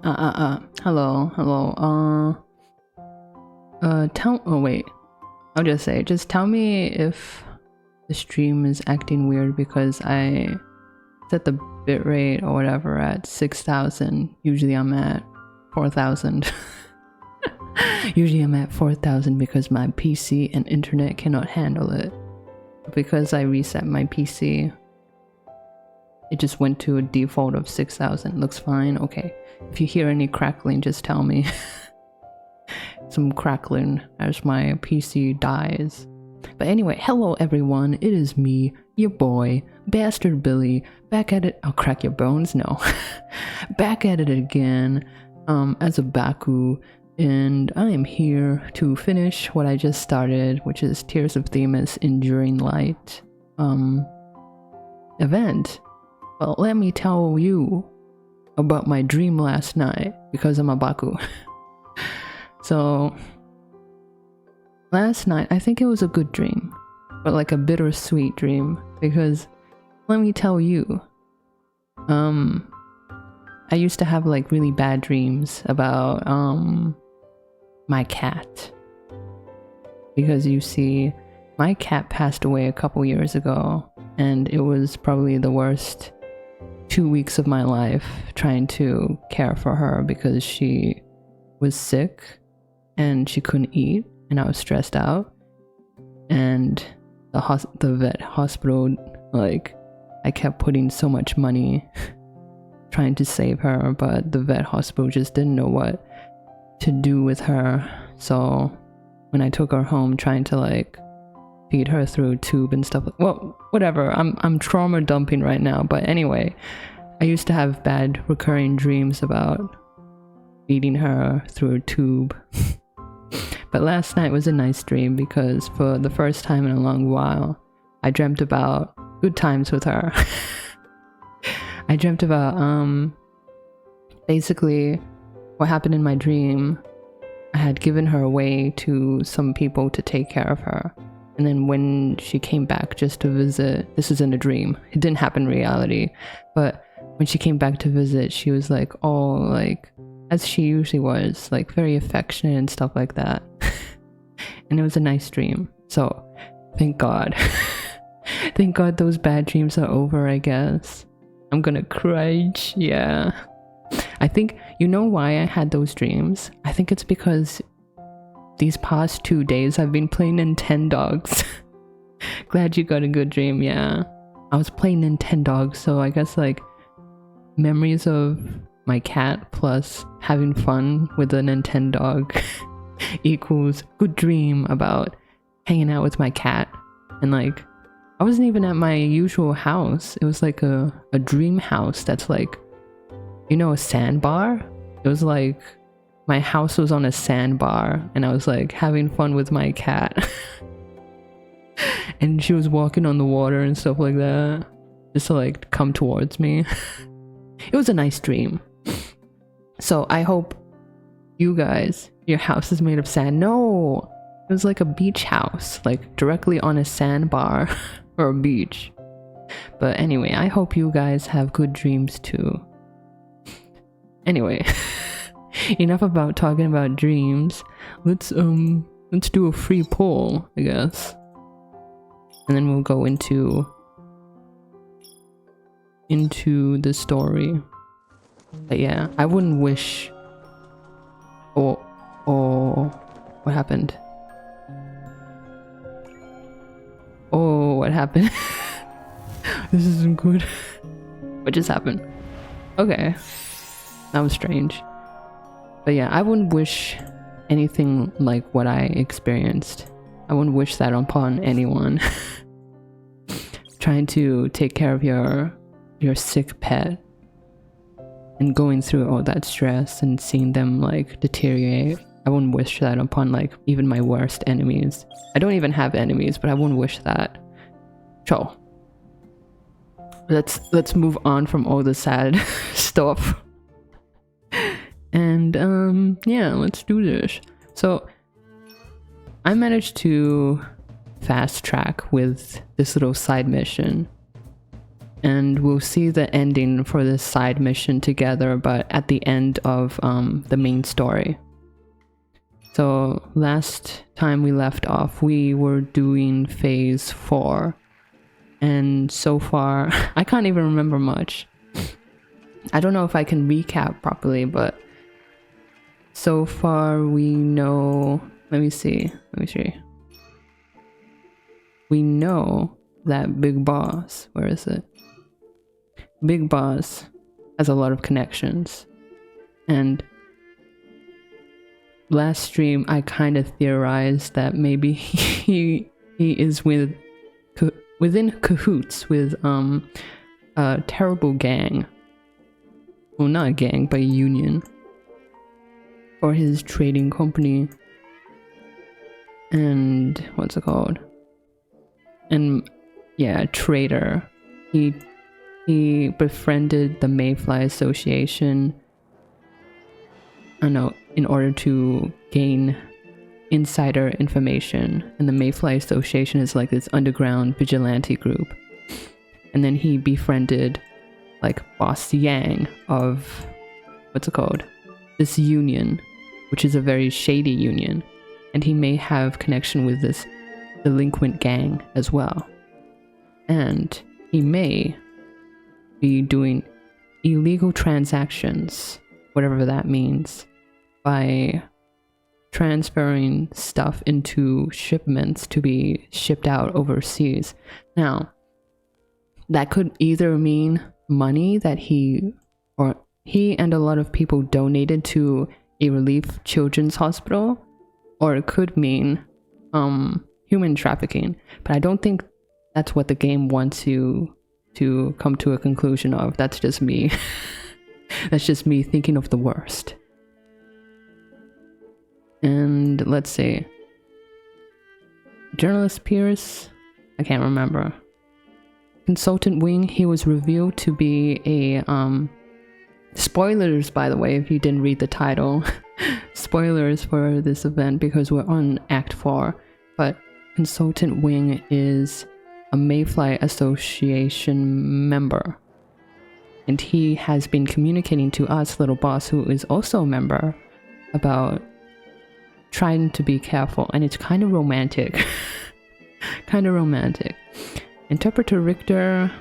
Hello. I'll just say, just tell me if the stream is acting weird because I set the bitrate or whatever at 6,000. Usually I'm at 4,000. Usually I'm at 4,000 because my PC and internet cannot handle it. Because I reset my PC, it just went to a default of 6,000. Looks fine. Okay. If you hear any crackling, just tell me. Some crackling as my PC dies. But anyway, hello everyone. It is me, your boy, Bastard Billy, back at it. I'll crack your bones. No. Back at it again, as a Baku. And I am here to finish what I just started, which is Tears of Themis Enduring Light event. Well, let me tell you about my dream last night, because I'm a Baku. So, last night, I think it was a good dream, but like a bittersweet dream, because let me tell you, I used to have like really bad dreams about my cat, because you see, my cat passed away a couple years ago, and it was probably the worst 2 weeks of my life trying to care for her because she was sick and she couldn't eat, and I was stressed out, and the vet hospital, like, I kept putting so much money trying to save her, but the vet hospital just didn't know what to do with her. So when I took her home, trying to like feed her through a tube and stuff, well, whatever, I'm trauma dumping right now. But anyway, I used to have bad recurring dreams about feeding her through a tube. But last night was a nice dream because for the first time in a long while, I dreamt about good times with her. I dreamt about basically what happened in my dream. I had given her away to some people to take care of her, and then when she came back just to visit, this is in a dream, it didn't happen in reality, but when she came back to visit, she was like all like, as she usually was, like very affectionate and stuff like that. And it was a nice dream, so thank God. Thank God those bad dreams are over, I guess. I'm gonna cry, yeah. I think, you know why I had those dreams? I think it's because these past 2 days I've been playing Nintendogs. Glad you got a good dream, yeah. I was playing Nintendogs, so I guess like memories of my cat plus having fun with a Nintendog equals good dream about hanging out with my cat. And like, I wasn't even at my usual house. It was like a dream house that's like, you know, a sandbar? It was like, my house was on a sandbar, and I was like having fun with my cat. And she was walking on the water and stuff like that, just to like come towards me. It was a nice dream. So I hope you guys, your house is made of sand. No! It was like a beach house, like directly on a sandbar or a beach. But anyway, I hope you guys have good dreams too. Anyway, enough about talking about dreams. Let's do a free poll, I guess. And then we'll go into the story. But yeah, I wouldn't wish. Oh, what happened? Oh, what happened? This isn't good. What just happened? Okay. That was strange. But yeah, I wouldn't wish anything like what I experienced. I wouldn't wish that upon anyone. Trying to take care of your sick pet and going through all that stress and seeing them like deteriorate. I wouldn't wish that upon like even my worst enemies. I don't even have enemies, but I wouldn't wish that. So let's move on from all the sad stuff. And yeah, let's do this. So I managed to fast track with this little side mission. And we'll see the ending for this side mission together, but at the end of the main story. So last time we left off, we were doing phase 4. And so far, I can't even remember much. I don't know if I can recap properly, but so far we know... Let me see. We know that Big Boss... Where is it? Big Boss has a lot of connections. And last stream, I kind of theorized that maybe he is within cahoots with a terrible gang. Well, not a gang, but a union. For his trading company. And what's it called? And yeah, a traitor. He befriended the Mayfly Association, I don't know, in order to gain insider information. And the Mayfly Association is like this underground vigilante group. And then he befriended like Boss Yang of, what's it called? This union, which is a very shady union. And he may have connection with this delinquent gang as well. And he may be doing illegal transactions, whatever that means, by transferring stuff into shipments to be shipped out overseas. Now, that could either mean money that he and a lot of people donated to a relief children's hospital, or it could mean human trafficking. But I don't think that's what the game wants you to come to a conclusion of. That's just me. That's just me thinking of the worst. And let's see. Journalist Pierce? I can't remember. Consultant Wing, he was revealed to be a... Spoilers, by the way, if you didn't read the title. Spoilers for this event because we're on Act 4. But Consultant Wing is a Mayfly Association member. And he has been communicating to us, Little Boss, who is also a member, about trying to be careful. And it's kind of romantic. Kind of romantic. Interpreter Richter,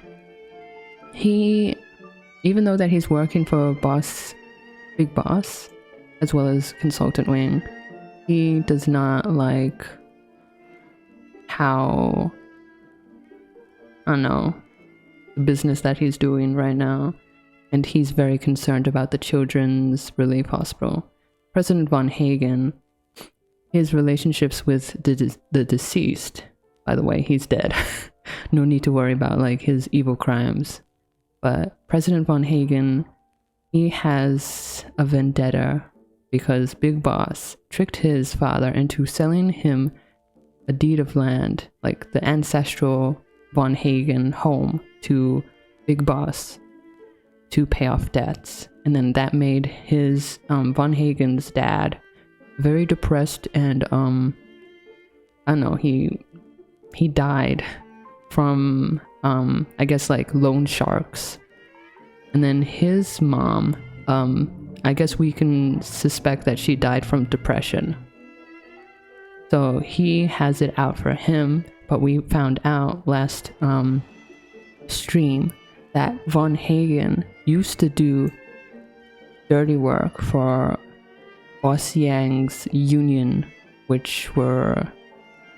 even though that he's working for Big Boss, as well as Consultant Wing, he does not like how, I don't know, the business that he's doing right now. And he's very concerned about the Children's Relief Hospital. President Von Hagen, his relationships with the deceased, by the way, he's dead. No need to worry about like his evil crimes. But President Von Hagen, he has a vendetta because Big Boss tricked his father into selling him a deed of land, like the ancestral Von Hagen home, to Big Boss to pay off debts. And then that made his Von Hagen's dad very depressed, and I don't know, he died from I guess like loan sharks. And then his mom, I guess we can suspect that she died from depression. So he has it out for him, but we found out last stream that Von Hagen used to do dirty work for Boss Yang's union, which were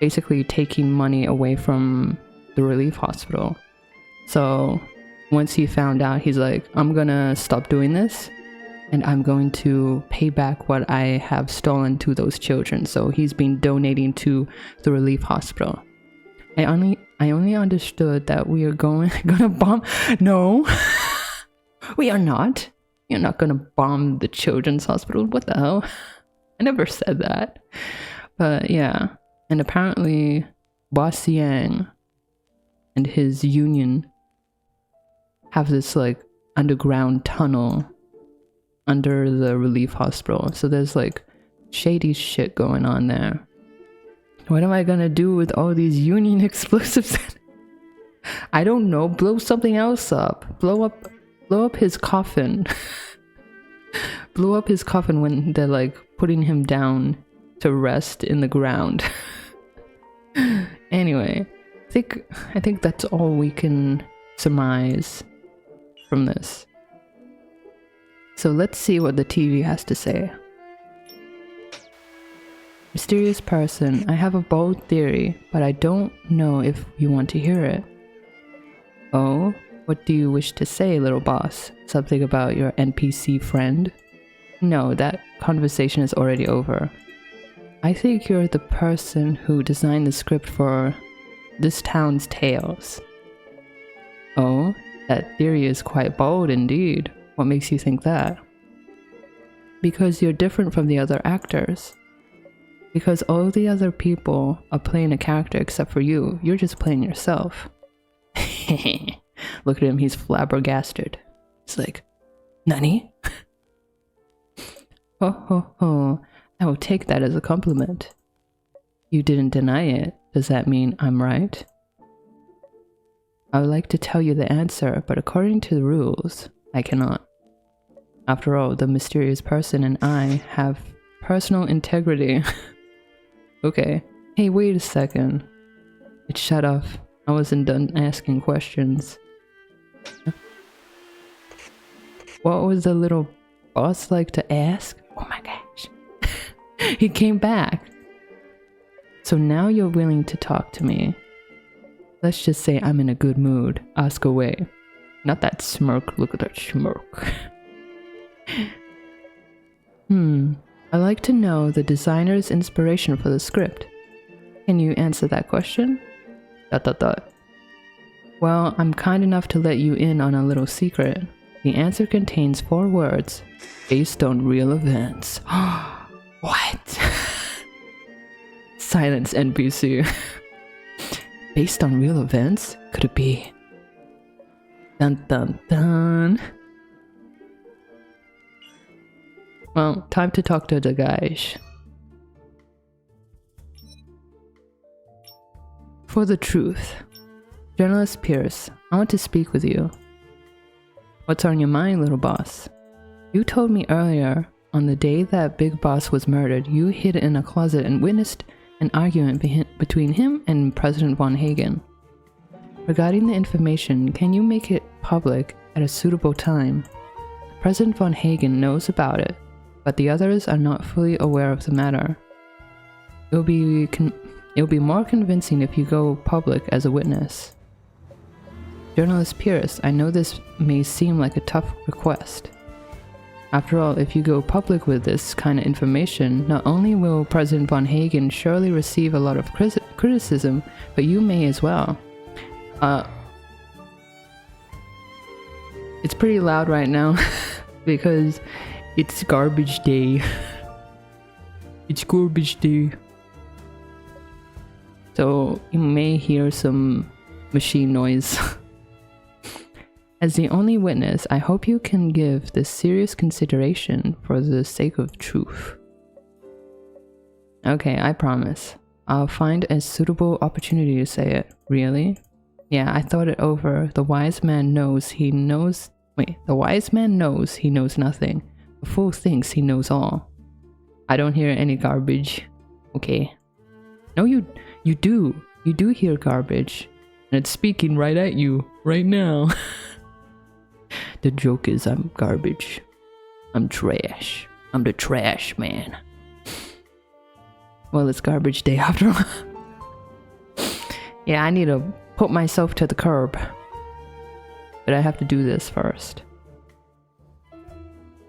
basically taking money away from the relief hospital. So once he found out, he's like, I'm gonna stop doing this and I'm going to pay back what I have stolen to those children. So he's been donating to the relief hospital. I only understood that we are gonna bomb. No, we are not. You're not gonna bomb the children's hospital. What the hell? I never said that. But yeah, and apparently Boss Yang and his union have this like underground tunnel under the relief hospital. So there's like shady shit going on there. What am I gonna do with all these union explosives? I don't know, blow something else up. Blow up his coffin. Blow up his coffin when they're like putting him down to rest in the ground. Anyway, I think that's all we can surmise from this. So let's see what the TV has to say. Mysterious person, I have a bold theory, but I don't know if you want to hear it. Oh, what do you wish to say, little boss? Something about your NPC friend? No, that conversation is already over. I think you're the person who designed the script for this town's tales. Oh, that theory is quite bold indeed. What makes you think that? Because you're different from the other actors. Because all the other people are playing a character except for you. You're just playing yourself. Look at him, he's flabbergasted. He's like, Nani? Ho ho ho, I will take that as a compliment. You didn't deny it. Does that mean I'm right? I would like to tell you the answer, but according to the rules, I cannot. After all, the mysterious person and I have personal integrity. Okay. Hey, wait a second. It shut off. I wasn't done asking questions. What was the little boss like to ask? Oh my gosh. He came back. So now you're willing to talk to me. Let's just say I'm in a good mood. Ask away. Not that smirk. Look at that smirk. I'd like to know the designer's inspiration for the script. Can you answer that question? ... Well, I'm kind enough to let you in on a little secret. The answer contains 4 words, based on real events. What? Silence, NPC. Based on real events? Could it be? Dun dun dun. Well, time to talk to the guys. For the truth. Journalist Pierce, I want to speak with you. What's on your mind, little boss? You told me earlier, on the day that Big Boss was murdered, you hid in a closet and witnessed an argument between him and President von Hagen. Regarding the information, can you make it public at a suitable time? President von Hagen knows about it, but the others are not fully aware of the matter. It'll be more convincing if you go public as a witness. Journalist Pierce, I know this may seem like a tough request. After all, if you go public with this kind of information, not only will President von Hagen surely receive a lot of criticism, but you may as well. It's pretty loud right now because it's garbage day. It's garbage day. So you may hear some machine noise. As the only witness, I hope you can give this serious consideration for the sake of truth. Okay, I promise. I'll find a suitable opportunity to say it. Really? Yeah, I thought it over. The wise man knows he knows... Wait, the wise man knows he knows nothing. The fool thinks he knows all. I don't hear any garbage. Okay. No, you do. You do hear garbage. And it's speaking right at you, right now. The joke is I'm garbage. I'm trash. I'm the trash man. Well, it's garbage day after all. Yeah, I need to put myself to the curb. But I have to do this first.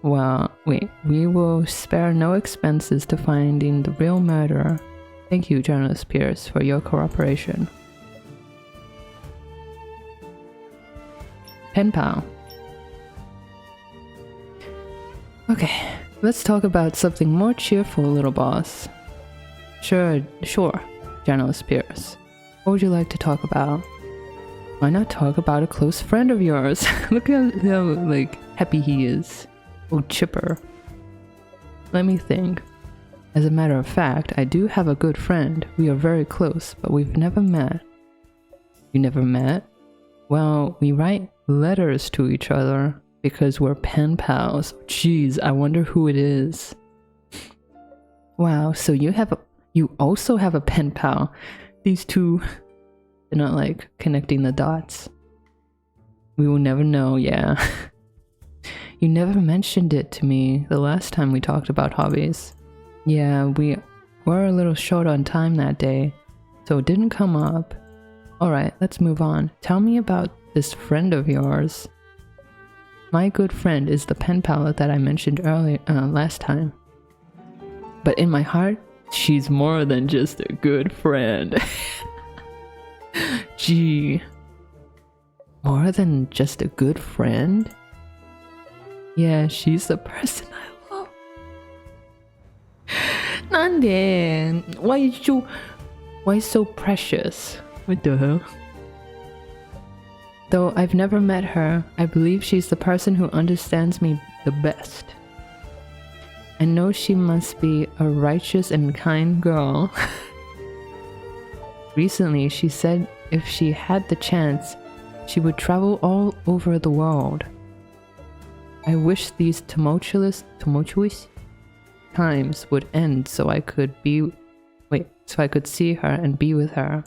Well, wait. We will spare no expenses to finding the real murderer. Thank you, Journalist Pierce, for your cooperation. Pen pal. Okay, let's talk about something more cheerful, little boss. Sure, Journalist Pierce. What would you like to talk about? Why not talk about a close friend of yours? Look at how, like, happy he is. Oh, chipper. Let me think. As a matter of fact, I do have a good friend. We are very close, but we've never met. You never met? Well, we write letters to each other because we're pen pals. Jeez, I wonder who it is. Wow, so you also have a pen pal. These two, they're not like connecting the dots. We will never know, yeah. You never mentioned it to me the last time we talked about hobbies. Yeah, we were a little short on time that day, so it didn't come up. Alright, let's move on. Tell me about this friend of yours. My good friend is the pen pal that I mentioned earlier, last time. But in my heart, she's more than just a good friend. Gee. More than just a good friend? Yeah, she's the person I love. なんで? Why so precious? What the hell? Though I've never met her, I believe she's the person who understands me the best. I know she must be a righteous and kind girl. Recently, she said if she had the chance, she would travel all over the world. I wish these tumultuous times would end so I could see her and be with her.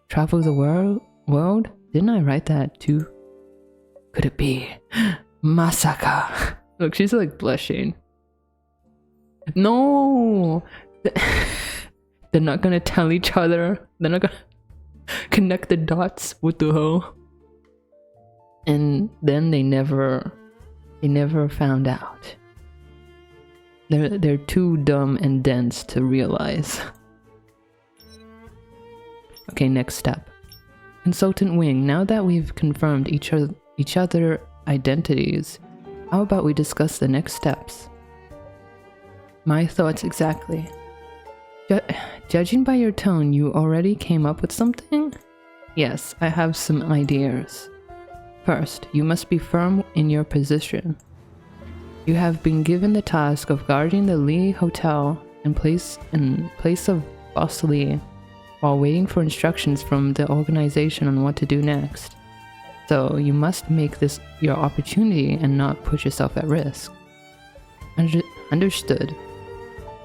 Travel the world? Didn't I write that too? Could it be? Masaka. Look, she's like blushing. No! They're not gonna tell each other. They're not gonna connect the dots. What the hell? And then they never found out. They're too dumb and dense to realize. Okay, next step. Consultant Wing, now that we've confirmed each other identities, how about we discuss the next steps? My thoughts exactly. Judging by your tone, you already came up with something? Yes, I have some ideas. First, you must be firm in your position. You have been given the task of guarding the Lee Hotel in place of Boss Lee, while waiting for instructions from the organization on what to do next. So you must make this your opportunity and not put yourself at risk. Understood.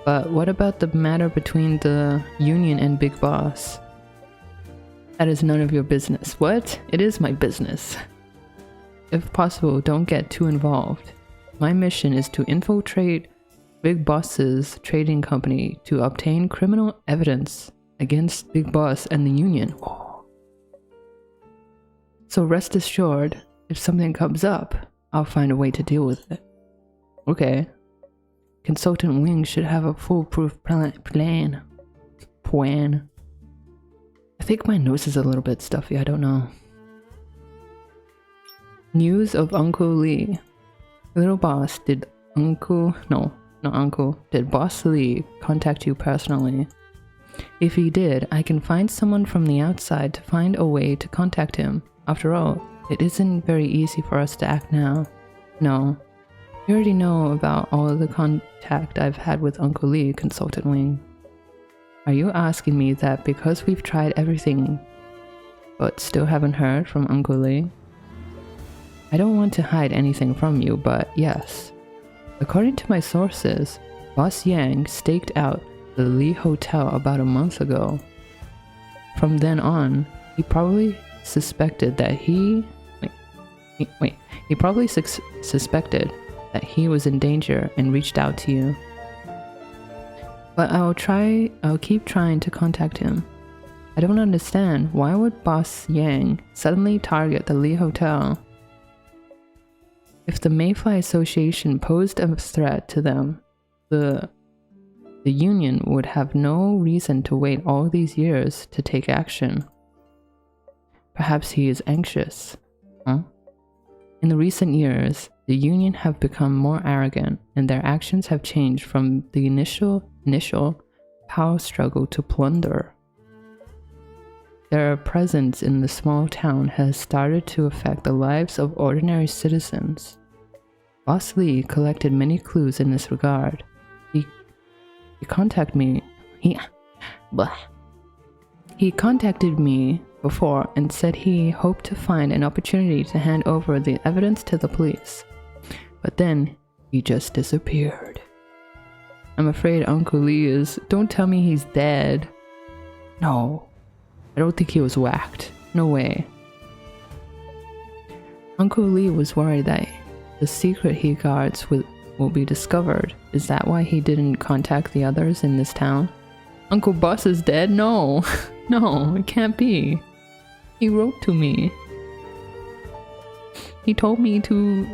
But what about the matter between the union and Big Boss? That is none of your business. What? It is my business. If possible, don't get too involved. My mission is to infiltrate Big Boss's trading company to obtain criminal evidence against Big Boss and the union. Oh. So rest assured, if something comes up, I'll find a way to deal with it. Okay. Consultant Wing should have a foolproof plan. I think my nose is a little bit stuffy, I don't know. News of Uncle Lee. Little boss, did Boss Lee contact you personally? If he did, I can find someone from the outside to find a way to contact him. After all, it isn't very easy for us to act now. No. You already know about all of the contact I've had with Uncle Lee, Consultant Wing. Are you asking me that because we've tried everything, but still haven't heard from Uncle Lee? I don't want to hide anything from you, but yes. According to my sources, Boss Yang staked out the Lee Hotel about a month ago. From then on, he probably suspected that he suspected that he was in danger and reached out to you. But I'll keep trying to contact him. I don't understand, why would Boss Yang suddenly target the Lee Hotel? If the Mayfly Association posed a threat to them, the union would have no reason to wait all these years to take action. Perhaps he is anxious. Huh? In the recent years, the union have become more arrogant, and their actions have changed from the initial power struggle to plunder. Their presence in the small town has started to affect the lives of ordinary citizens. Boss Lee collected many clues in this regard. He contacted me before and said he hoped to find an opportunity to hand over the evidence to the police. But then he just disappeared. I'm afraid Uncle Lee is... Don't tell me he's dead. No. I don't think he was whacked. No way. Uncle Lee was worried that the secret he guards will be discovered. Is that why he didn't contact the others in this town? Uncle Bus is dead? No. No, it can't be. He wrote to me. He told me to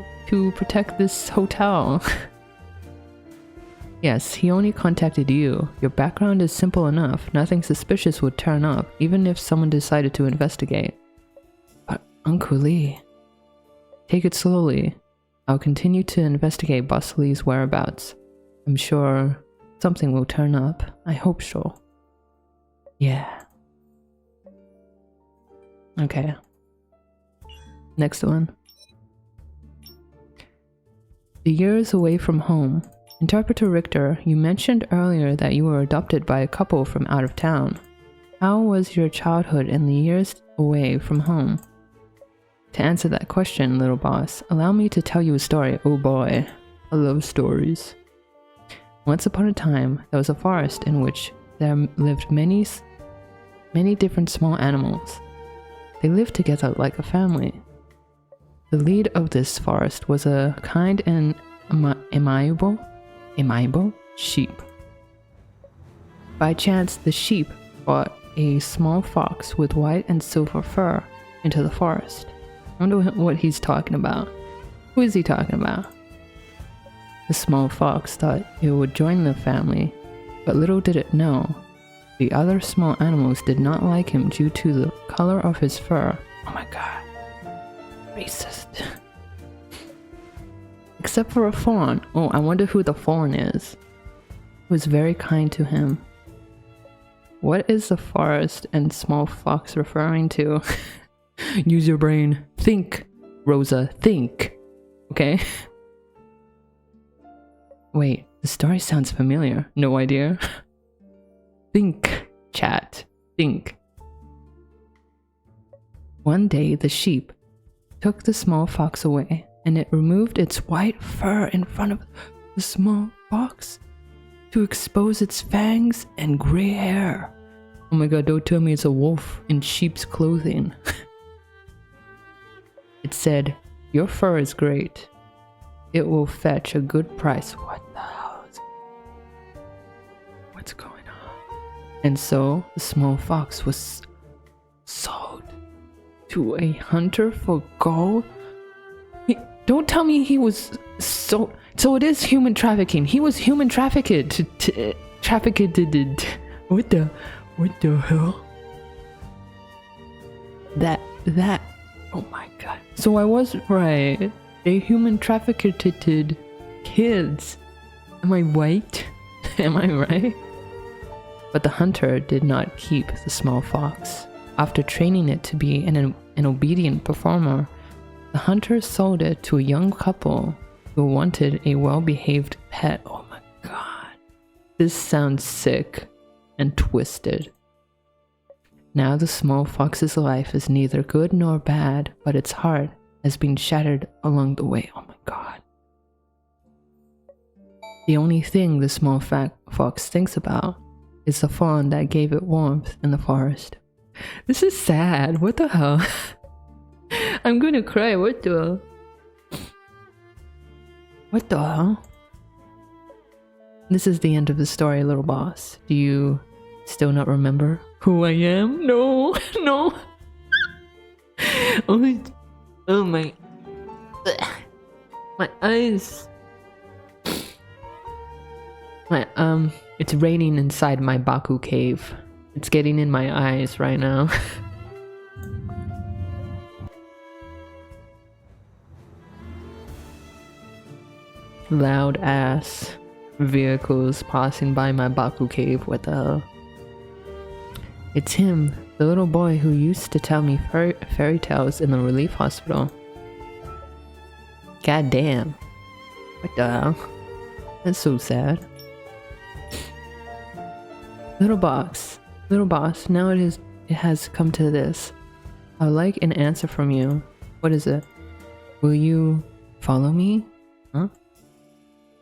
protect this hotel. Yes, he only contacted you. Your background is simple enough. Nothing suspicious would turn up, even if someone decided to investigate. But Uncle Lee... Take it slowly. I'll continue to investigate Boss Lee's whereabouts. I'm sure something will turn up. I hope so. Yeah. Okay. Next one. The years away from home. Interpreter Richter, you mentioned earlier that you were adopted by a couple from out of town. How was your childhood and the years away from home? To answer that question, little boss, allow me to tell you a story. Oh boy, I love stories. Once upon a time, there was a forest in which there lived many different small animals. They lived together like a family. The lead of this forest was a kind and amiable sheep. By chance, the sheep brought a small fox with white and silver fur into the forest. I wonder what he's talking about. Who is he talking about? The small fox thought it would join the family, but little did it know, the other small animals did not like him due to the color of his fur. Oh my god. Racist. Except for a fawn. Oh, I wonder who the fawn is. It was very kind to him. What is the forest and small fox referring to? Use your brain. Think, Rosa, think. Okay? Wait, the story sounds familiar. No idea. Think, chat. Think. One day, the sheep took the small fox away, and it removed its white fur in front of the small fox to expose its fangs and gray hair. Oh my god, don't tell me it's a wolf in sheep's clothing. It said, your fur is great. It will fetch a good price. What the hell is... What's going on? And so, the small fox was sold to a hunter for gold. Don't tell me he was so it is human trafficking. He was human trafficked. What the hell? That oh my god. So I was right. They human trafficked kids. Am I right? Am I right? But the hunter did not keep the small fox. After training it to be an obedient performer, the hunter sold it to a young couple who wanted a well-behaved pet. Oh my god. This sounds sick and twisted. Now the small fox's life is neither good nor bad, but its heart has been shattered along the way. Oh my god. The only thing the small fox thinks about is the fawn that gave it warmth in the forest. This is sad. What the hell? I'm gonna cry. What the hell? This is the end of the story, little boss. Do you still not remember who I am? No, no. Oh my eyes. It's raining inside my Baku cave. It's getting in my eyes right now. Loud ass vehicles passing by my Baku cave. What the hell? It's him, the little boy who used to tell me fairy tales in the relief hospital. God damn. What the hell? That's so sad. Little boss, now it is it has come to this. I would like an answer from you. What is it? Will you follow me? Huh?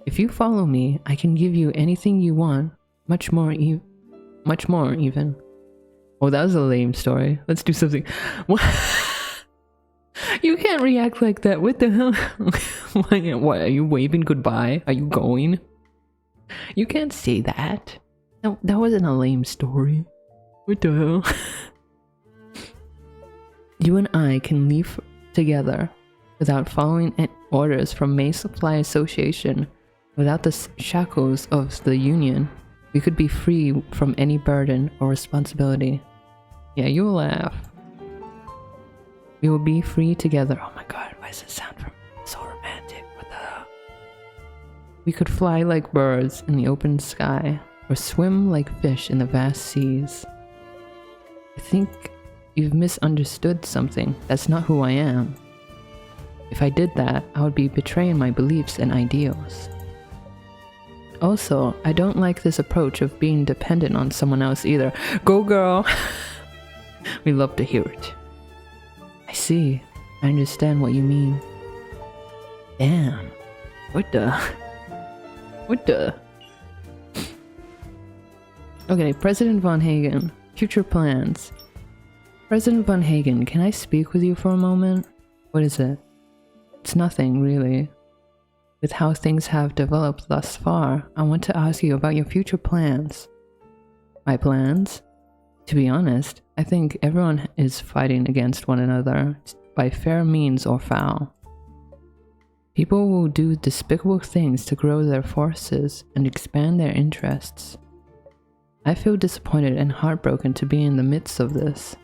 If you follow me, I can give you anything you want. Much more even. Oh, that was a lame story. Let's do something. What? You can't react like that. What the hell? What, are you waving goodbye? Are you going? You can't say that. No, that wasn't a lame story. What the hell? You and I can leave together without following orders from May Supply Association, without the shackles of the union. We could be free from any burden or responsibility. Yeah, you will laugh. We will be free together. Oh my god, why does it sound so romantic? What the hell? We could fly like birds in the open sky, or swim like fish in the vast seas. I think you've misunderstood something. That's not who I am. If I did that, I would be betraying my beliefs and ideals. Also, I don't like this approach of being dependent on someone else either. Go girl! We love to hear it. I see. I understand what you mean. Damn. What the? What the? Okay, President Von Hagen. Future plans. President Von Hagen, can I speak with you for a moment? What is it? It's nothing, really. With how things have developed thus far, I want to ask you about your future plans. My plans? To be honest, I think everyone is fighting against one another by fair means or foul. People will do despicable things to grow their forces and expand their interests. I feel disappointed and heartbroken to be in the midst of this.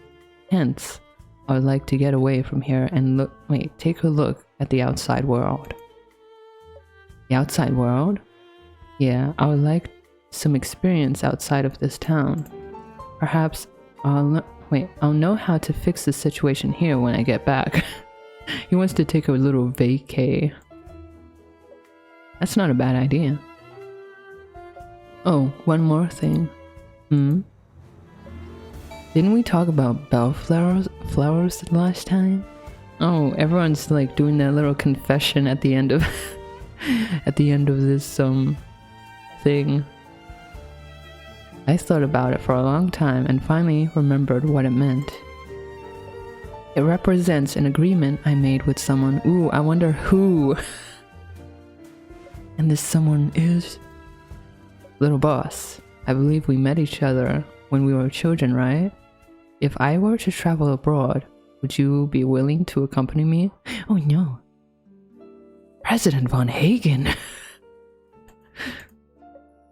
Hence, I would like to get away from here and take a look at the outside world. The outside world? Yeah, I would like some experience outside of this town. Perhaps I'll know how to fix the situation here when I get back. He wants to take a little vacay. That's not a bad idea. Oh, one more thing. Didn't we talk about bellflowers last time? Oh, everyone's like doing that little confession at the end of this thing. I thought about it for a long time and finally remembered what it meant. It represents an agreement I made with someone. Ooh, I wonder who. And this someone is Little Boss. I believe we met each other when we were children, right? If I were to travel abroad, would you be willing to accompany me? Oh no. President Von Hagen!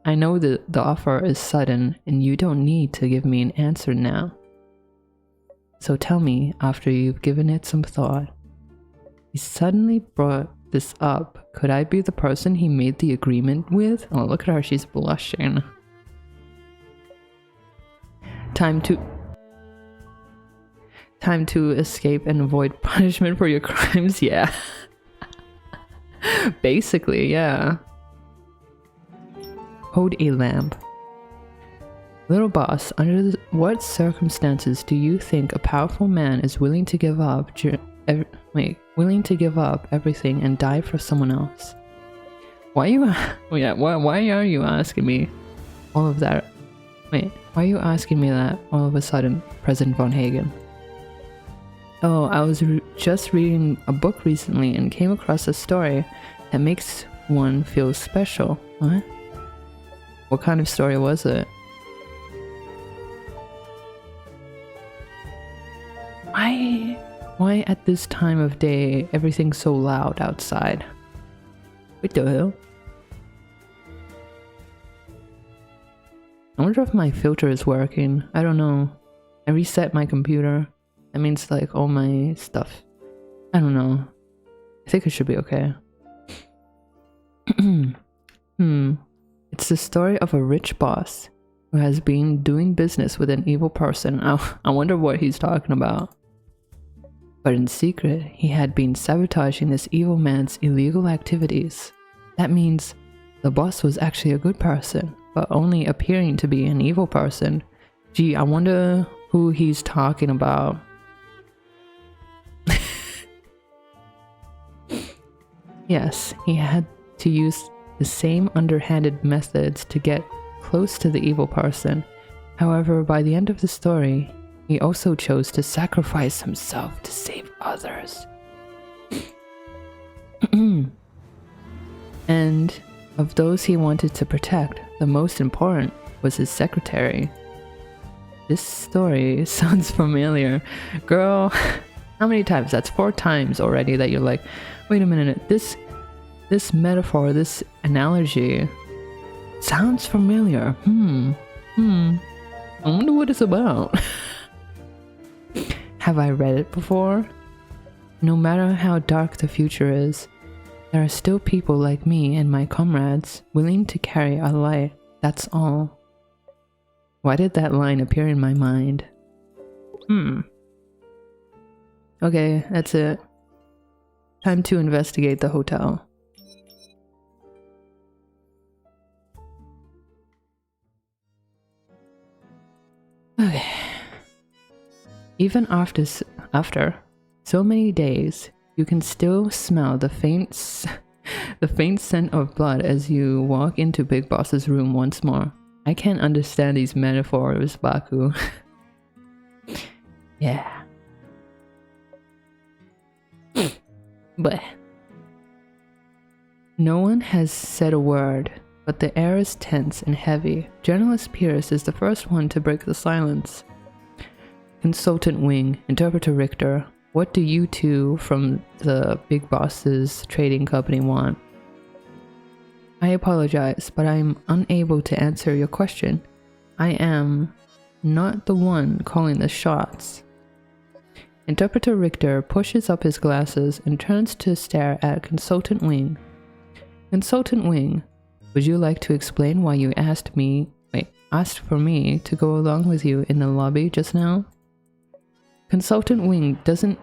I know that the offer is sudden and you don't need to give me an answer now. So tell me after you've given it some thought. He suddenly brought this up. Could I be the person he made the agreement with? Oh, look at her, she's blushing. Time to escape and avoid punishment for your crimes, yeah. Basically, yeah. Hold a lamp. Little Boss, under what circumstances do you think a powerful man is willing to give up everything and die for someone else? Why are you asking me all of that? Why are you asking me that all of a sudden, President Von Hagen? Oh, I was just reading a book recently and came across a story that makes one feel special. What? What kind of story was it? Why at this time of day everything's so loud outside? What the hell? I wonder if my filter is working. I don't know. I reset my computer. That means like all my stuff. I don't know. I think it should be okay. It's the story of a rich boss who has been doing business with an evil person. I wonder what he's talking about. But in secret, he had been sabotaging this evil man's illegal activities. That means the boss was actually a good person, but only appearing to be an evil person. Gee, I wonder who he's talking about. Yes, he had to use the same underhanded methods to get close to the evil person. However, by the end of the story, he also chose to sacrifice himself to save others. And of those he wanted to protect, the most important was his secretary. This story sounds familiar. Girl, how many times? That's 4 times already that you're like, wait a minute, this metaphor, this analogy sounds familiar. I wonder what it's about. Have I read it before? No matter how dark the future is, there are still people like me and my comrades willing to carry a light, that's all. Why did that line appear in my mind? Okay, that's it. Time to investigate the hotel. Okay. Even after so many days, you can still smell the faint scent of blood as you walk into Big Boss's room once more. I can't understand these metaphors, Baku. Yeah. But no one has said a word, but the air is tense and heavy. Journalist Pierce is the first one to break the silence. Consultant Wing, Interpreter Richter, what do you two from the Big Boss's trading company want? I apologize, but I am unable to answer your question. I am not the one calling the shots. Interpreter Richter pushes up his glasses and turns to stare at Consultant Wing. Consultant Wing, would you like to explain why you asked for me to go along with you in the lobby just now? Consultant Wing doesn't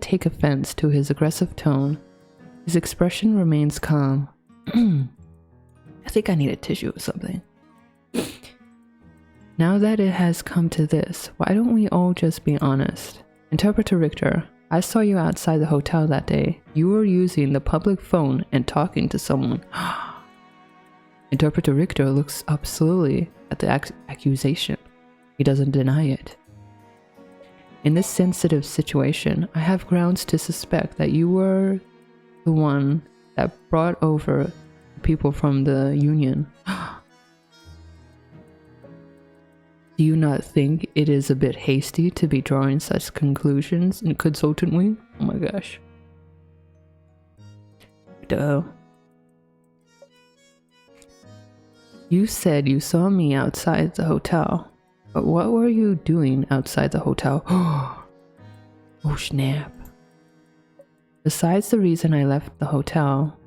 take offense to his aggressive tone. His expression remains calm. I think I need a tissue or something. Now that it has come to this, why don't we all just be honest? Interpreter Richter, I saw you outside the hotel that day. You were using the public phone and talking to someone. Interpreter Richter looks up slowly at the accusation. He doesn't deny it. In this sensitive situation, I have grounds to suspect that you were the one that brought over people from the Union. Do you not think it is a bit hasty to be drawing such conclusions in Consultant Wing? Oh my gosh. Duh. You said you saw me outside the hotel. But what were you doing outside the hotel? Oh snap. Besides the reason I left the hotel...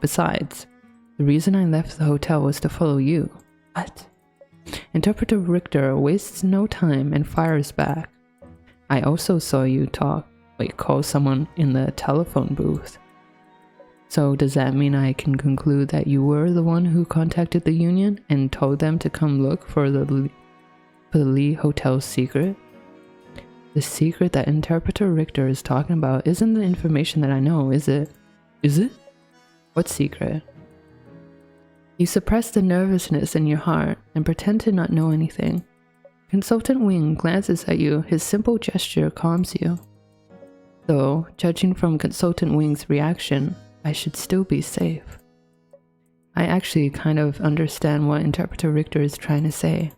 besides. The reason I left the hotel was to follow you. What? Interpreter Richter wastes no time and fires back. I also saw you call someone in the telephone booth. So does that mean I can conclude that you were the one who contacted the Union and told them to come look for the Lee Hotel's secret? The secret that Interpreter Richter is talking about isn't the information that I know, is it? Is it? What secret? You suppress the nervousness in your heart and pretend to not know anything. Consultant Wing glances at you, his simple gesture calms you. Though, judging from Consultant Wing's reaction, I should still be safe. I actually kind of understand what Interpreter Richter is trying to say.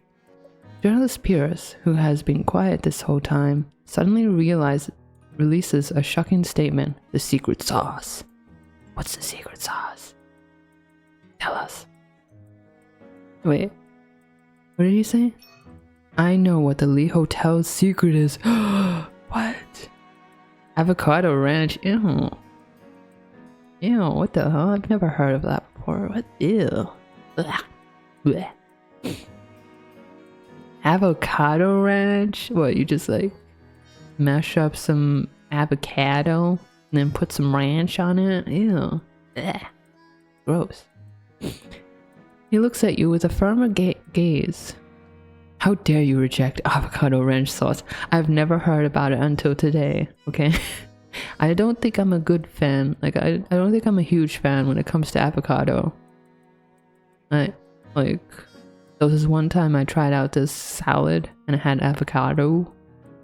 Journalist Pierce, who has been quiet this whole time, suddenly releases a shocking statement. The secret sauce. What's the secret sauce? Tell us. Wait. What did he say? I know what the Lee Hotel's secret is. What? Avocado ranch. Ew. Ew, what the hell? I've never heard of that before. What? Ew. Ugh. Blech. Avocado ranch? What, you just like mash up some avocado and then put some ranch on it? Ew. Ugh. Gross. He looks at you with a firmer gaze. How dare you reject avocado ranch sauce? I've never heard about it until today, okay? I don't think I'm a good fan. Like, I don't think I'm a huge fan when it comes to avocado. There was one time I tried out this salad and it had avocado.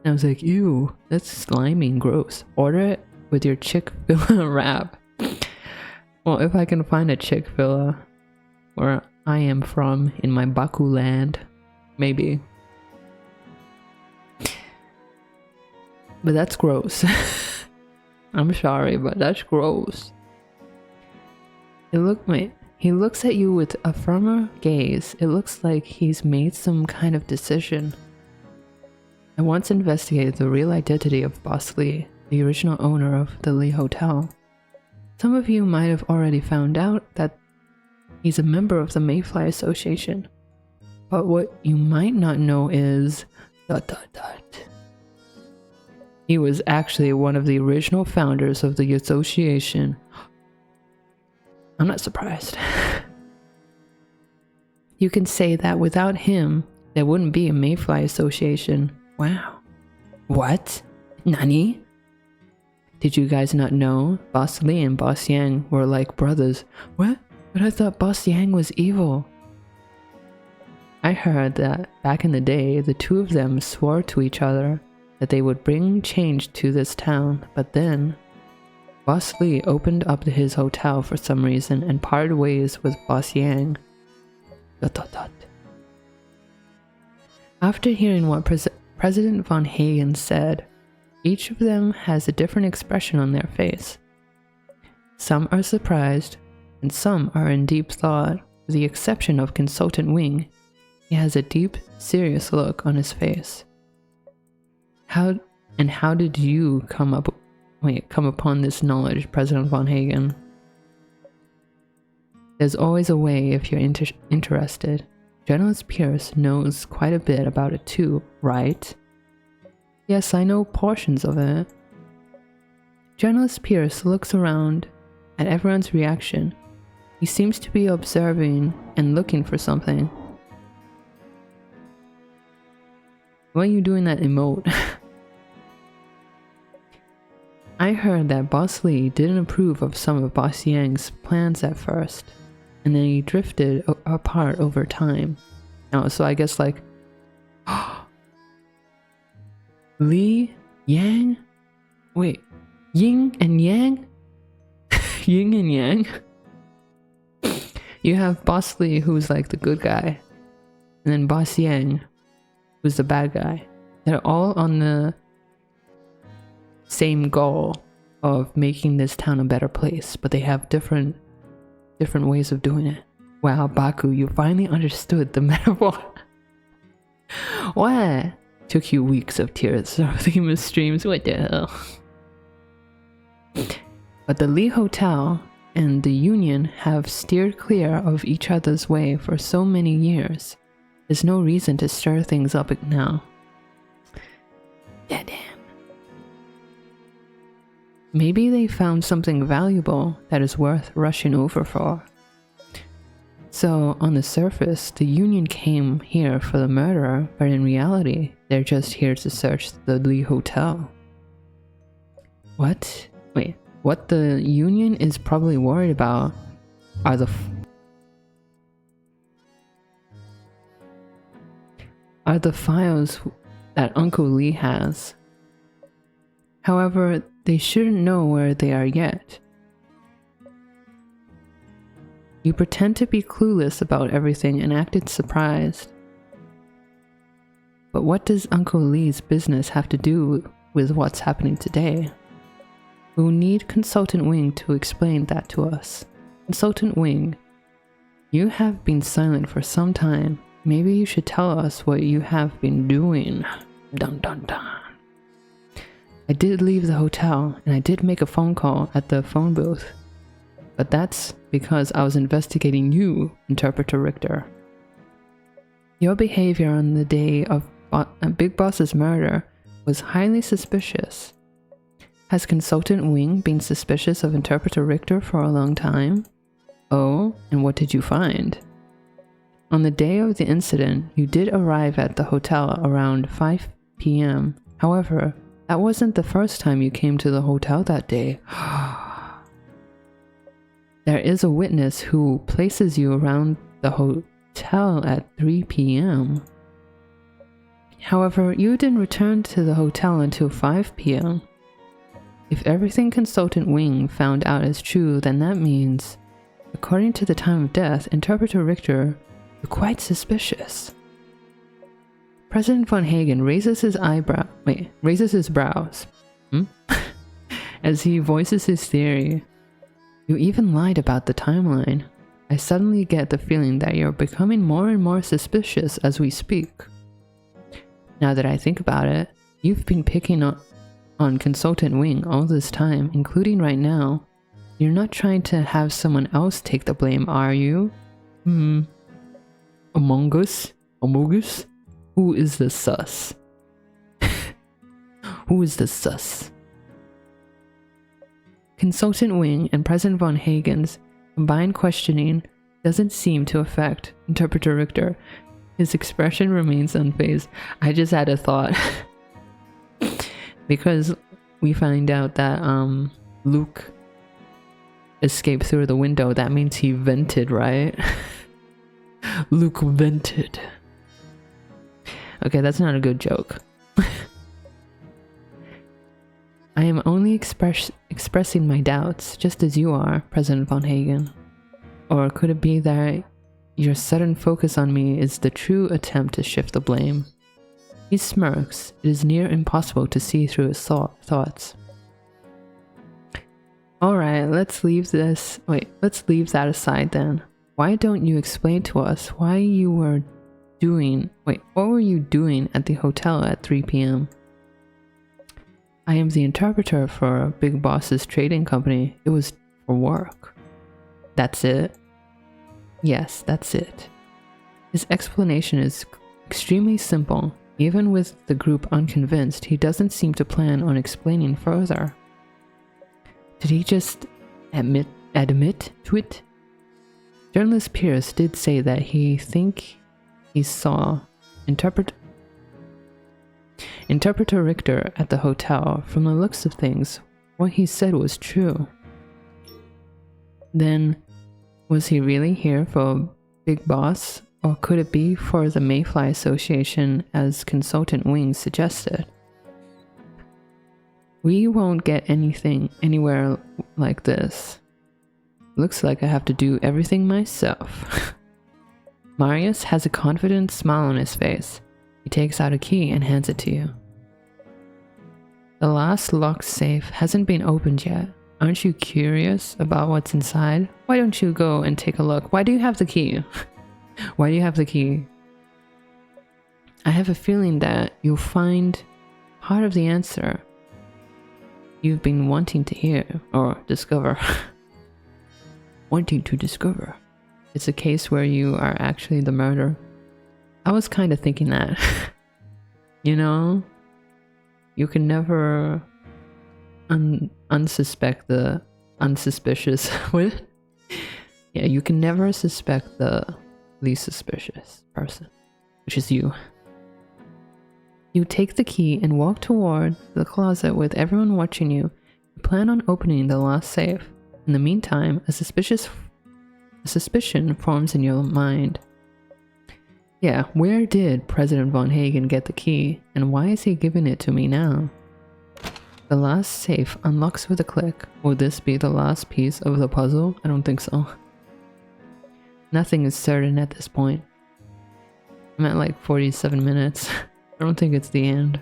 And I was like, ew, that's slimy and gross. Order it with your Chick-fil-A wrap. Well, if I can find a Chick-fil-A where I am from in my Baku land, maybe. But that's gross. I'm sorry, but that's gross. He looks at you with a firmer gaze. It looks like he's made some kind of decision. I once investigated the real identity of Boss Lee, the original owner of the Lee Hotel. Some of you might have already found out that he's a member of the Mayfly Association. But what you might not know is... He was actually one of the original founders of the association. I'm not surprised. You can say that without him, there wouldn't be a Mayfly Association. Wow. What? Nani? Did you guys not know? Boss Lee and Boss Yang were like brothers. What? But I thought Boss Yang was evil. I heard that back in the day, the two of them swore to each other that they would bring change to this town, but then Boss Lee opened up his hotel for some reason and parted ways with Boss Yang. After hearing what President Von Hagen said, each of them has a different expression on their face. Some are surprised, and some are in deep thought, with the exception of Consultant Wing. He has a deep, serious look on his face. How did you come upon this knowledge, President Von Hagen? There's always a way if you're interested. Journalist Pierce knows quite a bit about it too, right? Yes, I know portions of it. Journalist Pierce looks around at everyone's reaction. He seems to be observing and looking for something. Why are you doing that emote? I heard that Boss Lee didn't approve of some of Boss Yang's plans at first, and then he drifted apart over time. So I guess like... Lee? Yang? Wait, Yin and Yang? Yin and Yang? You have Boss Lee, who's like the good guy, and then Boss Yang, who's the bad guy. They're all on the same goal of making this town a better place, but they have different ways of doing it. Wow, Baku, you finally understood the metaphor. What? Took you weeks of Tears of Themis streams, what the hell? But the Lee Hotel and the Union have steered clear of each other's way for so many years. There's no reason to stir things up now. Damn. Maybe they found something valuable that is worth rushing over for. So, on the surface, the Union came here for the murderer, but in reality, they're just here to search the Lee Hotel. What? Wait, what the Union is probably worried about are the files that Uncle Lee has. However, they shouldn't know where they are yet. You pretend to be clueless about everything and acted surprised. But what does Uncle Lee's business have to do with what's happening today? We'll need Consultant Wing to explain that to us. Consultant Wing, you have been silent for some time. Maybe you should tell us what you have been doing. Dun dun dun. I did leave the hotel, and I did make a phone call at the phone booth. But that's because I was investigating you, Interpreter Richter. Your behavior on the day of Big Boss's murder was highly suspicious. Has Consultant Wing been suspicious of Interpreter Richter for a long time? Oh, and what did you find? On the day of the incident, you did arrive at the hotel around 5 p.m. However, that wasn't the first time you came to the hotel that day. There is a witness who places you around the hotel at 3 p.m. However, you didn't return to the hotel until 5 p.m. If everything Consultant Wing found out is true, then that means, according to the time of death, Interpreter Richter, you're quite suspicious. President Von Hagen raises his brows as he voices his theory. You even lied about the timeline. I suddenly get the feeling that you're becoming more and more suspicious as we speak. Now that I think about it, you've been picking on Consultant Wing all this time, including right now. You're not trying to have someone else take the blame, are you? Among Us? Who is the sus? Who is the sus? Consultant Wing and President Von Hagen's combined questioning doesn't seem to affect Interpreter Richter. His expression remains unfazed. I just had a thought. Because we find out that Luke escaped through the window, that means he vented, right? Luke vented. Okay, that's not a good joke. I am only expressing my doubts, just as you are, President Von Hagen. Or could it be that your sudden focus on me is the true attempt to shift the blame? He smirks. It is near impossible to see through his thoughts. Alright, let's leave that aside then. Why don't you explain to us what were you doing at the hotel at 3 p.m.? I am the interpreter for Big Boss's trading company. It was for work. That's it? Yes, that's it. His explanation is extremely simple. Even with the group unconvinced, he doesn't seem to plan on explaining further. Did he just admit to it? Journalist Pierce did say that he saw Interpreter Richter at the hotel. From the looks of things, what he said was true. Then, was he really here for Big Boss? Or could it be for the Mayfly Association as Consultant Wing suggested? We won't get anywhere like this. Looks like I have to do everything myself. Marius has a confident smile on his face. He takes out a key and hands it to you. The last locked safe hasn't been opened yet. Aren't you curious about what's inside? Why don't you go and take a look? Why do you have the key? Why do you have the key? I have a feeling that you'll find part of the answer you've been wanting to hear or discover. Wanting to discover. It's a case where you are actually the murderer. I was kind of thinking that. You know? You can never unsuspect the unsuspicious. What? Yeah, you can never suspect the least suspicious person, which is you. You take the key and walk toward the closet with everyone watching you. You plan on opening the last safe. In the meantime, a suspicion forms in your mind. Yeah, where did President Von Hagen get the key, and why is he giving it to me now? The last safe unlocks with a click. Will this be the last piece of the puzzle? I don't think so. Nothing is certain at this point. I'm at like 47 minutes. I don't think it's the end.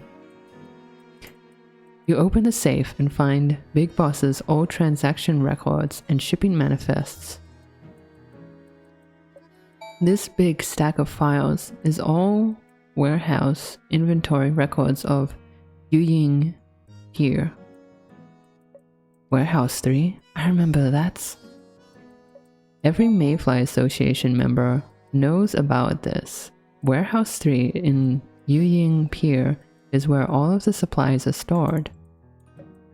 You open the safe and find Big Boss's old transaction records and shipping manifests. This big stack of files is all warehouse inventory records of Yuying Pier. Warehouse 3? I remember that. Every Mayfly Association member knows about this. Warehouse 3 in Yuying Pier is where all of the supplies are stored,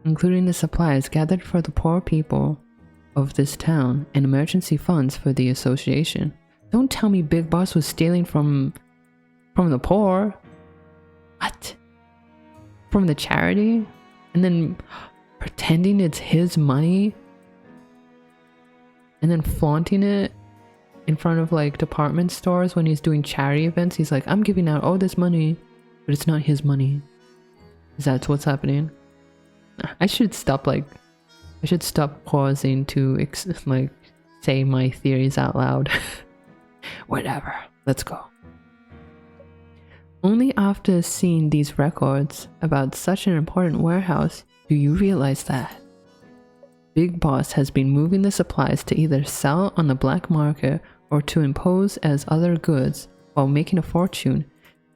including the supplies gathered for the poor people of this town and emergency funds for the association. Don't tell me Big Boss was stealing from the poor. What? From the charity? And then pretending it's his money? And then flaunting it in front of like department stores when he's doing charity events. He's like, I'm giving out all this money, but it's not his money. Is that what's happening? I should stop pausing to like say my theories out loud. Whatever, let's go. Only after seeing these records about such an important warehouse do you realize that Big Boss has been moving the supplies to either sell on the black market or to impose as other goods while making a fortune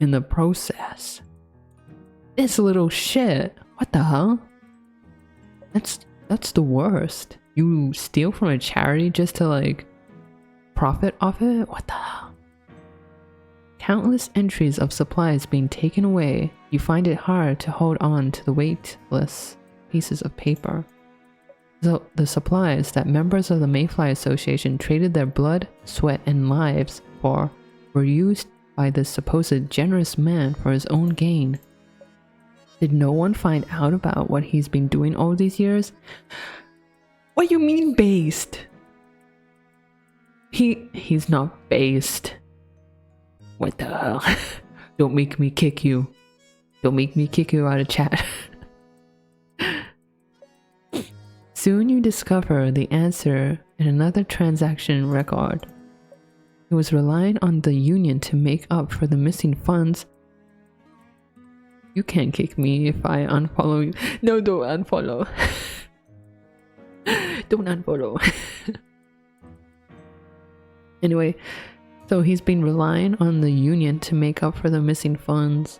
in the process. This little shit, what the hell? That's the worst. You steal from a charity just to like profit off it? What the hell? Countless entries of supplies being taken away, you find it hard to hold on to the weightless pieces of paper. The supplies that members of the Mayfly Association traded their blood, sweat, and lives for were used by this supposed generous man for his own gain. Did no one find out about what he's been doing all these years? What do you mean based? He's not based. What the hell? Don't make me kick you. Don't make me kick you out of chat. Soon you discover the answer in another transaction record. He was relying on the union to make up for the missing funds. You can't kick me if I unfollow you. No, don't unfollow. Don't unfollow. Anyway, so he's been relying on the union to make up for the missing funds.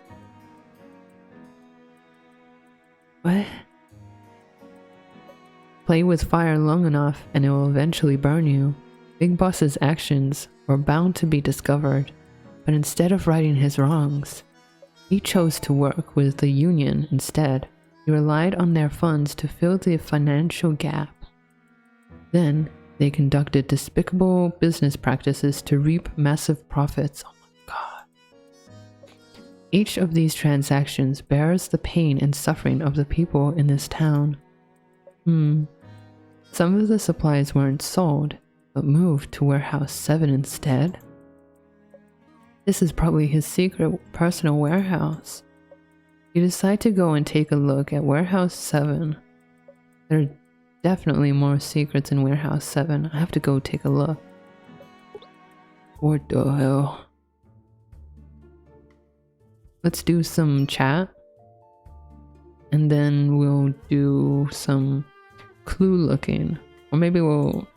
What? Play with fire long enough and it will eventually burn you. Big Boss's actions were bound to be discovered, but instead of righting his wrongs, he chose to work with the union instead. He relied on their funds to fill the financial gap. Then, they conducted despicable business practices to reap massive profits. Oh my god. Each of these transactions bears the pain and suffering of the people in this town. Some of the supplies weren't sold, but moved to Warehouse 7 instead. This is probably his secret personal warehouse. You decide to go and take a look at Warehouse 7. There are definitely more secrets in Warehouse 7. I have to go take a look. What the hell? Let's do some chat. And then we'll do some clue looking. Or maybe we'll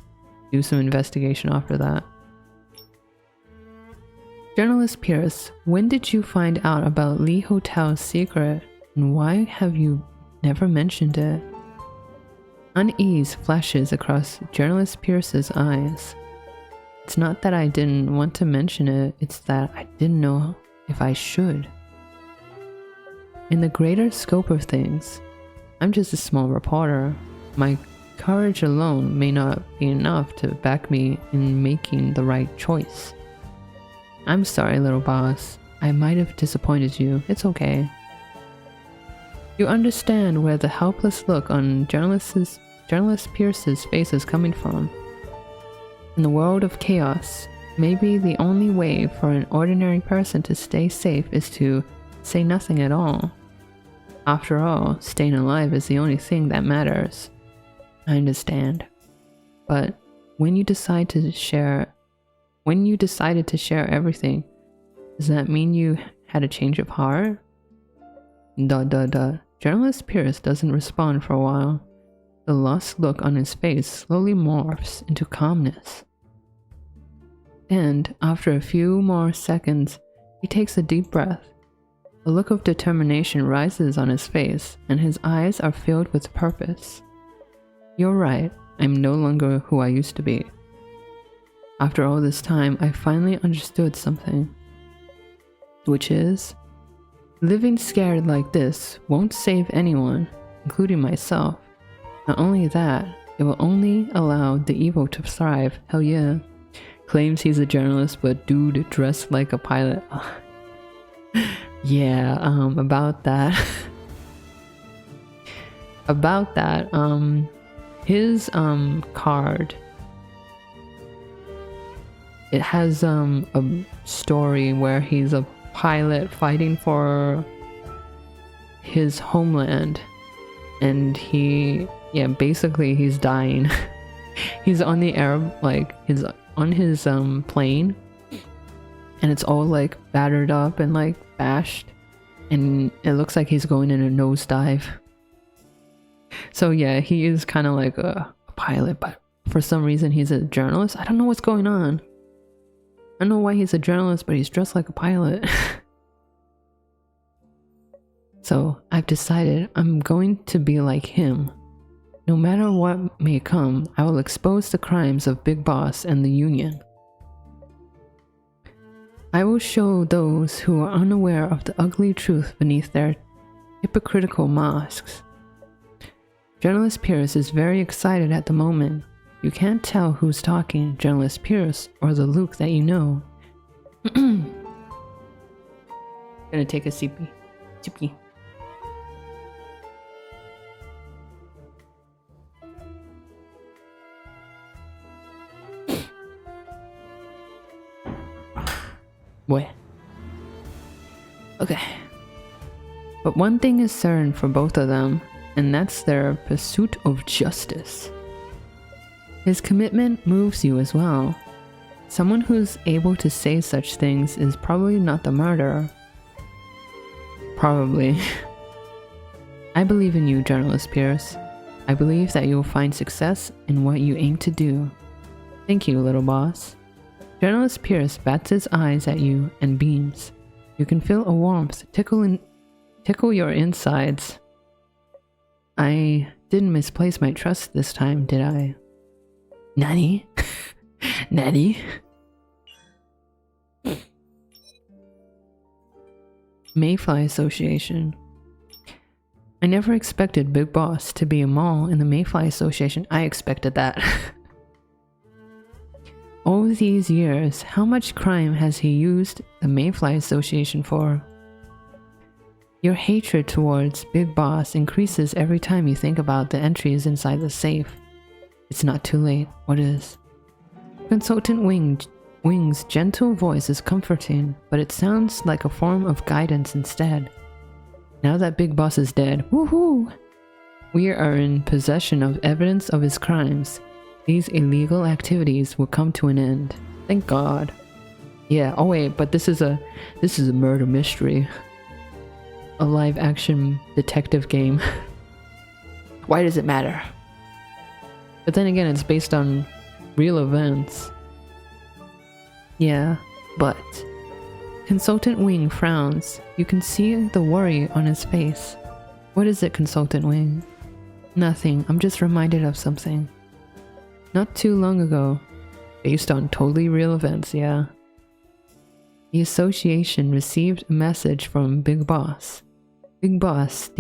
do some investigation after that. Journalist Pierce, when did you find out about Lee Hotel's secret? And why have you never mentioned it? Unease flashes across Journalist Pierce's eyes. It's not that I didn't want to mention it, it's that I didn't know if I should. In the greater scope of things, I'm just a small reporter. My courage alone may not be enough to back me in making the right choice. I'm sorry, little boss. I might have disappointed you. It's okay. You understand where the helpless look on Journalist Pierce's face is coming from. In the world of chaos, maybe the only way for an ordinary person to stay safe is to say nothing at all. After all, staying alive is the only thing that matters. I understand. But when you decided to share everything, does that mean you had a change of heart? Journalist Pierce doesn't respond for a while. The lost look on his face slowly morphs into calmness. And after a few more seconds, he takes a deep breath. A look of determination rises on his face, and his eyes are filled with purpose. You're right, I'm no longer who I used to be. After all this time, I finally understood something. Which is, living scared like this won't save anyone, including myself. Not only that, it will only allow the evil to thrive. Hell yeah. Claims he's a journalist, but dude dressed like a pilot. Yeah, about that. About that, his card, it has a story where he's a pilot fighting for his homeland, and basically he's dying. He's on the air, like he's on his plane, and it's all like battered up and like bashed, and it looks like he's going in a nosedive. So yeah, he is kind of like a pilot, but for some reason he's a journalist. I don't know what's going on. I don't know why he's a journalist, but he's dressed like a pilot. So I've decided I'm going to be like him. No matter what may come, I will expose the crimes of Big Boss and the Union. I will show those who are unaware of the ugly truth beneath their hypocritical masks. Journalist Pierce is very excited at the moment. You can't tell who's talking, Journalist Pierce or the Luke that you know. Gonna take a sippy. Sippy. Boy. Okay. But one thing is certain for both of them, and that's their pursuit of justice. His commitment moves you as well. Someone who's able to say such things is probably not the murderer. Probably. I believe in you, Journalist Pierce. I believe that you will find success in what you aim to do. Thank you, little boss. Journalist Pierce bats his eyes at you and beams. You can feel a warmth tickle your insides. I didn't misplace my trust this time, did I? Nani? Nani? Mayfly Association. I never expected Big Boss to be a mole in the Mayfly Association. I expected that. All these years, how much crime has he used the Mayfly Association for? Your hatred towards Big Boss increases every time you think about the entries inside the safe. It's not too late. What is? Consultant Wing's gentle voice is comforting, but it sounds like a form of guidance instead. Now that Big Boss is dead, woohoo! We are in possession of evidence of his crimes. These illegal activities will come to an end. Thank God. Yeah, oh wait, but this is a murder mystery. A live action detective game. Why does it matter? But then again, it's based on real events. Yeah, but Consultant Wing frowns. You can see the worry on his face. What is it, Consultant Wing? Nothing, I'm just reminded of something. Not too long ago, based on totally real events, yeah. The association received a message from Big Boss. Big Boss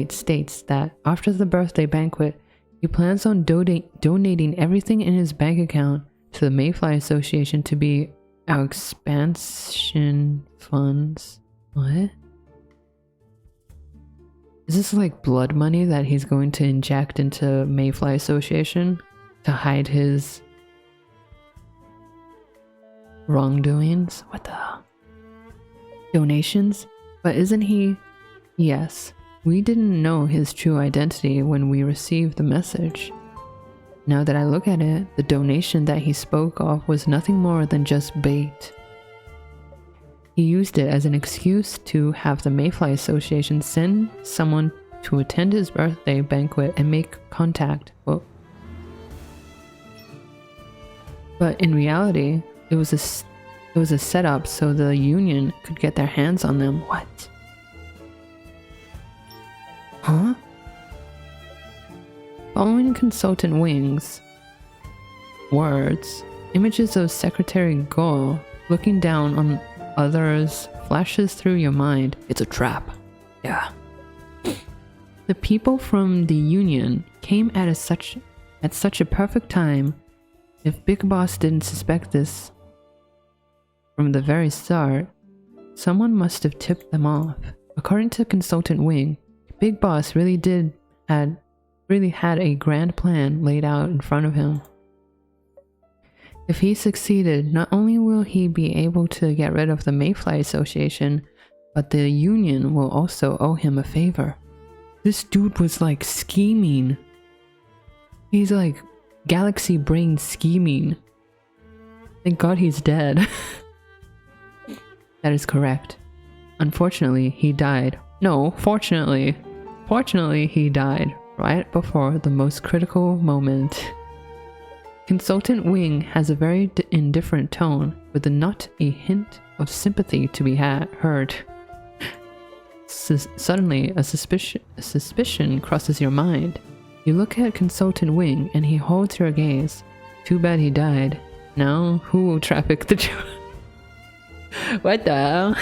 states that after the birthday banquet, he plans on donating everything in his bank account to the Mayfly Association to be our expansion funds. What? Is this like blood money that he's going to inject into Mayfly Association to hide his wrongdoings? What the hell? Donations? But isn't he? Yes. We didn't know his true identity when we received the message. Now that I look at it, the donation that he spoke of was nothing more than just bait. He used it as an excuse to have the Mayfly Association send someone to attend his birthday banquet and make contact. Well, but in reality, it was a setup so the Union could get their hands on them. What? Huh? Following Consultant Wing's words, images of Secretary Gull looking down on others flashes through your mind. It's a trap. Yeah. The people from the Union came at such a perfect time If Big Boss didn't suspect this from the very start, someone must have tipped them off. According to Consultant Wing, Big Boss really had a grand plan laid out in front of him. If he succeeded, not only will he be able to get rid of the Mayfly Association, but the Union will also owe him a favor. This dude was like scheming. He's like galaxy brain scheming. Thank God he's dead. That is correct. Unfortunately, he died. No, fortunately. Fortunately, he died right before the most critical moment. Consultant Wing has a very indifferent tone, with not a hint of sympathy to be heard. Suddenly, a suspicion crosses your mind. You look at Consultant Wing and he holds your gaze. Too bad he died. Now, who will traffic the children? What the hell?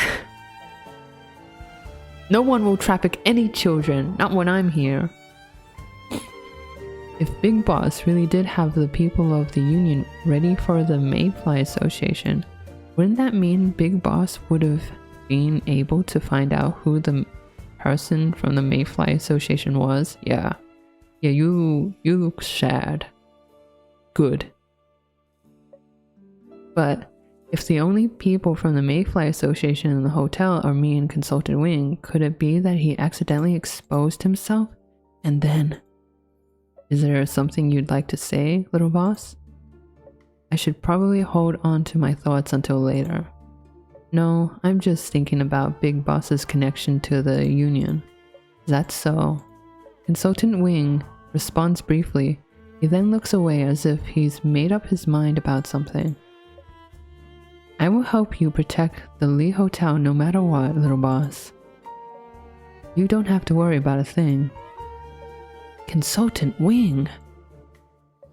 No one will traffic any children, not when I'm here. If Big Boss really did have the people of the Union ready for the Mayfly Association, wouldn't that mean Big Boss would have been able to find out who the person from the Mayfly Association was? Yeah, you look sad. Good. But if the only people from the Mayfly Association in the hotel are me and Consultant Wing, could it be that he accidentally exposed himself? And then... Is there something you'd like to say, little boss? I should probably hold on to my thoughts until later. No, I'm just thinking about Big Boss's connection to the Union. Is that so? Consultant Wing responds briefly. He then looks away as if he's made up his mind about something. I will help you protect the Lee Hotel no matter what, little boss. You don't have to worry about a thing. Consultant Wing!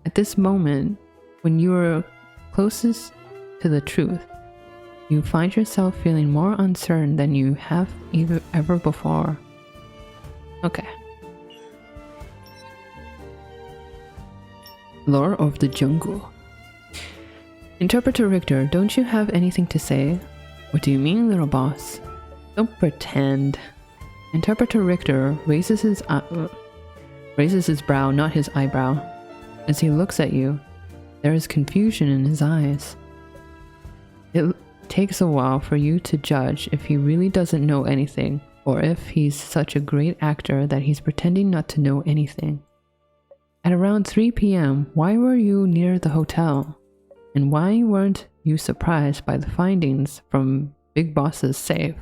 At this moment, when you are closest to the truth, you find yourself feeling more uncertain than you have ever before. Okay. Lore of the Jungle. Interpreter Richter, don't you have anything to say? What do you mean, little boss? Don't pretend. Interpreter Richter raises his brow, not his eyebrow. As he looks at you, there is confusion in his eyes. It takes a while for you to judge if he really doesn't know anything, or if he's such a great actor that he's pretending not to know anything. At around 3 p.m., why were you near the hotel? And why weren't you surprised by the findings from Big Boss's safe?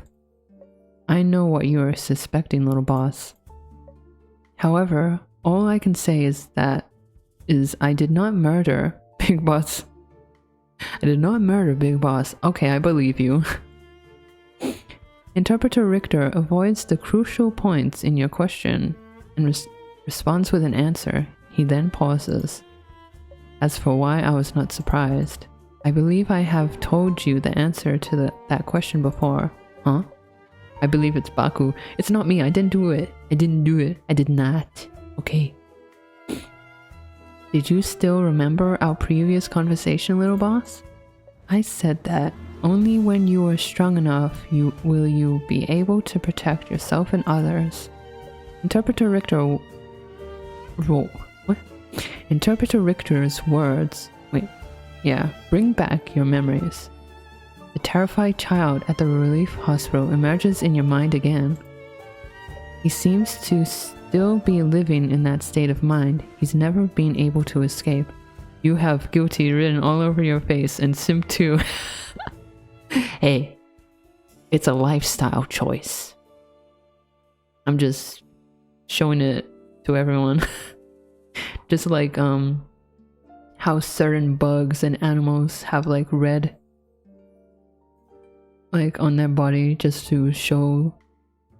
I know what you are suspecting, little boss. However, all I can say is I did not murder Big Boss. I did not murder Big Boss. Okay, I believe you. Interpreter Richter avoids the crucial points in your question and responds with an answer. He then pauses. As for why I was not surprised, I believe I have told you the answer to that question before. Huh? I believe it's Baku. It's not me. I didn't do it. I didn't do it. I did not. Okay. Did you still remember our previous conversation, little boss? I said that only when you are strong enough will you be able to protect yourself and others. Interpreter Richter... What? Interpreter Richter's words... Wait. Yeah. Bring back your memories. The terrified child at the relief hospital emerges in your mind again. He seems to still be living in that state of mind. He's never been able to escape. You have guilty written all over your face and simp too. Hey, it's a lifestyle choice. I'm just showing it to everyone. Just like how certain bugs and animals have like red like on their body just to show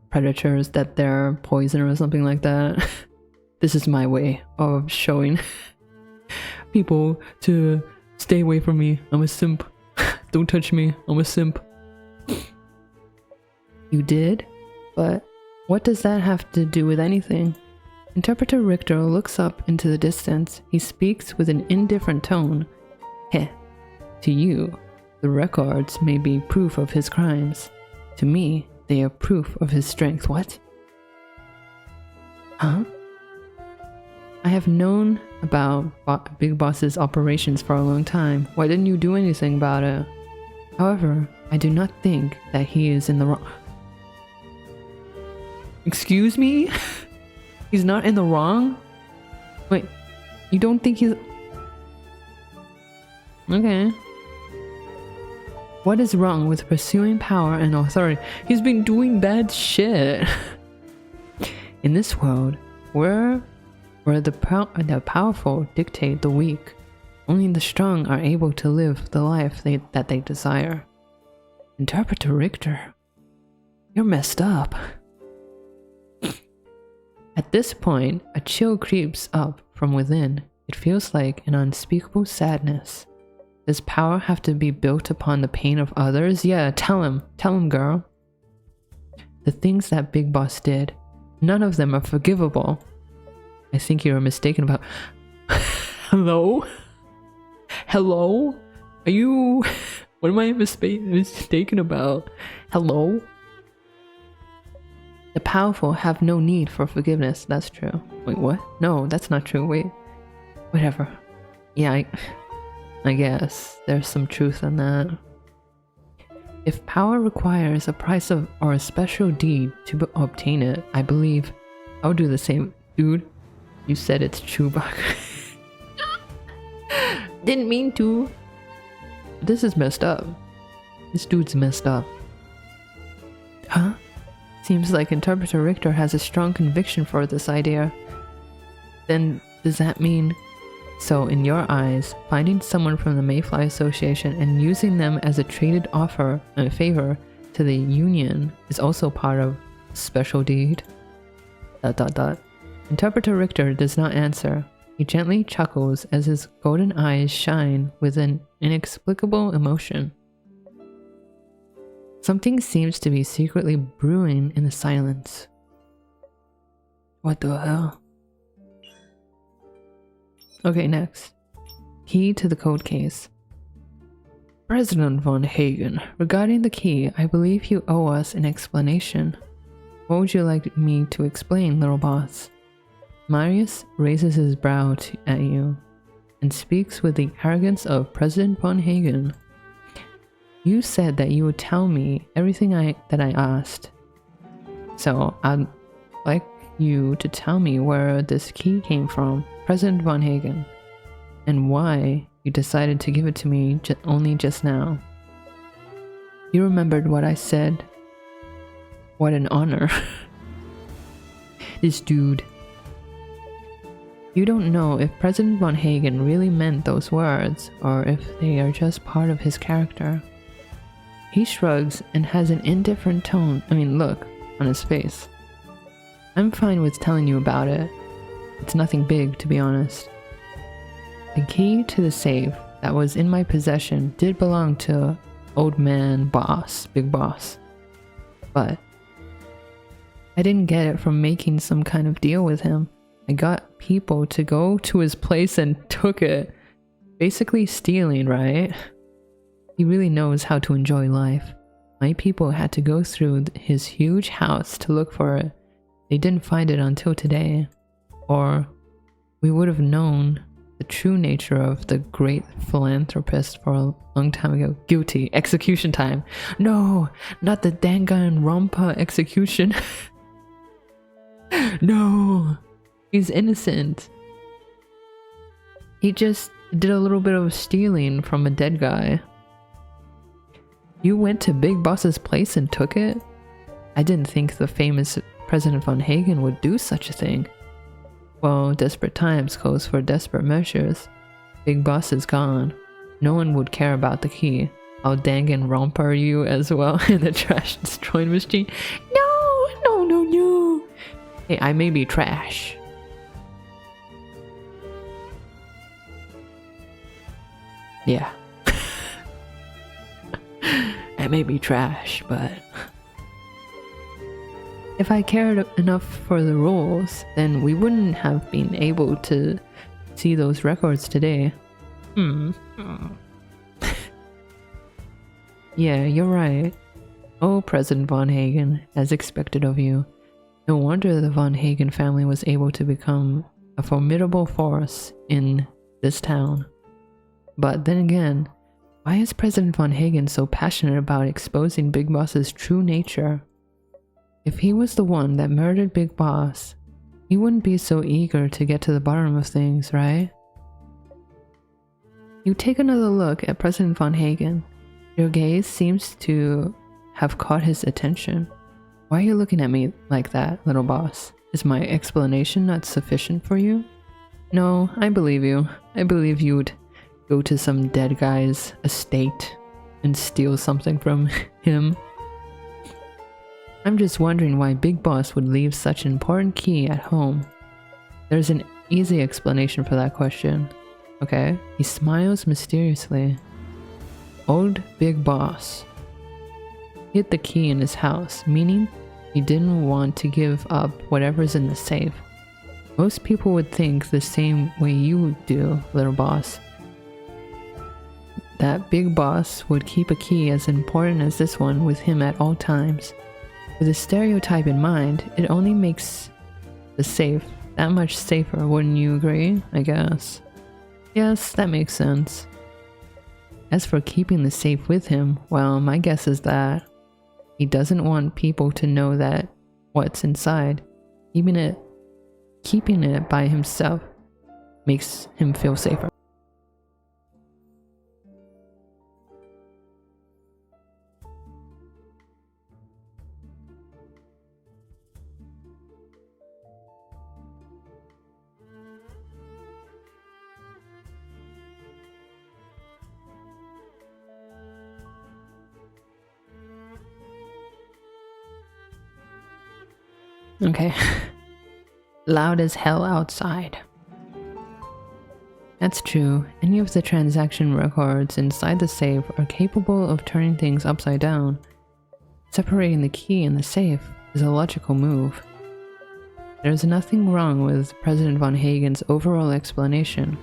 predators that they're poison or something like that. This is my way of showing people to stay away from me. I'm a simp. Don't touch me. I'm a simp. You did? But what does that have to do with anything? Interpreter Richter looks up into the distance. He speaks with an indifferent tone. Heh. To you, the records may be proof of his crimes. To me, they are proof of his strength. What? Huh? I have known about Big Boss's operations for a long time. Why didn't you do anything about it? However, I do not think that he is in the wrong. Excuse me? He's not in the wrong? Wait, you don't think he's... Okay. What is wrong with pursuing power and authority? He's been doing bad shit. In this world, where the powerful dictate the weak, only the strong are able to live the life that they desire. Interpreter Richter, you're messed up. At this point, a chill creeps up from within. It feels like an unspeakable sadness. Does power have to be built upon the pain of others? Yeah, tell him, girl. The things that Big Boss did, none of them are forgivable. I think you're mistaken about... Hello? Hello? Are you... What am I mistaken about? Hello? The powerful have no need for forgiveness. That's true. Wait, what? No, that's not true. Wait. Whatever. Yeah, I guess there's some truth in that. If power requires a price of or a special deed to obtain it, I believe I'll do the same. Dude, you said it's true, Buck. Didn't mean to. This is messed up. This dude's messed up. Huh? Seems like Interpreter Richter has a strong conviction for this idea. Then does that mean... So in your eyes, finding someone from the Mayfly Association and using them as a traded favor to the Union is also part of special deed? ... Interpreter Richter does not answer. He gently chuckles as his golden eyes shine with an inexplicable emotion. Something seems to be secretly brewing in the silence. What the hell? Okay, next. Key to the code case. President von Hagen, regarding the key, I believe you owe us an explanation. What would you like me to explain, little boss? Marius raises his brow at you and speaks with the arrogance of President von Hagen. You said that you would tell me everything that I asked. So I'd like you to tell me where this key came from, President von Hagen, and why you decided to give it to me only just now. You remembered what I said. What an honor. This dude. You don't know if President von Hagen really meant those words, or if they are just part of his character. He shrugs and has an indifferent look on his face. I'm fine with telling you about it. It's nothing big, to be honest. The key to the safe that was in my possession did belong to old man boss, Big Boss. But I didn't get it from making some kind of deal with him. I got people to go to his place and took it. Basically stealing, right? He really knows how to enjoy life. My people had to go through his huge house to look for it. They didn't find it until today. Or we would have known the true nature of the great philanthropist for a long time ago. Guilty. Execution time. No, not the Danganronpa execution. No, he's innocent. He just did a little bit of stealing from a dead guy. You went to Big Boss's place and took it? I didn't think the famous President von Hagen would do such a thing. Well, desperate times calls for desperate measures. Big Boss is gone. No one would care about the key. I'll Danganronpa you as well in the trash destroying machine. No, no, no, no. Hey, I may be trash. Yeah. I may be trash, but if I cared enough for the rules, then we wouldn't have been able to see those records today. Yeah, you're right. Oh, President Von Hagen, as expected of you. No wonder the Von Hagen family was able to become a formidable force in this town. But then again, why is President Von Hagen so passionate about exposing Big Boss's true nature? If he was the one that murdered Big Boss, he wouldn't be so eager to get to the bottom of things, right? You take another look at President Von Hagen. Your gaze seems to have caught his attention. Why are you looking at me like that, little boss? Is my explanation not sufficient for you? No, I believe you. I believe you'd go to some dead guy's estate and steal something from him. I'm just wondering why Big Boss would leave such an important key at home. There's an easy explanation for that question. Okay, he smiles mysteriously. Old Big Boss hid the key in his house, meaning he didn't want to give up whatever's in the safe. Most people would think the same way you do, little boss. That Big Boss would keep a key as important as this one with him at all times. With a stereotype in mind, it only makes the safe that much safer, wouldn't you agree? I guess. Yes, that makes sense. As for keeping the safe with him, well, my guess is that he doesn't want people to know that what's inside. Keeping it by himself makes him feel safer. Okay. Loud as hell outside. That's true. Any of the transaction records inside the safe are capable of turning things upside down. Separating the key and the safe is a logical move. There's nothing wrong with President Von Hagen's overall explanation.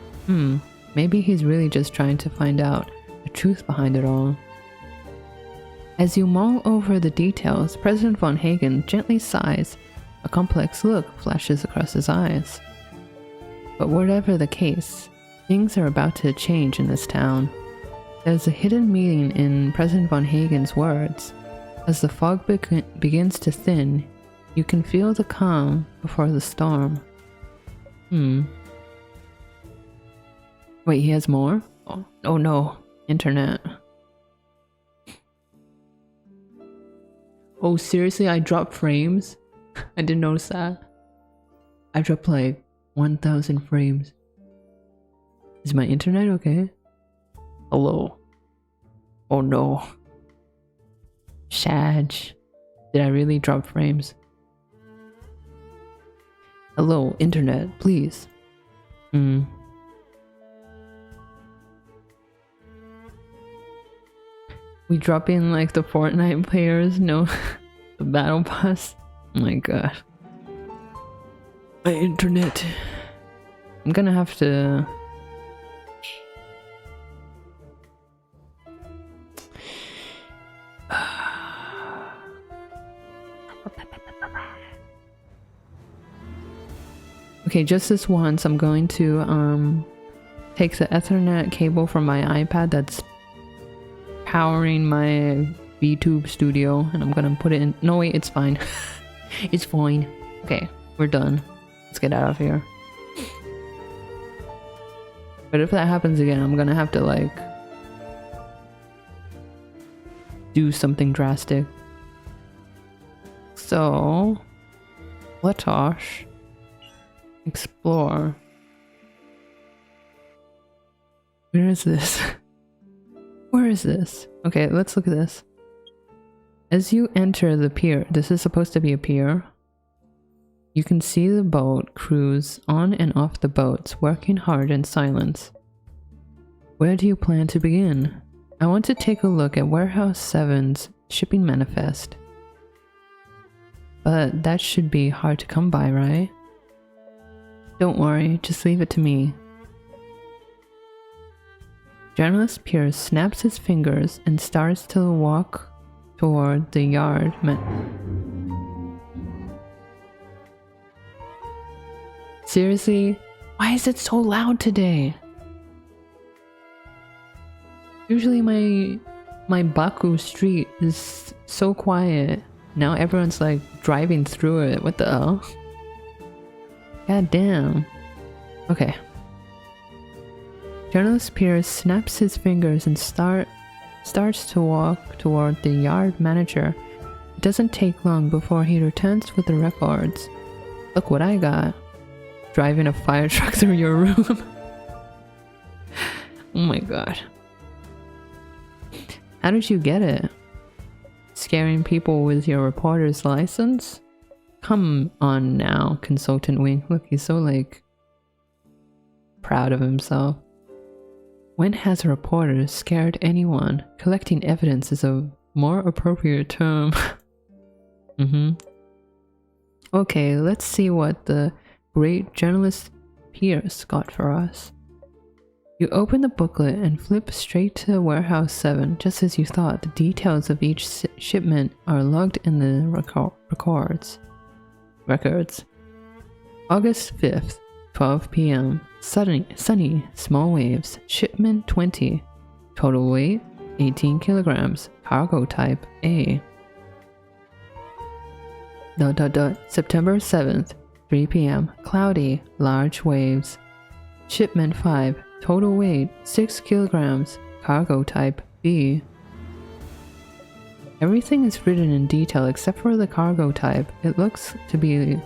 Maybe he's really just trying to find out the truth behind it all. As you mull over the details, President Von Hagen gently sighs. A complex look flashes across his eyes. But whatever the case, things are about to change in this town. There's a hidden meaning in President Von Hagen's words. As the fog begins to thin, you can feel the calm before the storm. Wait, he has more? Oh no, internet. Oh seriously, I dropped frames? I didn't notice that. I dropped like 1,000 frames. Is my internet okay? Hello? Oh no. Shag. Did I really drop frames? Hello, internet, please. We drop in like the Fortnite players, no, the battle pass. Oh my god. My internet. I'm gonna have to... Okay, just this once, I'm going to take the Ethernet cable from my iPad that's powering my VTuber studio, and I'm gonna put it in... No wait, it's fine. It's fine. Okay, we're done. Let's get out of here. But if that happens again, I'm gonna have to like do something drastic. So let us explore. Where is this? Where is this? Okay, let's look at this. As you enter the pier, this is supposed to be a pier. You can see the boat crews on and off the boats, working hard in silence. Where do you plan to begin? I want to take a look at Warehouse 7's shipping manifest. But that should be hard to come by, right? Don't worry, just leave it to me. Journalist Pierce snaps his fingers and starts to walk toward the yard. Seriously? Why is it so loud today? Usually my Baku street is so quiet. Now everyone's like driving through it. What the hell? God damn. Okay. Journalist Pierce snaps his fingers and starts to walk toward the yard manager. It doesn't take long before he returns with the records. Look what I got. Driving a fire truck through your room. Oh my god. How did you get it? Scaring people with your reporter's license? Come on now, Consultant Wing. Look, he's so like proud of himself. When has a reporter scared anyone? Collecting evidence is a more appropriate term. Okay, let's see what the great journalist Pierce got for us. You open the booklet and flip straight to Warehouse 7. Just as you thought, the details of each shipment are logged in the records. August 5th, 12 p.m. Sunny, small waves. Shipment 20. Total weight 18 kilograms. Cargo type A. September 7th, 3 p.m. Cloudy, large waves. Shipment 5. Total weight 6 kilograms. Cargo type B. Everything is written in detail except for the cargo type. It looks to be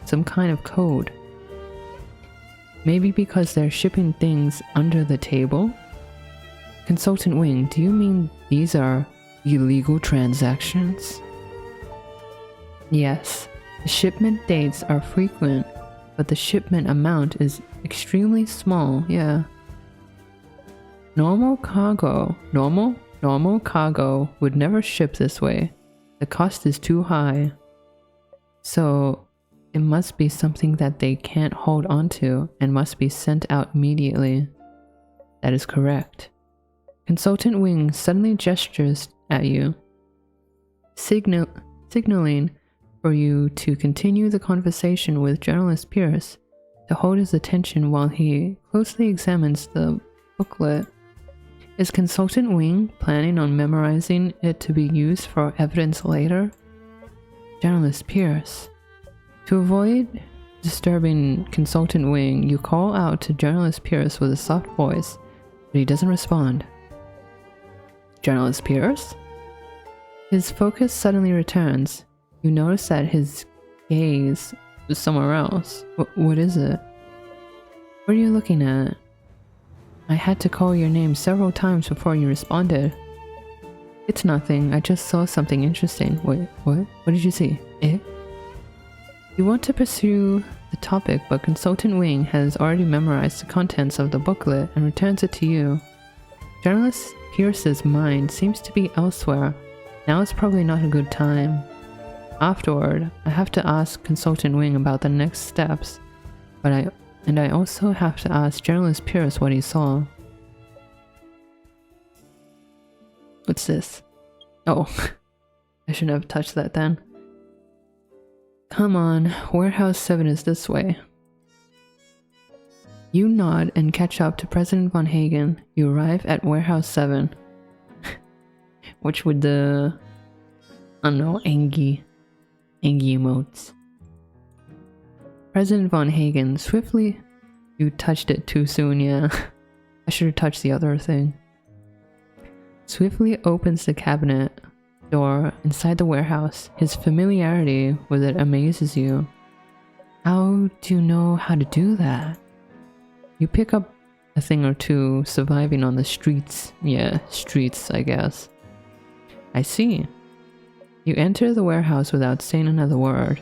some kind of code. Maybe because they're shipping things under the table? Consultant Wing, do you mean these are illegal transactions? Yes. The shipment dates are frequent, but the shipment amount is extremely small, yeah. Normal cargo would never ship this way. The cost is too high. So it must be something that they can't hold onto and must be sent out immediately. That is correct. Consultant Wing suddenly gestures at you, signaling for you to continue the conversation with journalist Pierce, to hold his attention while he closely examines the booklet. Is Consultant Wing planning on memorizing it to be used for evidence later? Journalist Pierce. To avoid disturbing Consultant Wing, you call out to Journalist Pierce with a soft voice, but he doesn't respond. Journalist Pierce? His focus suddenly returns. You notice that his gaze is somewhere else. What is it? What are you looking at? I had to call your name several times before you responded. It's nothing, I just saw something interesting. Wait, what? What did you see? You want to pursue the topic, but Consultant Wing has already memorized the contents of the booklet and returns it to you. Journalist Pierce's mind seems to be elsewhere. Now is probably not a good time. Afterward, I have to ask Consultant Wing about the next steps, but I also have to ask Journalist Pierce what he saw. What's this? Oh, I shouldn't have touched that then. Come on, Warehouse 7 is this way. You nod and catch up to President Von Hagen. You arrive at Warehouse 7. Which with the, I don't know, Angie emotes. President Von Hagen swiftly... You touched it too soon, yeah. I should have touched the other thing. Swiftly opens the cabinet door inside the warehouse. His familiarity with it amazes you. How do you know how to do that? You pick up a thing or two surviving on the streets. Yeah, streets, I guess. I see. You enter the warehouse without saying another word.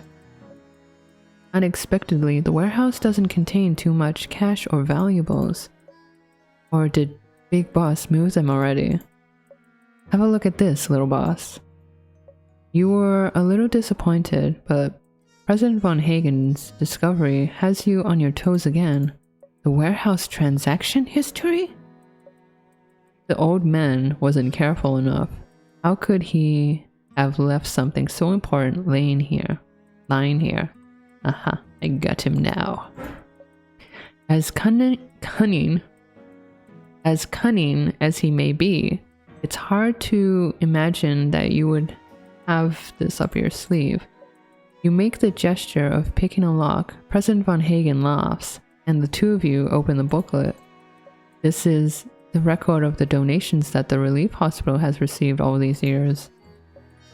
Unexpectedly, the warehouse doesn't contain too much cash or valuables. Or did Big Boss move them already? Have a look at this, little boss. You were a little disappointed, but President Von Hagen's discovery has you on your toes again. The warehouse transaction history? The old man wasn't careful enough. How could he have left something so important lying here? Aha, I got him now. As cunning as he may be, it's hard to imagine that you would have this up your sleeve. You make the gesture of picking a lock. President Von Hagen laughs, and the two of you open the booklet. This is the record of the donations that the relief hospital has received all these years.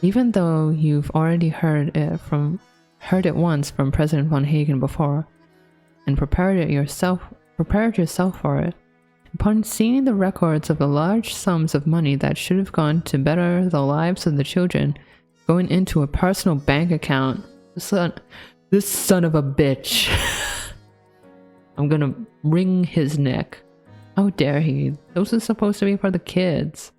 Even though you've already heard it once from President Von Hagen before, and prepared yourself for it, upon seeing the records of the large sums of money that should have gone to better the lives of the children going into a personal bank account, this son of a bitch. I'm gonna wring his neck. How dare he? Those are supposed to be for the kids.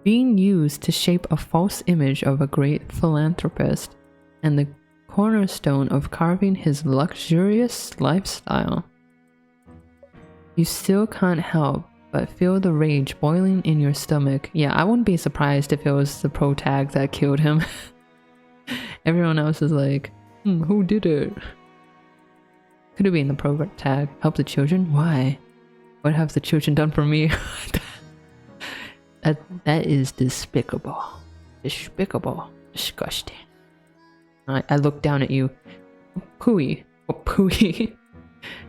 Being used to shape a false image of a great philanthropist and the cornerstone of carving his luxurious lifestyle. You still can't help but feel the rage boiling in your stomach. Yeah, I wouldn't be surprised if it was the pro tag that killed him. Everyone else is like, who did it? Could have been the pro tag. Help the children? Why? What have the children done for me? That is despicable. Despicable. Disgusting. I look down at you. Pooey. Oh, pooey.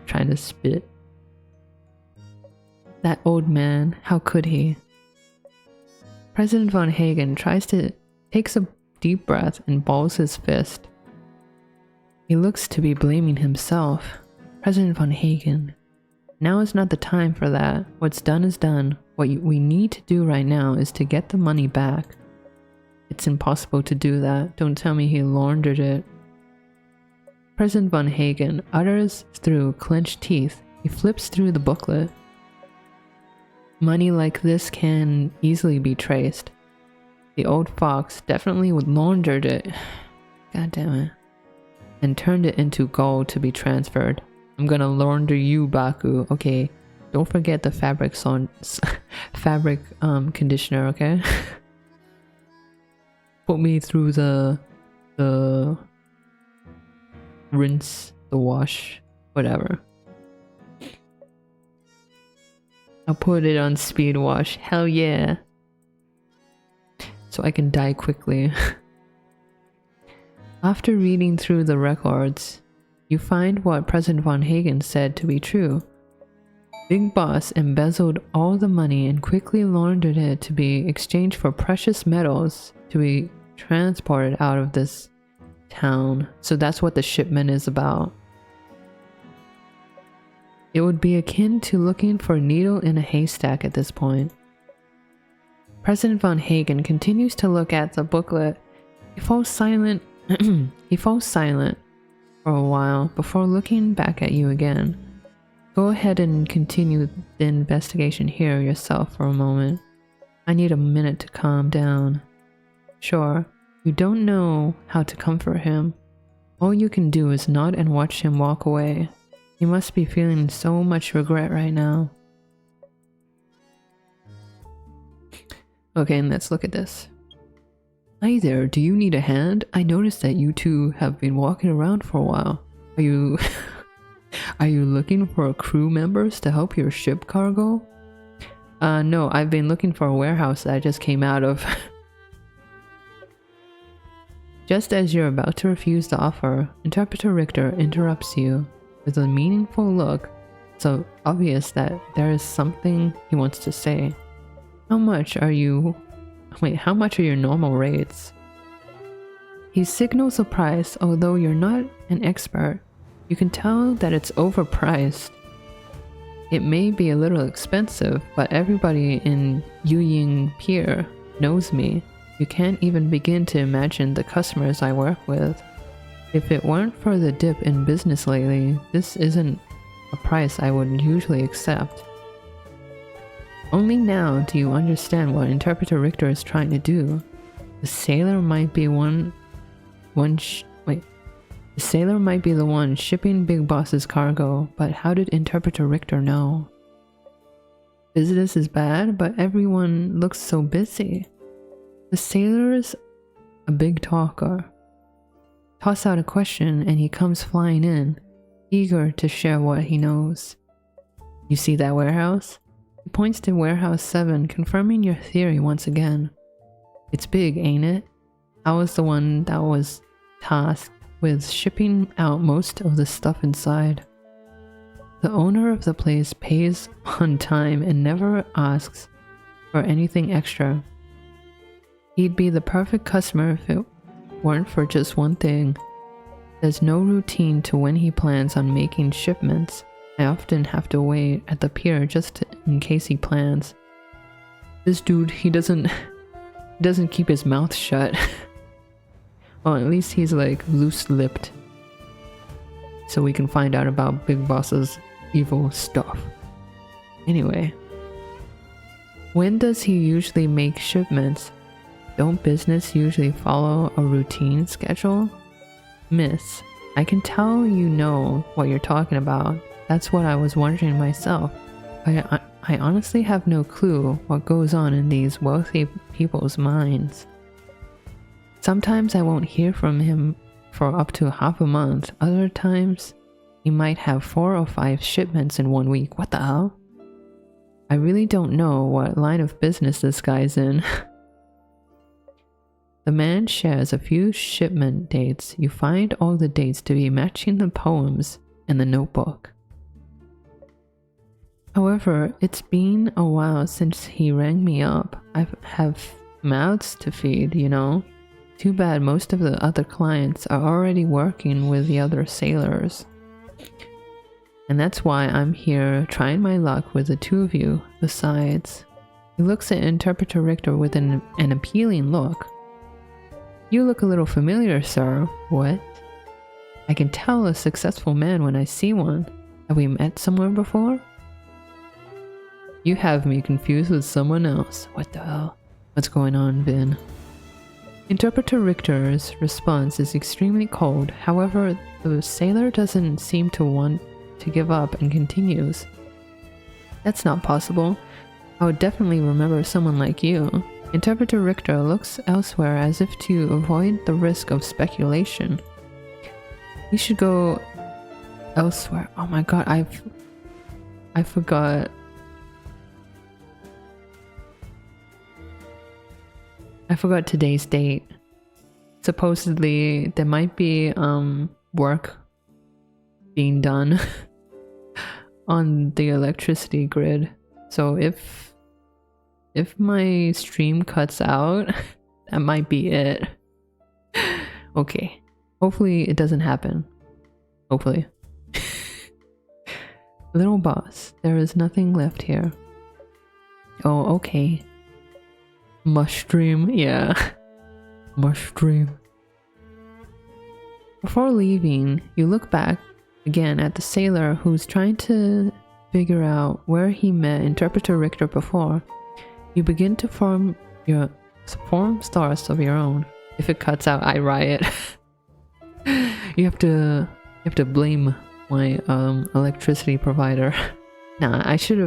Trying to spit. That old man, how could he? President Von Hagen takes a deep breath and balls his fist. He looks to be blaming himself. President Von Hagen, now is not the time for that. What's done is done. What we need to do right now is to get the money back. It's impossible to do that. Don't tell me he laundered it. President Von Hagen utters through clenched teeth. He flips through the booklet. Money like this can easily be traced. The old fox definitely laundered it. God damn it. And turned it into gold to be transferred. I'm gonna launder you, Baku. Okay, don't forget the fabric conditioner, okay? Put me through the rinse, the wash, whatever. I'll put it on speed wash. Hell yeah. So I can die quickly. After reading through the records, you find what President Von Hagen said to be true. Big Boss embezzled all the money and quickly laundered it to be exchanged for precious metals to be transported out of this town. So that's what the shipment is about. It would be akin to looking for a needle in a haystack at this point. President Von Hagen continues to look at the booklet. He falls silent. He falls silent for a while before looking back at you again. Go ahead and continue the investigation here yourself for a moment. I need a minute to calm down. Sure, you don't know how to comfort him. All you can do is nod and watch him walk away. He must be feeling so much regret right now. Okay, and let's look at this. Hi there, do you need a hand? I noticed that you two have been walking around for a while. Are you... Are you looking for crew members to help your ship cargo? No, I've been looking for a warehouse that I just came out of. Just as you're about to refuse the offer, Interpreter Richter interrupts you with a meaningful look. So obvious that there is something he wants to say. How much are your normal rates? He signals a price, although you're not an expert. You can tell that it's overpriced. It may be a little expensive, but everybody in Yuying Pier knows me. You can't even begin to imagine the customers I work with. If it weren't for the dip in business lately, this isn't a price I would usually accept. Only now do you understand what Interpreter Richter is trying to do. The sailor might be the sailor might be the one shipping Big Boss's cargo, but how did Interpreter Richter know? Business is bad, but everyone looks so busy. The sailor's a big talker. Toss out a question and he comes flying in, eager to share what he knows. You see that warehouse? He points to warehouse 7, confirming your theory once again. It's big, ain't it? I was the one that was tasked with shipping out most of the stuff inside. The owner of the place pays on time and never asks for anything extra. He'd be the perfect customer if it weren't for just one thing. There's no routine to when he plans on making shipments. I often have to wait at the pier just in case he plans. This dude, he doesn't keep his mouth shut. Well, at least he's like loose-lipped. So we can find out about Big Boss's evil stuff. Anyway, when does he usually make shipments? Don't business usually follow a routine schedule? Miss, I can tell you know what you're talking about. That's what I was wondering myself. I honestly have no clue what goes on in these wealthy people's minds. Sometimes I won't hear from him for up to half a month. Other times, he might have 4 or 5 shipments in 1 week. What the hell? I really don't know what line of business this guy's in. The man shares a few shipment dates. You find all the dates to be matching the poems in the notebook. However, it's been a while since he rang me up. I have mouths to feed, you know? Too bad most of the other clients are already working with the other sailors. And that's why I'm here trying my luck with the two of you. Besides, he looks at Interpreter Richter with an appealing look. You look a little familiar, sir. What? I can tell a successful man when I see one. Have we met somewhere before? You have me confused with someone else. What the hell? What's going on, Vin? Interpreter Richter's response is extremely cold. However, the sailor doesn't seem to want to give up and continues. That's not possible. I would definitely remember someone like you. Interpreter Richter looks elsewhere as if to avoid the risk of speculation. You should go elsewhere. Oh my god, I forgot. I forgot today's date. Supposedly there might be work being done on the electricity grid. So if my stream cuts out, that might be it. Okay. Hopefully it doesn't happen. Hopefully. Little boss, there is nothing left here. Oh, okay. Mushroom, yeah. Mushroom. Before leaving, you look back again at the sailor who's trying to figure out where he met Interpreter Richter before. You begin to form stars of your own. If it cuts out, I riot. You have to blame my electricity provider. Nah, I should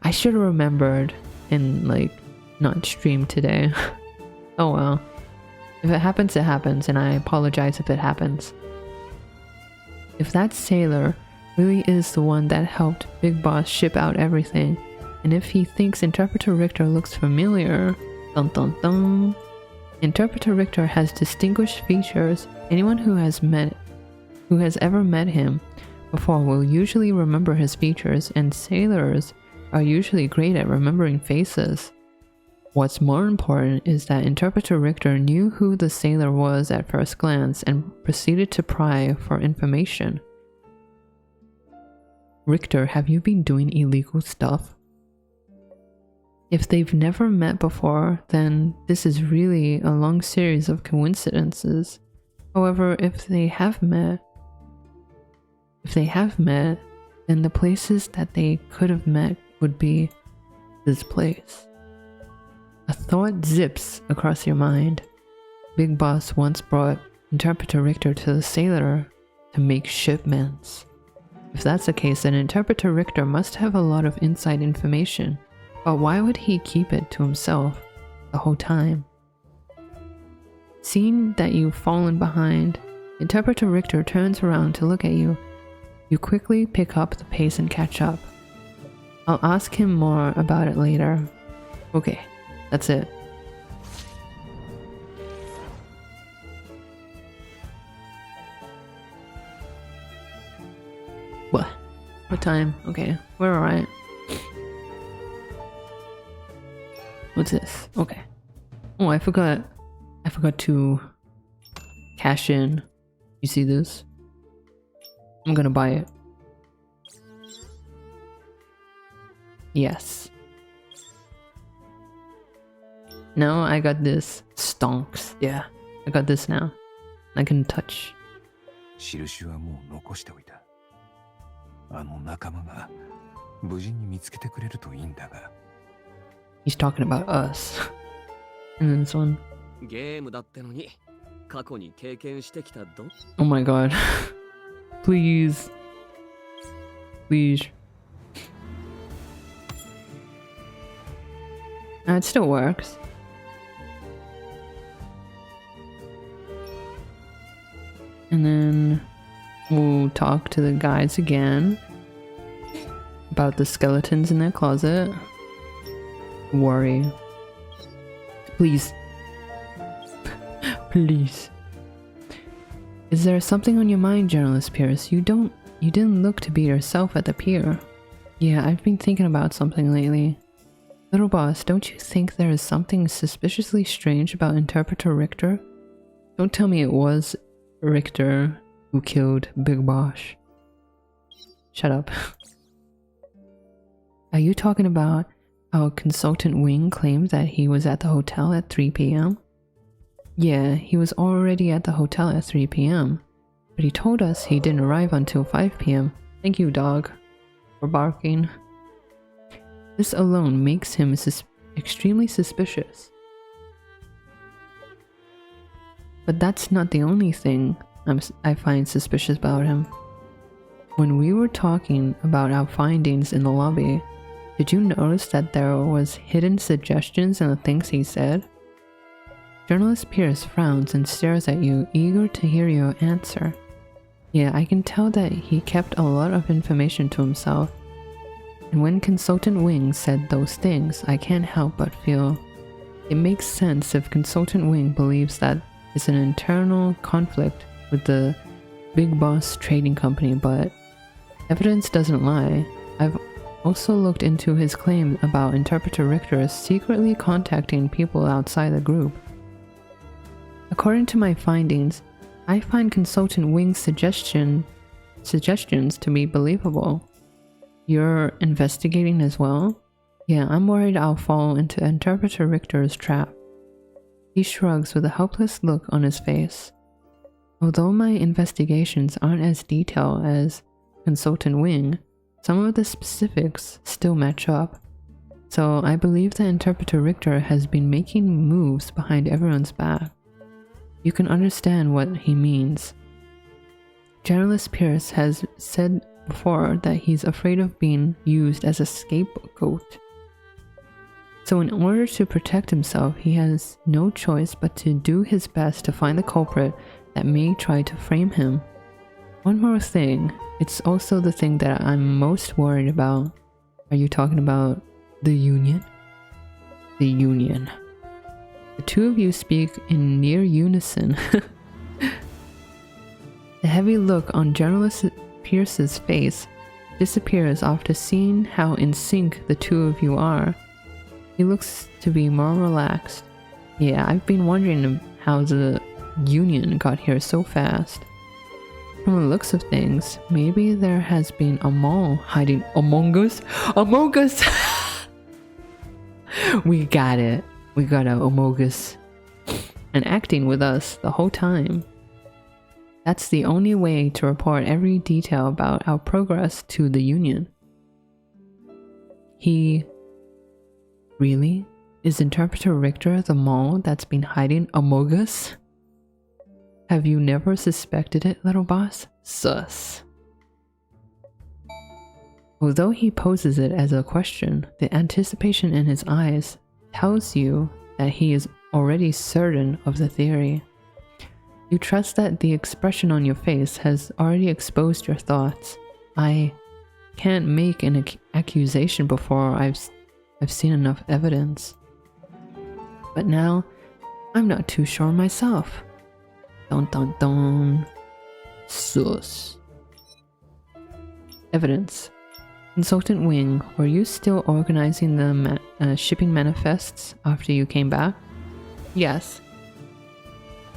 have remembered and like not stream today. Oh well. If it happens, it happens, and I apologize if it happens. If that sailor really is the one that helped Big Boss ship out everything, and if he thinks Interpreter Richter looks familiar, dun dun dun. Interpreter Richter has distinguished features. Anyone who has ever met him before will usually remember his features, and sailors are usually great at remembering faces. What's more important is that Interpreter Richter knew who the sailor was at first glance and proceeded to pry for information. Richter, have you been doing illegal stuff? If they've never met before, then this is really a long series of coincidences. However, if they have met, then the places that they could have met would be this place. A thought zips across your mind. Big Boss once brought Interpreter Richter to the sailor to make shipments. If that's the case, then Interpreter Richter must have a lot of inside information. But why would he keep it to himself the whole time? Seeing that you've fallen behind, Interpreter Richter turns around to look at you. You quickly pick up the pace and catch up. I'll ask him more about it later. Okay, that's it. What time? Okay, we're alright. What's this? Okay. Oh, I forgot to cash in. You see this? I'm gonna buy it. Yes. Now I got this. Stonks. Yeah, I got this now. I can touch. He's talking about us. And then this one. Oh my god. Please. Please. It still works. And then we'll talk to the guys again about the skeletons in their closet. Worry. Please. Please. Is there something on your mind, Journalist Pierce? You didn't look to be yourself at the pier. Yeah, I've been thinking about something lately. Little boss, don't you think there is something suspiciously strange about Interpreter Richter? Don't tell me it was Richter who killed Big Boss. Shut up. Are you talking about how Consultant Wing claimed that he was at the hotel at 3 p.m.? Yeah, he was already at the hotel at 3 p.m. But he told us he didn't arrive until 5 p.m. Thank you, dog, for barking. This alone makes him extremely suspicious. But that's not the only thing I find suspicious about him. When we were talking about our findings in the lobby, did you notice that there was hidden suggestions in the things he said? Journalist Pierce frowns and stares at you, eager to hear your answer. Yeah, I can tell that he kept a lot of information to himself. And when Consultant Wing said those things, I can't help but feel it makes sense if Consultant Wing believes that it's an internal conflict with the Big Boss Trading Company, but evidence doesn't lie. I've also looked into his claim about Interpreter Richter secretly contacting people outside the group. According to my findings, I find Consultant Wing's suggestions to be believable. You're investigating as well? Yeah, I'm worried I'll fall into Interpreter Richter's trap. He shrugs with a helpless look on his face. Although my investigations aren't as detailed as Consultant Wing, some of the specifics still match up. So I believe that Interpreter Richter has been making moves behind everyone's back. You can understand what he means. Journalist Pierce has said before that he's afraid of being used as a scapegoat. So in order to protect himself, he has no choice but to do his best to find the culprit that may try to frame him. One more thing, it's also the thing that I'm most worried about. Are you talking about the Union? The Union. The two of you speak in near unison. The heavy look on Journalist Pierce's face disappears after seeing how in sync the two of you are. He looks to be more relaxed. Yeah, I've been wondering how the Union got here so fast. From the looks of things, maybe there has been a mole hiding among us. Among us! We got it. We got an Among Us. And acting with us the whole time. That's the only way to report every detail about our progress to the Union. He... Really? Is Interpreter Richter the mole that's been hiding among us? Have you never suspected it, little boss? Sus. Although he poses it as a question, the anticipation in his eyes tells you that he is already certain of the theory. You trust that the expression on your face has already exposed your thoughts. I can't make an accusation before I've seen enough evidence. But now, I'm not too sure myself. Dun dun dun. Sus. Evidence. Consultant Wing, were you still organizing the shipping manifests after you came back? Yes.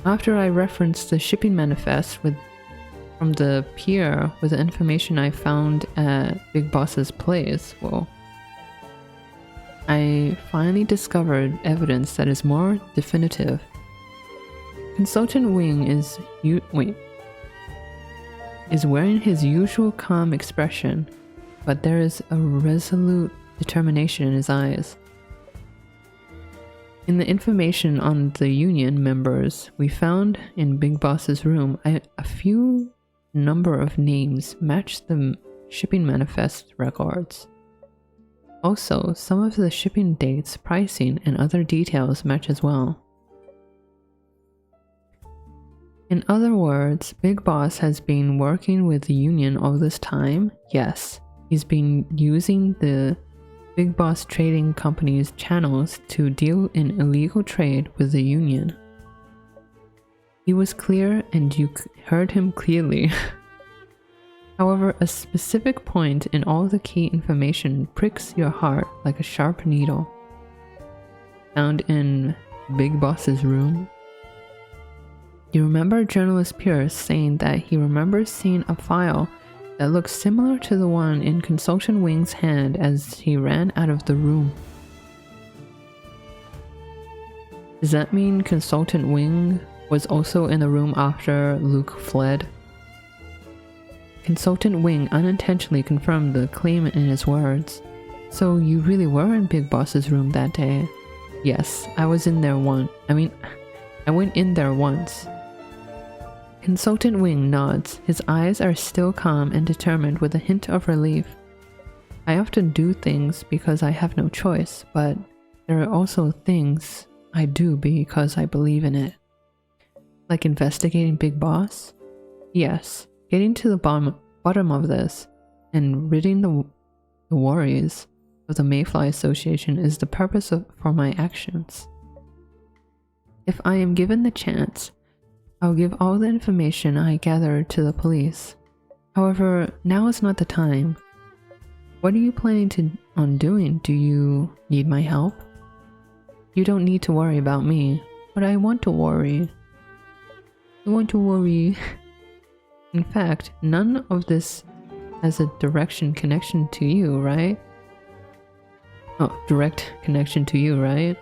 After I referenced the shipping manifest from the pier with the information I found at Big Boss's place, well, I finally discovered evidence that is more definitive. Consultant Wing is wearing his usual calm expression, but there is a resolute determination in his eyes. In the information on the union members we found in Big Boss's room, a few number of names match the shipping manifest records. Also, some of the shipping dates, pricing, and other details match as well. In other words, Big Boss has been working with the union all this time? Yes. He's been using the Big Boss Trading Company's channels to deal in illegal trade with the union. He was clear and you heard him clearly. However, a specific point in all the key information pricks your heart like a sharp needle. Found in Big Boss's room. You remember journalist Pierce saying that he remembers seeing a file that looks similar to the one in Consultant Wing's hand as he ran out of the room. Does that mean Consultant Wing was also in the room after Luke fled? Consultant Wing unintentionally confirmed the claim in his words. So you really were in Big Boss's room that day? Yes, I was in there I went in there once. Consultant Wing nods. His eyes are still calm and determined with a hint of relief. I often do things because I have no choice, but there are also things I do because I believe in it. Like investigating Big Boss? Yes, getting to the bottom of this and ridding the worries of the Mayfly Association is the purpose for my actions. If I am given the chance, I'll give all the information I gathered to the police. However, now is not the time. What are you planning on doing? Do you need my help? You don't need to worry about me, but I want to worry. I want to worry. In fact, none of this has a direct connection to you, right? Direct connection to you, right?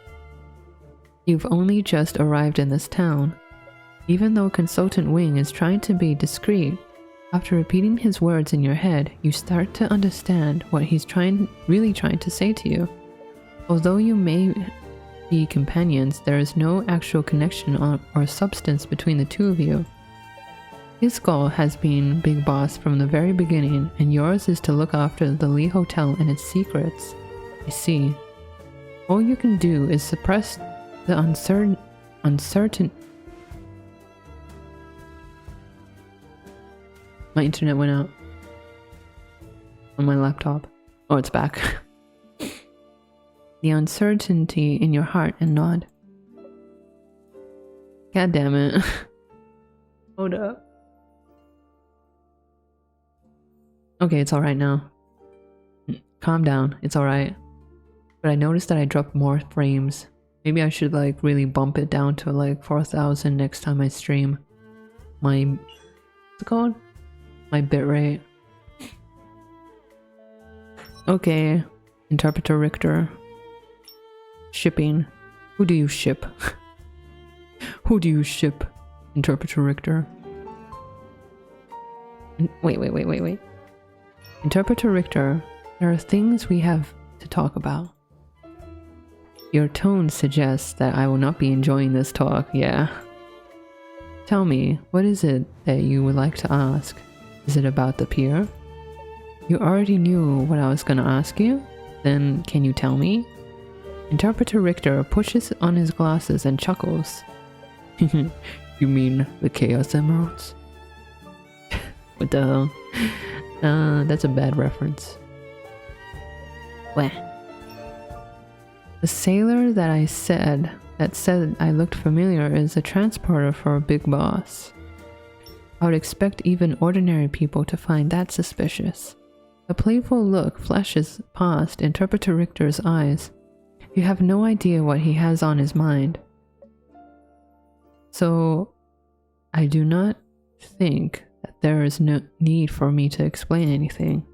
You've only just arrived in this town. Even though Consultant Wing is trying to be discreet, after repeating his words in your head, you start to understand what he's really trying to say to you. Although you may be companions, there is no actual connection or substance between the two of you. His goal has been Big Boss from the very beginning, and yours is to look after the Lee Hotel and its secrets. I see. All you can do is suppress the uncertain. My internet went out on my laptop. Oh, it's back. The uncertainty in your heart and nod. God damn it. Hold up. Okay, it's alright now. Calm down, it's alright. But I noticed that I dropped more frames. Maybe I should like really bump it down to like 4,000 next time I stream. What's it called? My bitrate. Okay, Interpreter Richter. Shipping. Who do you ship? Who do you ship, Interpreter Richter? Wait. Interpreter Richter, there are things we have to talk about. Your tone suggests that I will not be enjoying this talk, yeah. Tell me, what is it that you would like to ask? Is it about the pier? You already knew what I was gonna ask you? Then can you tell me? Interpreter Richter pushes on his glasses and chuckles. You mean the Chaos Emeralds? What the hell? That's a bad reference. Wah. The sailor that said I looked familiar is a transporter for a big boss. I would expect even ordinary people to find that suspicious. A playful look flashes past Interpreter Richter's eyes. You have no idea what he has on his mind. So, I do not think that there is no need for me to explain anything.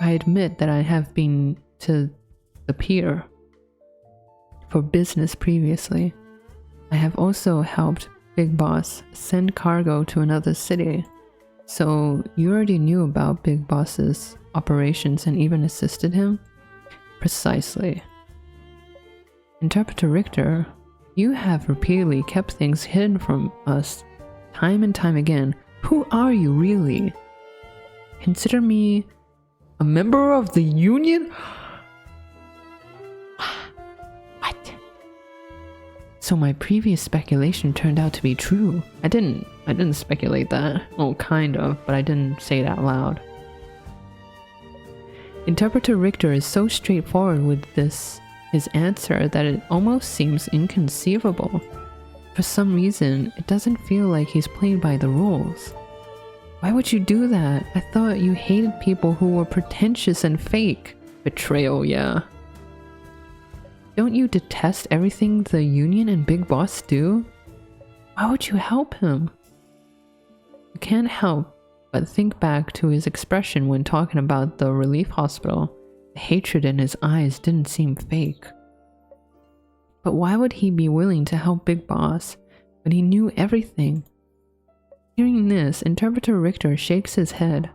I admit that I have been to the pier for business previously. I have also helped Big Boss send cargo to another city. So you already knew about Big Boss's operations and even assisted him? Precisely. Interpreter Richter, you have repeatedly kept things hidden from us time and time again. Who are you really? Consider me a member of the Union? What? So my previous speculation turned out to be true. I didn't speculate that. Well, kind of, but I didn't say it out loud. Interpreter Richter is so straightforward with his answer that it almost seems inconceivable. For some reason, it doesn't feel like he's playing by the rules. Why would you do that? I thought you hated people who were pretentious and fake. Betrayal, yeah. Don't you detest everything the Union and Big Boss do? Why would you help him? You can't help but think back to his expression when talking about the relief hospital. The hatred in his eyes didn't seem fake. But why would he be willing to help Big Boss when he knew everything? Hearing this, Interpreter Richter shakes his head.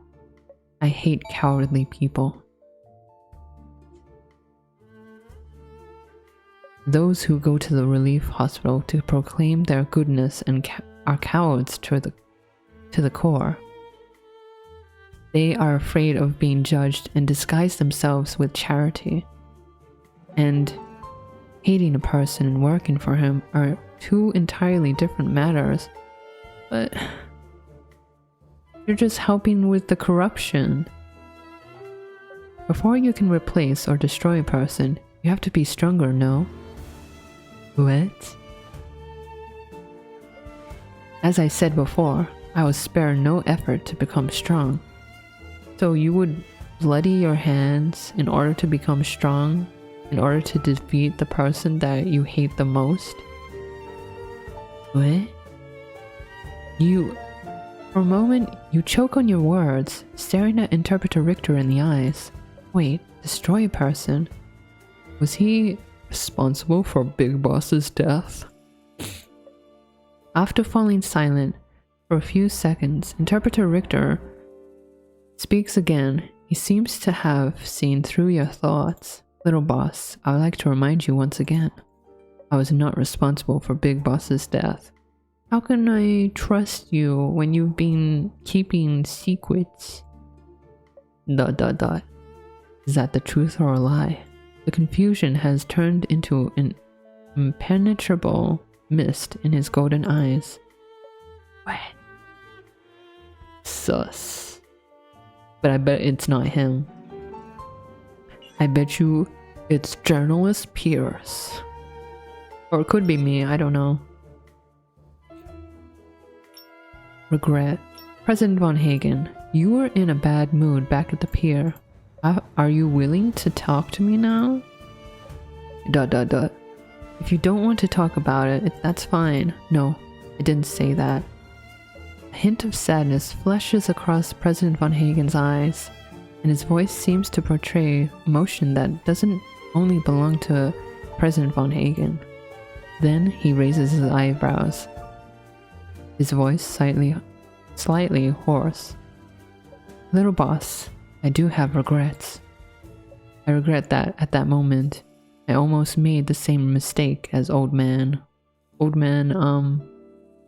I hate cowardly people. Those who go to the relief hospital to proclaim their goodness and are cowards to the core. They are afraid of being judged and disguise themselves with charity. And hating a person and working for him are two entirely different matters. But you're just helping with the corruption. Before you can replace or destroy a person, you have to be stronger, no? What? As I said before, I will spare no effort to become strong. So you would bloody your hands in order to become strong, in order to defeat the person that you hate the most? What? For a moment, you choke on your words, staring at Interpreter Richter in the eyes. Wait, destroy a person? Was he responsible for Big Boss's death? After falling silent for a few seconds, Interpreter Richter speaks again. He seems to have seen through your thoughts. Little boss, I would like to remind you once again. I was not responsible for Big Boss's death. How can I trust you when you've been keeping secrets? ... Is that the truth or a lie? The confusion has turned into an impenetrable mist in his golden eyes. What? Sus. But I bet it's not him. I bet you it's journalist Pierce. Or it could be me, I don't know. Regret. President Von Hagen, you were in a bad mood back at the pier. Are you willing to talk to me now? ... If you don't want to talk about it, that's fine. No, I didn't say that. A hint of sadness flashes across President Von Hagen's eyes, and his voice seems to portray emotion that doesn't only belong to President Von Hagen. Then he raises his eyebrows, his voice slightly hoarse. Little boss, I do have regrets. I regret that at that moment, I almost made the same mistake as Old Man,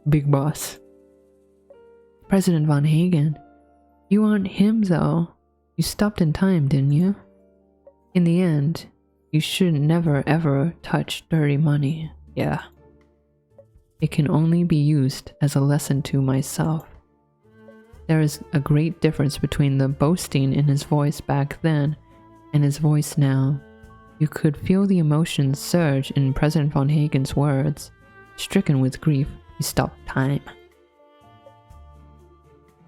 Big Boss. President Von Hagen, you aren't him though. You stopped in time, didn't you? In the end, you should never ever touch dirty money. Yeah. It can only be used as a lesson to myself. There is a great difference between the boasting in his voice back then and his voice now. You could feel the emotions surge in President von Hagen's words. Stricken with grief, he stopped time.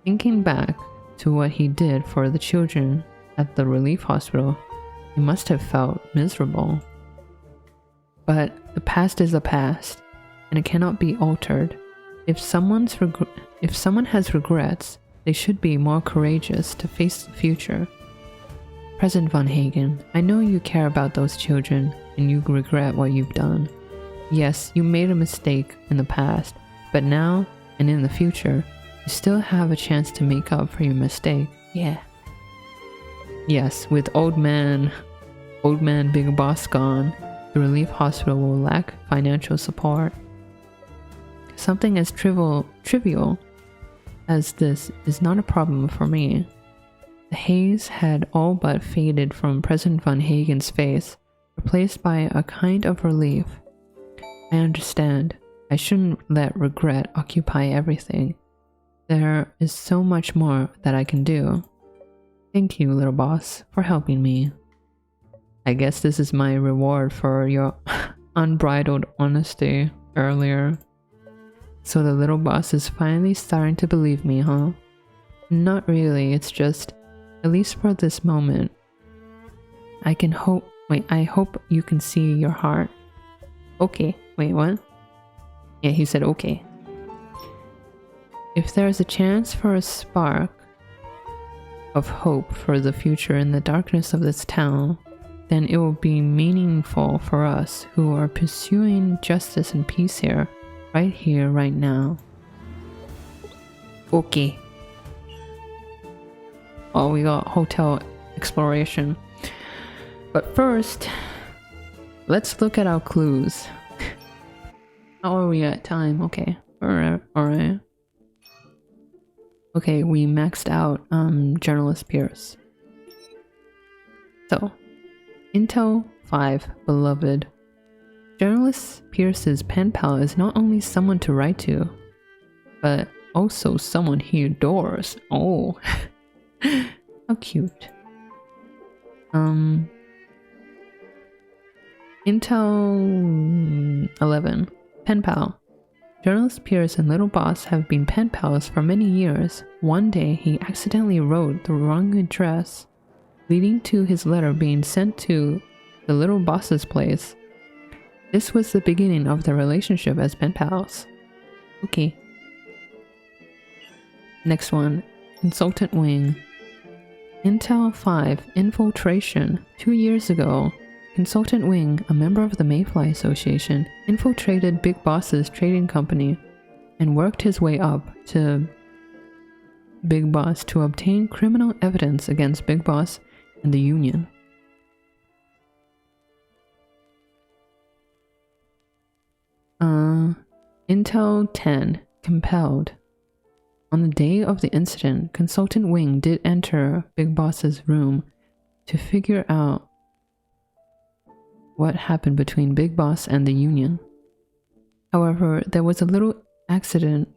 Thinking back to what he did for the children at the relief hospital, he must have felt miserable. But the past is a past, and it cannot be altered. If someone has regrets, they should be more courageous to face the future. President von Hagen, I know you care about those children, and you regret what you've done. Yes, you made a mistake in the past, but now and in the future, you still have a chance to make up for your mistake. Yeah. Yes, with old man Big Boss gone, the relief hospital will lack financial support. Something as trivial as this is not a problem for me. The haze had all but faded from President von Hagen's face, replaced by a kind of relief. I understand. I shouldn't let regret occupy everything. There is so much more that I can do. Thank you, little boss, for helping me. I guess this is my reward for your unbridled honesty earlier. So the little boss is finally starting to believe me, huh? Not really, it's just, at least for this moment, I hope you can see your heart. Okay, wait, what? Yeah, he said okay. If there's a chance for a spark of hope for the future in the darkness of this town, then it will be meaningful for us who are pursuing justice and peace here, right now. Okay. Oh, we got hotel exploration. But first, let's look at our clues. How are we at time? Okay. Alright. Okay, we maxed out Journalist Pierce. So, Intel 5, beloved. Journalist Pierce's pen pal is not only someone to write to, but also someone he adores. Oh, how cute. Intel 11, pen pal. Journalist Pierce and Little Boss have been pen pals for many years. One day, he accidentally wrote the wrong address, leading to his letter being sent to the Little Boss's place. This was the beginning of their relationship as pen pals. Okay. Next one, Consultant Wing. Intel 5, infiltration. 2 years ago, Consultant Wing, a member of the Mayfly Association, infiltrated Big Boss's trading company and worked his way up to Big Boss to obtain criminal evidence against Big Boss and the Union. Intel 10, compelled. On the day of the incident, Consultant Wing did enter Big Boss's room to figure out what happened between Big Boss and the Union. However, there was a little accident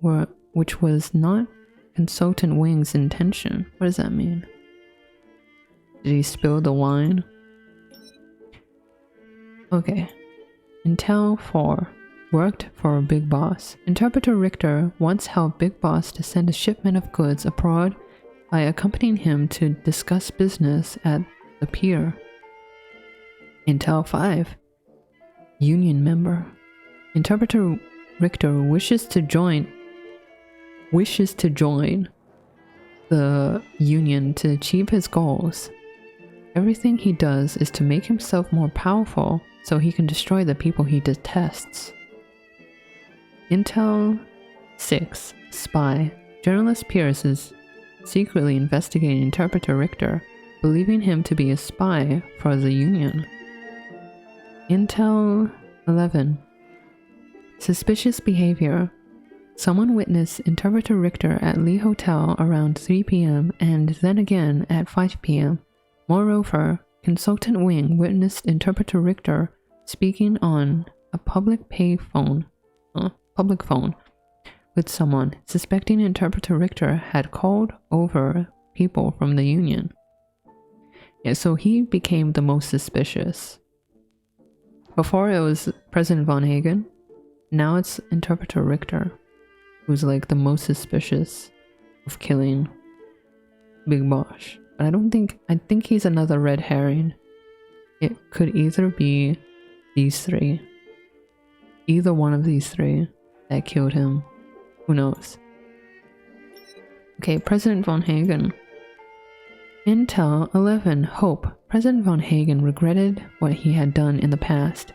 which was not Consultant Wing's intention. What does that mean? Did he spill the wine? Okay. Intel 4, worked for Big Boss. Interpreter Richter once helped Big Boss to send a shipment of goods abroad by accompanying him to discuss business at the pier. Intel 5, Union member. Interpreter Richter wishes to join the Union to achieve his goals. Everything he does is to make himself more powerful so he can destroy the people he detests. Intel 6, spy. Journalist Pierce is secretly investigating Interpreter Richter, believing him to be a spy for the Union. Intel 11, suspicious behavior. Someone witnessed Interpreter Richter at Lee Hotel around 3 p.m. and then again at 5 p.m. Moreover, Consultant Wing witnessed Interpreter Richter speaking on a public phone with someone, suspecting Interpreter Richter had called over people from the union. Yeah, so he became the most suspicious. Before it was President Von Hagen, now it's Interpreter Richter, who's like the most suspicious of killing Big Boss. But I think he's another red herring. It could either be these three. Either one of these three that killed him. Who knows? Okay, President Von Hagen. Intel 11 Hope. President Von Hagen regretted what he had done in the past.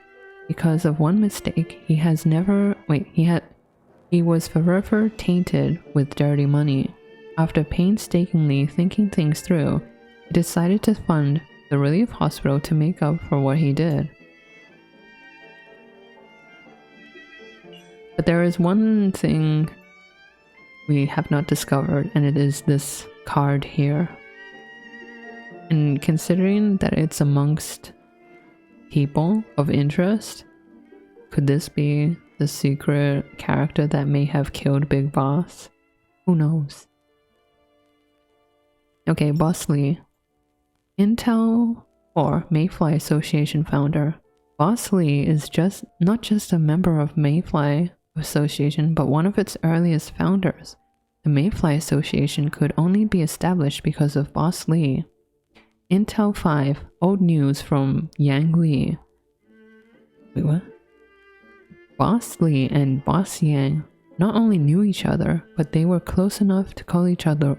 Because of one mistake, he was forever tainted with dirty money. After painstakingly thinking things through, he decided to fund the relief hospital to make up for what he did. But there is one thing we have not discovered, and it is this card here. And considering that it's amongst people of interest, could this be the secret character that may have killed Big Boss? Who knows? Okay, Boss Lee. Intel 4 Mayfly Association founder. Boss Lee is not just a member of Mayfly Association, but one of its earliest founders. The Mayfly Association could only be established because of Boss Lee. Intel 5 Old news from Yang Li. Wait, what? Boss Lee and Boss Yang not only knew each other, but they were close enough to call each other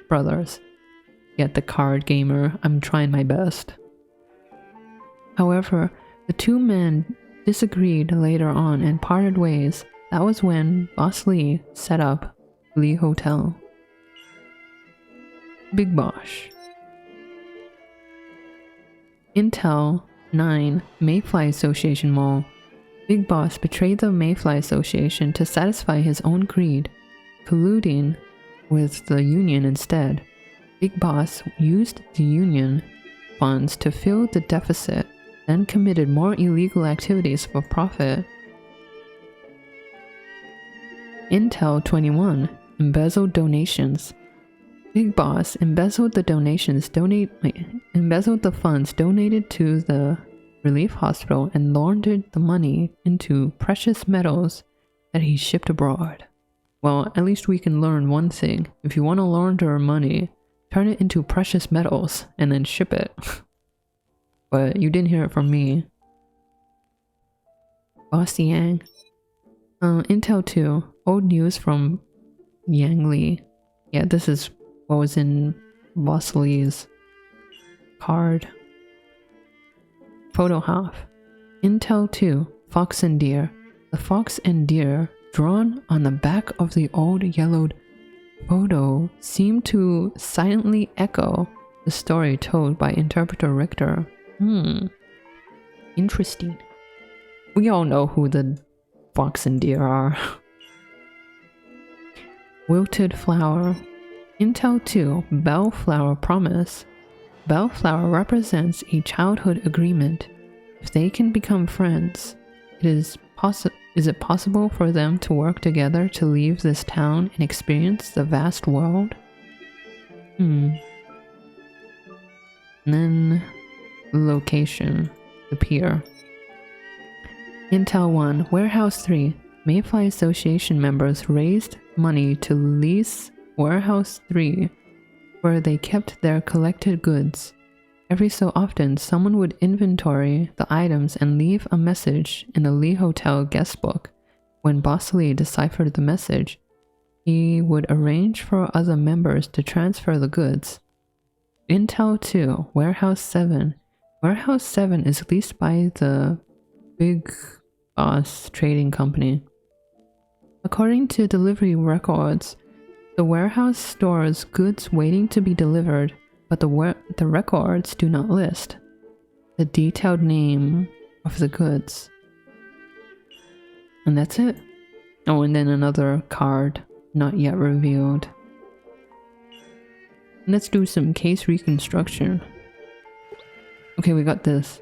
brothers. Yet the card gamer, I'm trying my best. However, the two men disagreed later on and parted ways. That was when Boss Lee set up Lee Hotel. Big Boss. Intel 9 Mayfly Association Mall. Big Boss betrayed the Mayfly Association to satisfy his own greed, colluding with the union instead. Big Boss used the union funds to fill the deficit, then committed more illegal activities for profit. Intel 21 Embezzled donations. Big Boss embezzled the funds donated to the relief hospital and laundered the money into precious metals that he shipped abroad. Well, at least we can learn one thing. If you want to launder money, turn it into precious metals and then ship it. But you didn't hear it from me. Boss Yang. Intel 2 Old news from Yang Li. Yeah, this is what was in Boss Lee's card. Photo half. Intel 2 Fox and Deer. The fox and deer drawn on the back of the old yellowed photo seem to silently echo the story told by Interpreter Richter. Interesting. We all know who the fox and deer are. Wilted flower. Intel 2 Bellflower promise. Bellflower represents a childhood agreement. If they can become friends, is it possible for them to work together to leave this town and experience the vast world? And then location, the pier. Intel 1 Warehouse 3 Mayfly Association members raised money to lease Warehouse 3, where they kept their collected goods. Every so often, someone would inventory the items and leave a message in the Lee Hotel guest book. When Boss Lee deciphered the message, he would arrange for other members to transfer the goods. Intel 2 Warehouse 7 Warehouse 7 is leased by the Big Boss Trading Company. According to delivery records, the warehouse stores goods waiting to be delivered, but the records do not list the detailed name of the goods. And that's it. Oh, and then another card not yet revealed. Let's do some case reconstruction. Okay, we got this.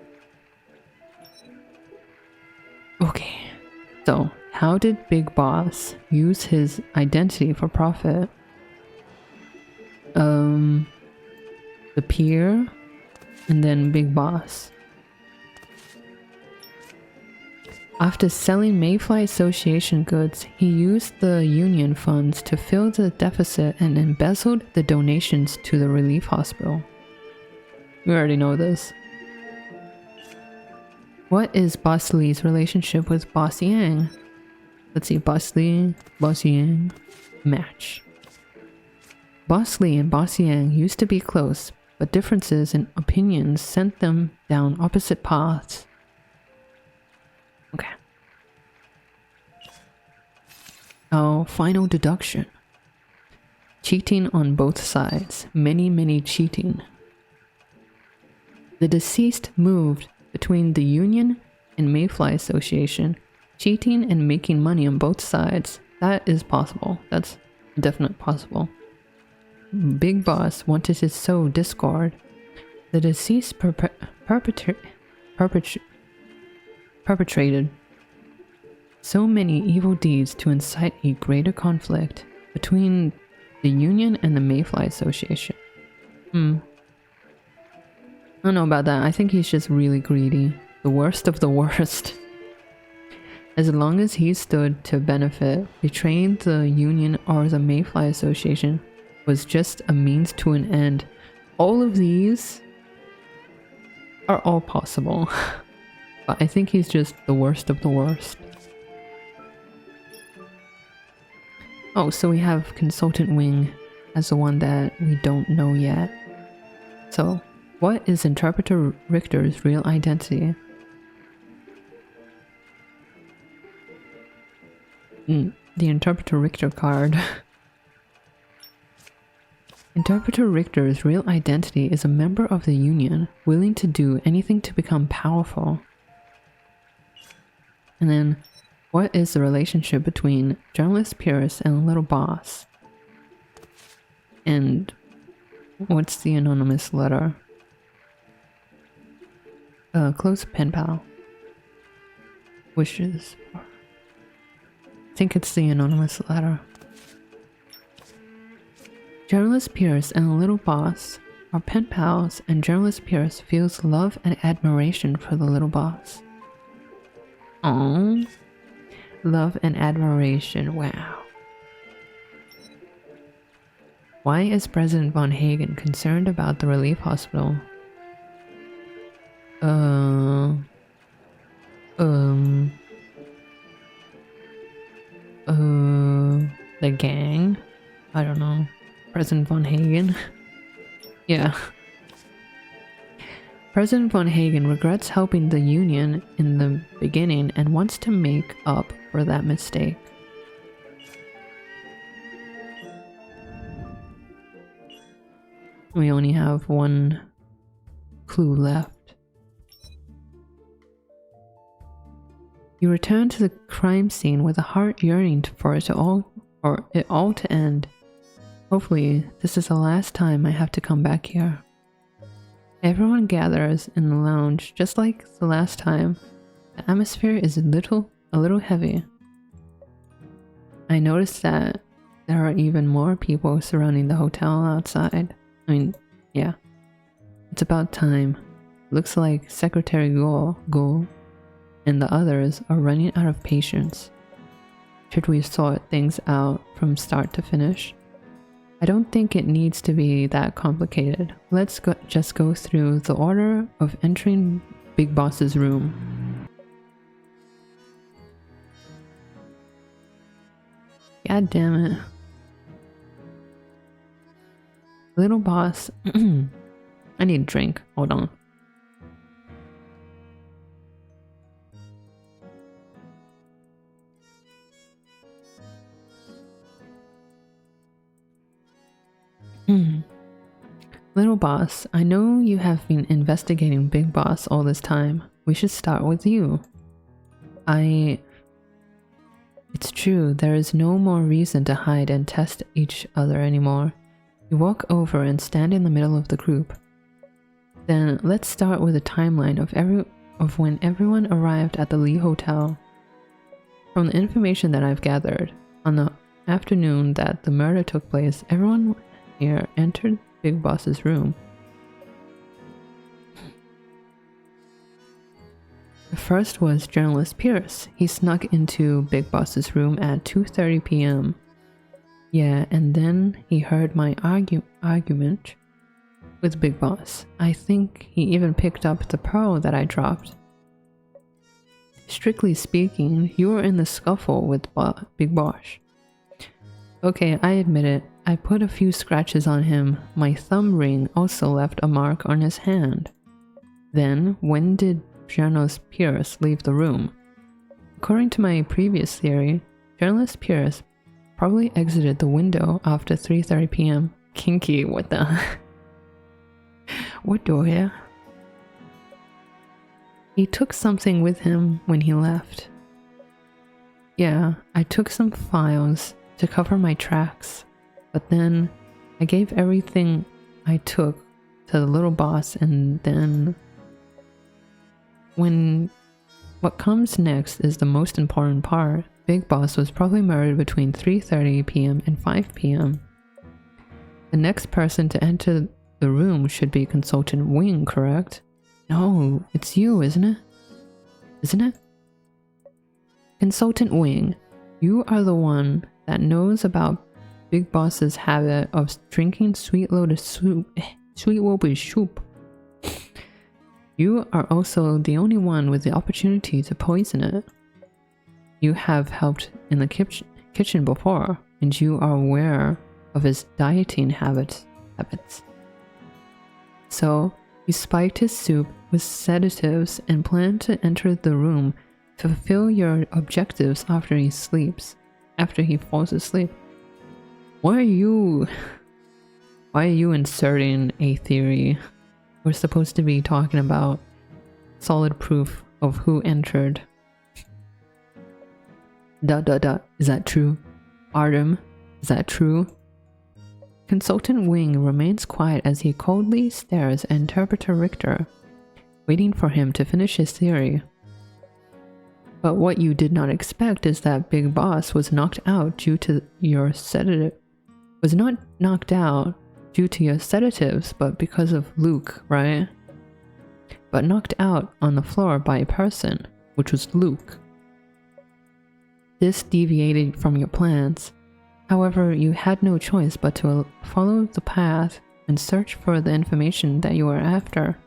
Okay, so how did Big Boss use his identity for profit? The peer, and then Big Boss. After selling Mayfly Association goods, he used the union funds to fill the deficit and embezzled the donations to the relief hospital. We already know this. What is Boss Lee's relationship with Boss Yang? Let's see, Boss Lee, Boss Yang, match. Boss Lee and Boss Yang used to be close, but differences in opinions sent them down opposite paths. Okay. Our final deduction. Cheating on both sides. Many cheating. The deceased moved between the Union and Mayfly Association, cheating and making money on both sides. That is possible. That's definitely possible. Big Boss wanted to sow discord. The deceased perpetrated so many evil deeds to incite a greater conflict between the Union and the Mayfly Association. I don't know about that. I think he's just really greedy. The worst of the worst. As long as he stood to benefit, betraying the Union or the Mayfly Association was just a means to an end. All of these are all possible. But I think he's just the worst of the worst. Oh, so we have Consultant Wing as the one that we don't know yet. So, what is Interpreter Richter's real identity? The Interpreter Richter card. Interpreter Richter's real identity is a member of the Union, willing to do anything to become powerful. And then, what is the relationship between Journalist Pierce and Little Boss? And what's the anonymous letter? Close pen pal. Wishes. I think it's the anonymous letter. Journalist Pierce and Little Boss are pen pals, and Journalist Pierce feels love and admiration for the Little Boss. Aww. Love and admiration, wow. Why is President Von Hagen concerned about the relief hospital? The gang? I don't know. President Von Hagen? Yeah. President Von Hagen regrets helping the Union in the beginning and wants to make up for that mistake. We only have one clue left. You return to the crime scene with a heart yearning for it all to end. Hopefully, this is the last time I have to come back here. Everyone gathers in the lounge, just like the last time. The atmosphere is a little heavy. I noticed that there are even more people surrounding the hotel outside. I mean, yeah. It's about time. Looks like Secretary Gul and the others are running out of patience. Should we sort things out from start to finish? I don't think it needs to be that complicated. Let's just go through the order of entering Big Boss's room. God damn it. Little Boss. I need a drink. Hold on. Little Boss, I know you have been investigating Big Boss all this time. We should start with you. It's true, there is no more reason to hide and test each other anymore. You walk over and stand in the middle of the group. Then let's start with a timeline of when everyone arrived at the Lee Hotel. From the information that I've gathered, on the afternoon that the murder took place, everyone here entered Big Boss's room. The first was journalist Pierce. He snuck into Big Boss's room at 2:30 p.m. Yeah, and then he heard my argument with Big Boss. I think he even picked up the pearl that I dropped. Strictly speaking, you were in the scuffle with Big Boss. Okay, I admit it. I put a few scratches on him. My thumb ring also left a mark on his hand. Then, when did journalist Pierce leave the room? According to my previous theory, journalist Pierce probably exited the window after 3:30 p.m. Kinky, what the? What do ya? He took something with him when he left. Yeah, I took some files to cover my tracks, but then I gave everything I took to the little boss, and then what comes next is the most important part. Big Boss was probably murdered between 3:30 p.m. and 5 p.m. The next person to enter the room should be Consultant Wing, correct? No, it's you, isn't it? Isn't it? Consultant Wing, you are the one that knows about Big Boss's habit of drinking sweet lotus soup. Sweet lotus soup. You are also the only one with the opportunity to poison it. You have helped in the kitchen before, and you are aware of his dieting habits. So, you spiked his soup with sedatives and planned to enter the room to fulfill your objectives after he falls asleep. Why are you inserting a theory? We're supposed to be talking about solid proof of who entered. ... Is that true? Artem, is that true? Consultant Wing remains quiet as he coldly stares at Interpreter Richter, waiting for him to finish his theory. But what you did not expect is that Big Boss was knocked out due to your sedative. Was not knocked out due to your sedatives, but because of Luke, right? But knocked out on the floor by a person, which was Luke. This deviated from your plans. However, you had no choice but to follow the path and search for the information that you were after.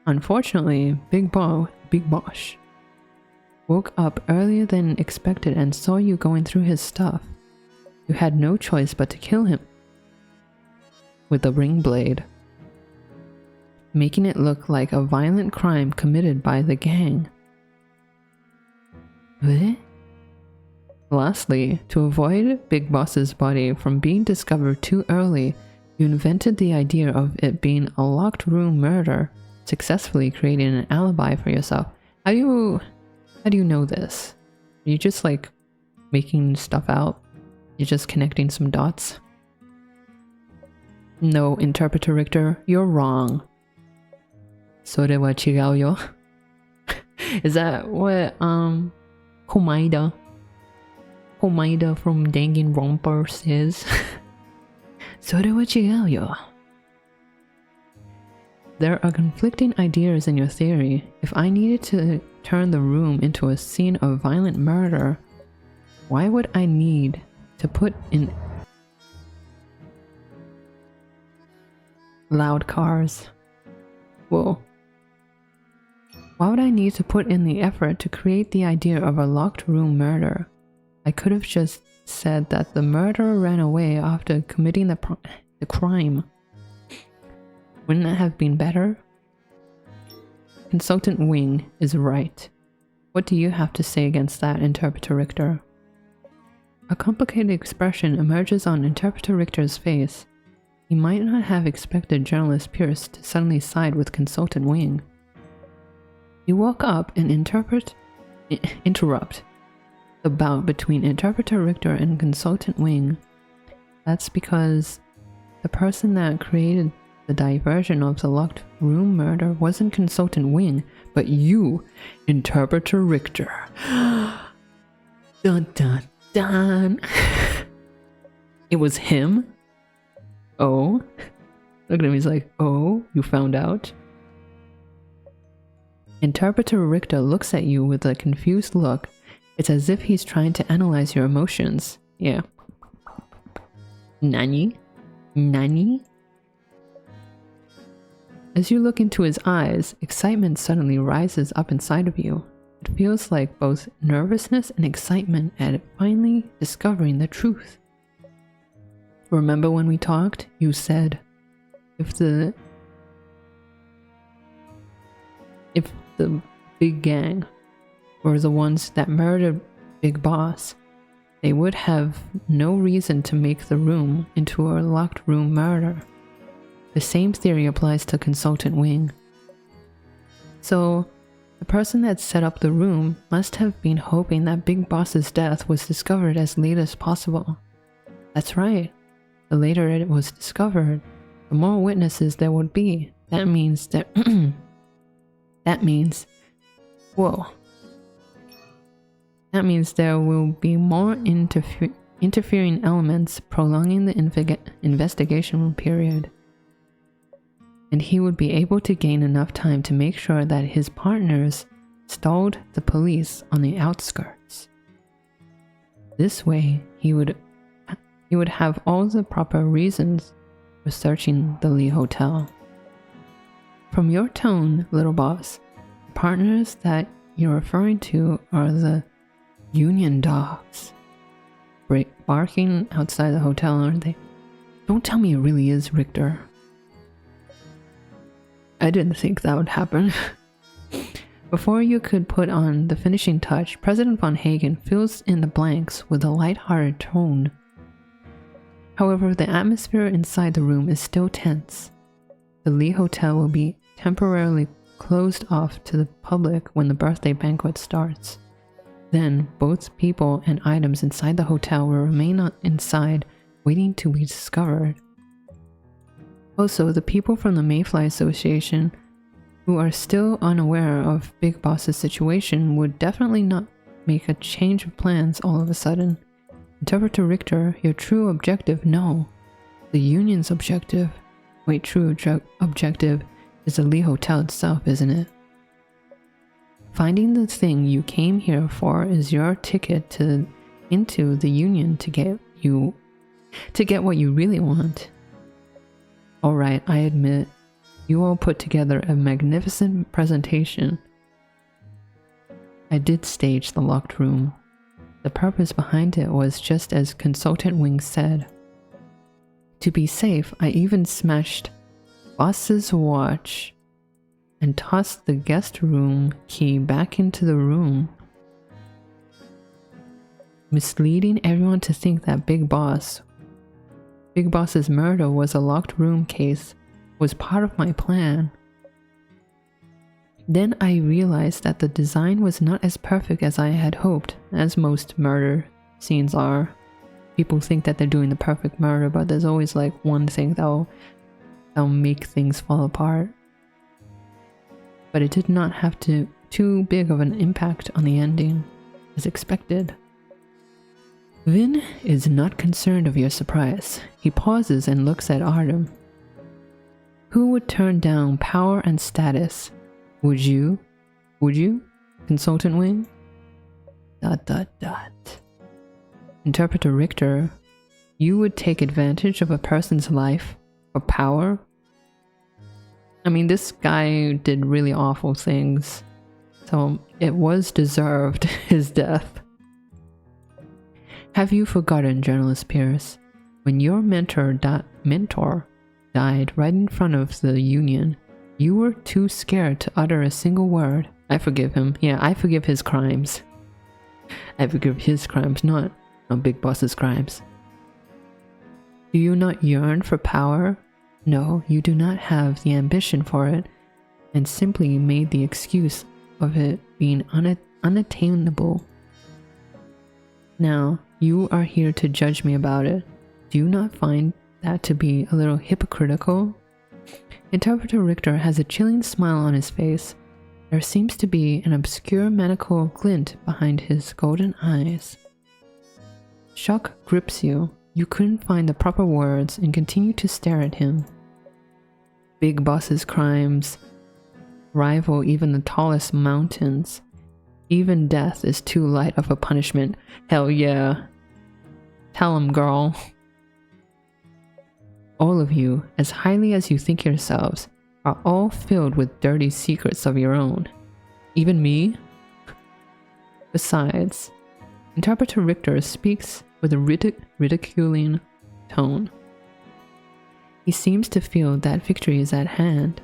Unfortunately, Big Boss woke up earlier than expected and saw you going through his stuff. You had no choice but to kill him with a ring blade, making it look like a violent crime committed by the gang. What? Lastly, to avoid Big Boss's body from being discovered too early, you invented the idea of it being a locked room murder, successfully creating an alibi for yourself. How do you know this? Are you just like making stuff out? You're just connecting some dots? No, Interpreter Richter, you're wrong. それは違うよ. Is that what Komaida from Danganronpa says? それは違うよ. There are conflicting ideas in your theory. If I needed to turn the room into a scene of violent murder, why would I need to put in loud cars? Whoa. Why would I need to put in the effort to create the idea of a locked room murder? I could have just said that the murderer ran away after committing the crime. Wouldn't that have been better? Consultant Wing is right. What do you have to say against that, Interpreter Richter? A complicated expression emerges on Interpreter Richter's face. He might not have expected journalist Pierce to suddenly side with Consultant Wing. You walk up and interrupt. The the bout between Interpreter Richter and Consultant Wing. That's because the person that created the diversion of the locked room murder wasn't Consultant Wing, but you, Interpreter Richter. Dun dun dun. It was him? Oh? Look at him, he's like, oh, you found out? Interpreter Richter looks at you with a confused look. It's as if he's trying to analyze your emotions. Yeah. Nani? Nani? As you look into his eyes, excitement suddenly rises up inside of you. It feels like both nervousness and excitement at finally discovering the truth. Remember when we talked? You said, if the big gang were the ones that murdered Big Boss, they would have no reason to make the room into a locked room murder. The same theory applies to Consultant Wing. So, the person that set up the room must have been hoping that Big Boss's death was discovered as late as possible. That's right. The later it was discovered, the more witnesses there would be. That means that That means there will be more interfering elements prolonging the investigation period. And he would be able to gain enough time to make sure that his partners stalled the police on the outskirts. This way, he would have all the proper reasons for searching the Lee Hotel. From your tone, little boss, the partners that you're referring to are the Union dogs. Barking outside the hotel, aren't they? Don't tell me it really is Richter. I didn't think that would happen. Before you could put on the finishing touch, President von Hagen fills in the blanks with a light-hearted tone. However, the atmosphere inside the room is still tense. The Lee Hotel will be temporarily closed off to the public when the birthday banquet starts. Then, both people and items inside the hotel will remain inside, waiting to be discovered. Also, the people from the Mayfly Association who are still unaware of Big Boss's situation would definitely not make a change of plans all of a sudden. Interpreter Richter, your true objective, no. The Union's objective. Wait, true objective is the Lee Hotel itself, isn't it? Finding the thing you came here for is your ticket into the Union to get what you really want. Alright, I admit, you all put together a magnificent presentation. I did stage the locked room. The purpose behind it was just as Consultant Wing said. To be safe, I even smashed Boss's watch and tossed the guest room key back into the room, misleading everyone to think that Big Boss's murder was a locked room case was part of my plan. Then I realized that the design was not as perfect as I had hoped, as most murder scenes are. People think that they're doing the perfect murder, but there's always like one thing that'll make things fall apart. But it did not have too big of an impact on the ending, as expected. Vin is not concerned of your surprise. He pauses and looks at Artem. Who would turn down power and status? Would you? Consultant Wing? ... Interpreter Richter, you would take advantage of a person's life for power? I mean, this guy did really awful things, so it was deserved, his death. Have you forgotten, Journalist Pierce, when your mentor died right in front of the Union, you were too scared to utter a single word. I forgive him. Yeah, I forgive his crimes. I forgive his crimes, not Big Boss's crimes. Do you not yearn for power? No, you do not have the ambition for it, and simply made the excuse of it being unattainable. Now, you are here to judge me about it. Do you not find that to be a little hypocritical? Interpreter Richter has a chilling smile on his face. There seems to be an obscure maniacal glint behind his golden eyes. Shock grips you. You couldn't find the proper words and continue to stare at him. Big Boss's crimes rival even the tallest mountains. Even death is too light of a punishment. Hell yeah. Tell him, girl. All of you, as highly as you think yourselves, are all filled with dirty secrets of your own. Even me? Besides, Interpreter Richter speaks with a ridiculing tone. He seems to feel that victory is at hand.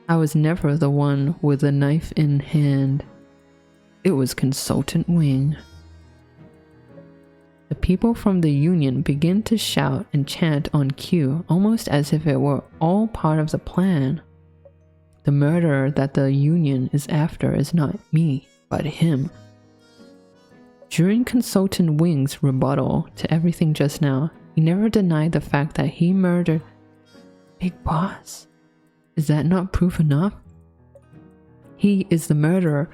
I was never the one with the knife in hand. It was Consultant Wing. The people from the Union begin to shout and chant on cue, almost as if it were all part of the plan. The murderer that the Union is after is not me, but him. During Consultant Wing's rebuttal to everything just now, he never denied the fact that he murdered Big Boss. Is that not proof enough? He is the murderer.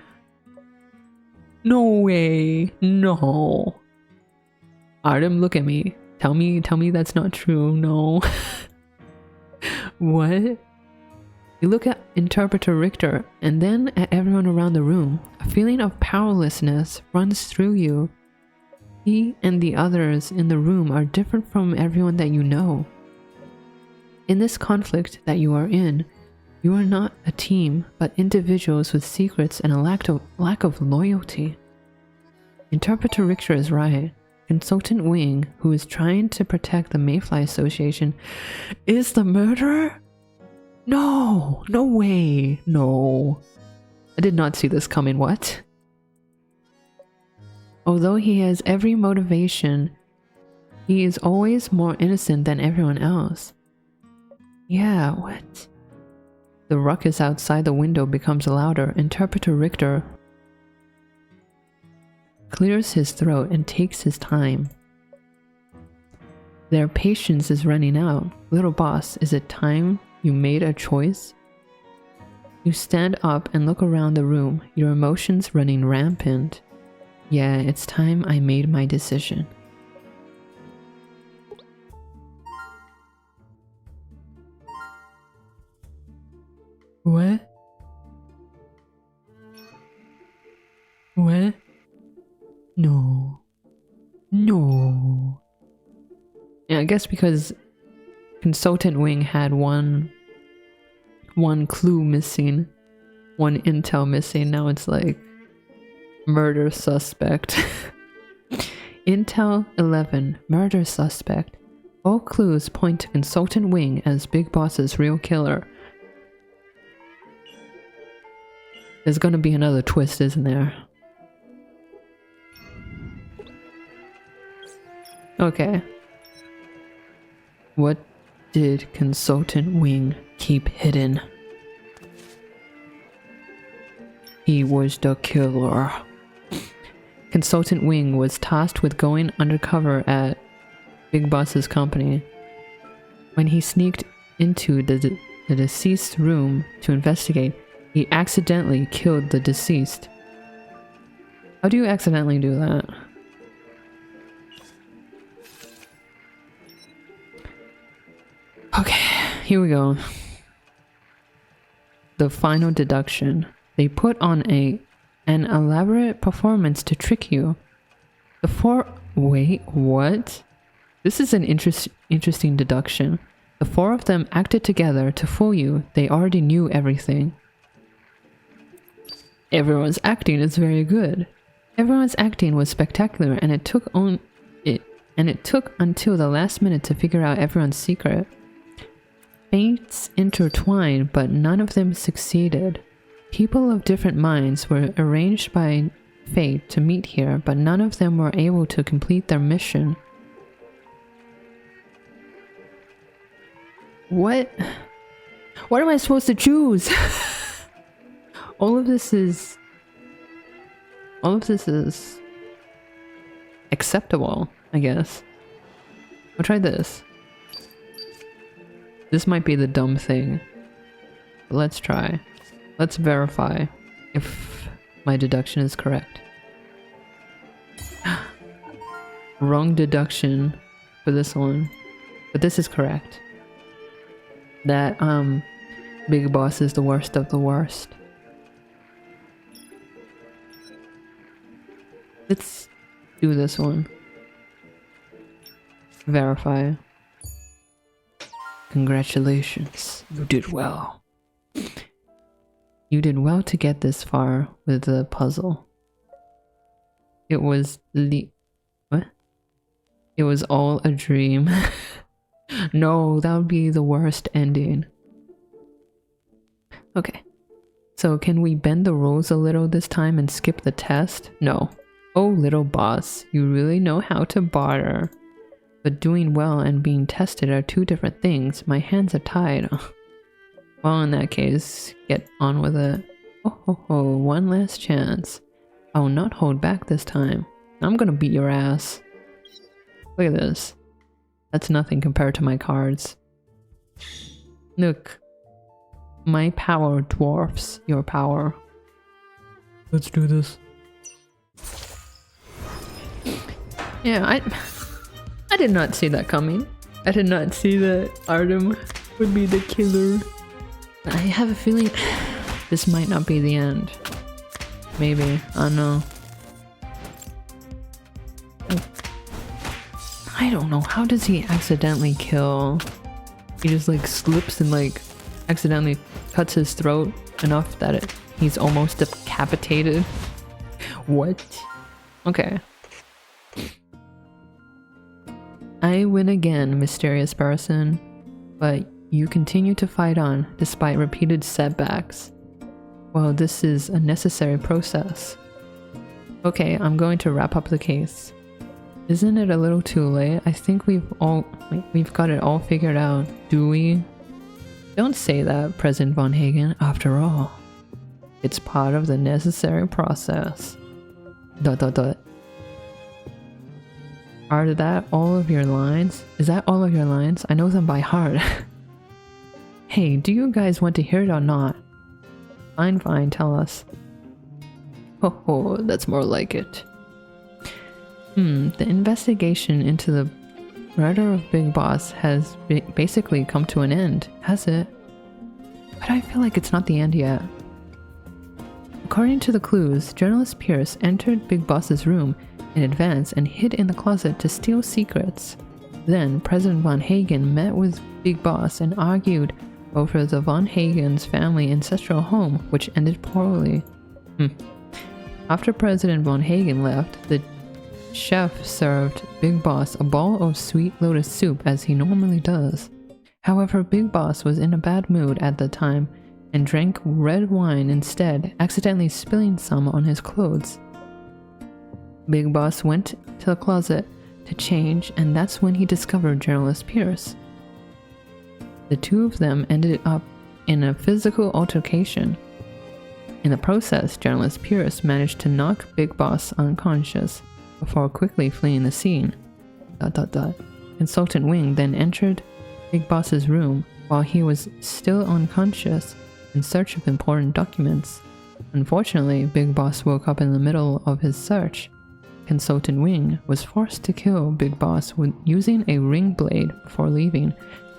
No way, no. Artem, look at me. Tell me that's not true. No. What? You look at Interpreter Richter and then at everyone around the room. A feeling of powerlessness runs through you. He and the others in the room are different from everyone that you know. In this conflict that you are in, you are not a team, but individuals with secrets and a lack of loyalty. Interpreter Richter is right. Consultant Wing, who is trying to protect the Mayfly Association, is the murderer? No, no way, no. I did not see this coming, what? Although he has every motivation, he is always more innocent than everyone else. Yeah, what? The ruckus outside the window becomes louder. Interpreter Richter clears his throat and takes his time. Their patience is running out. Little boss, is it time you made a choice? You stand up and look around the room, your emotions running rampant. Yeah, it's time I made my decision. What? What? No. No. Yeah, I guess because Consultant Wing had one clue missing, one intel missing, now it's like murder suspect. Intel 11, murder suspect. All clues point to Consultant Wing as Big Boss's real killer. There's gonna be another twist, isn't there? Okay. What did Consultant Wing keep hidden? He was the killer. Consultant Wing was tasked with going undercover at Big Boss's company. When he sneaked into the deceased's room to investigate, he accidentally killed the deceased. How do you accidentally do that? Okay, here we go. The final deduction. They put on an elaborate performance to trick you. Wait, what? This is an interesting deduction. The four of them acted together to fool you. They already knew everything. Everyone's acting is very good. Everyone's acting was spectacular, and it took until the last minute to figure out everyone's secret. Fates intertwined, but none of them succeeded. People of different minds were arranged by fate to meet here, but none of them were able to complete their mission. What am I supposed to choose? All of this is acceptable, I guess. I'll try this. This might be the dumb thing. But let's try. Let's verify if my deduction is correct. Wrong deduction for this one. But this is correct. That, Big Boss is the worst of the worst. Let's do this one. Verify. Congratulations, you did well. You did well to get this far with the puzzle. It was what? It was all a dream. No, that would be the worst ending. Okay. So can we bend the rules a little this time and skip the test? No. Oh, little boss, you really know how to barter. But doing well and being tested are two different things. My hands are tied. Well, in that case, get on with it. Oh ho ho, one last chance. I will not hold back this time. I'm gonna beat your ass. Look at this. That's nothing compared to my cards. Look. My power dwarfs your power. Let's do this. Yeah, I did not see that coming. I did not see that Artem would be the killer. I have a feeling this might not be the end. Maybe. I don't know. I don't know. How does he accidentally kill? He just like slips and like accidentally cuts his throat enough that he's almost decapitated. What? Okay. I win again, mysterious person, but you continue to fight on despite repeated setbacks. Well, this is a necessary process. Okay, I'm going to wrap up the case. Isn't it a little too late? I think we've got it all figured out, do we? Don't say that, President Von Hagen. After all, it's part of the necessary process. ... Are that all of your lines? Is that all of your lines? I know them by heart. Hey, do you guys want to hear it or not? Fine, fine, tell us. Ho ho, that's more like it. The investigation into the murder of Big Boss has basically come to an end, has it? But I feel like it's not the end yet. According to the clues, journalist Pierce entered Big Boss's room in advance and hid in the closet to steal secrets. Then President Von Hagen met with Big Boss and argued over the Von Hagen's family ancestral home, which ended poorly. After President Von Hagen left, the chef served Big Boss a bowl of sweet lotus soup as he normally does. However, Big Boss was in a bad mood at the time and drank red wine instead, accidentally spilling some on his clothes. Big Boss went to the closet to change, and that's when he discovered journalist Pierce. The two of them ended up in a physical altercation. In the process, journalist Pierce managed to knock Big Boss unconscious before quickly fleeing the scene. ... Consultant Wing then entered Big Boss's room while he was still unconscious in search of important documents. Unfortunately, Big Boss woke up in the middle of his search. Consultant Wing was forced to kill Big Boss with using a ring blade before leaving.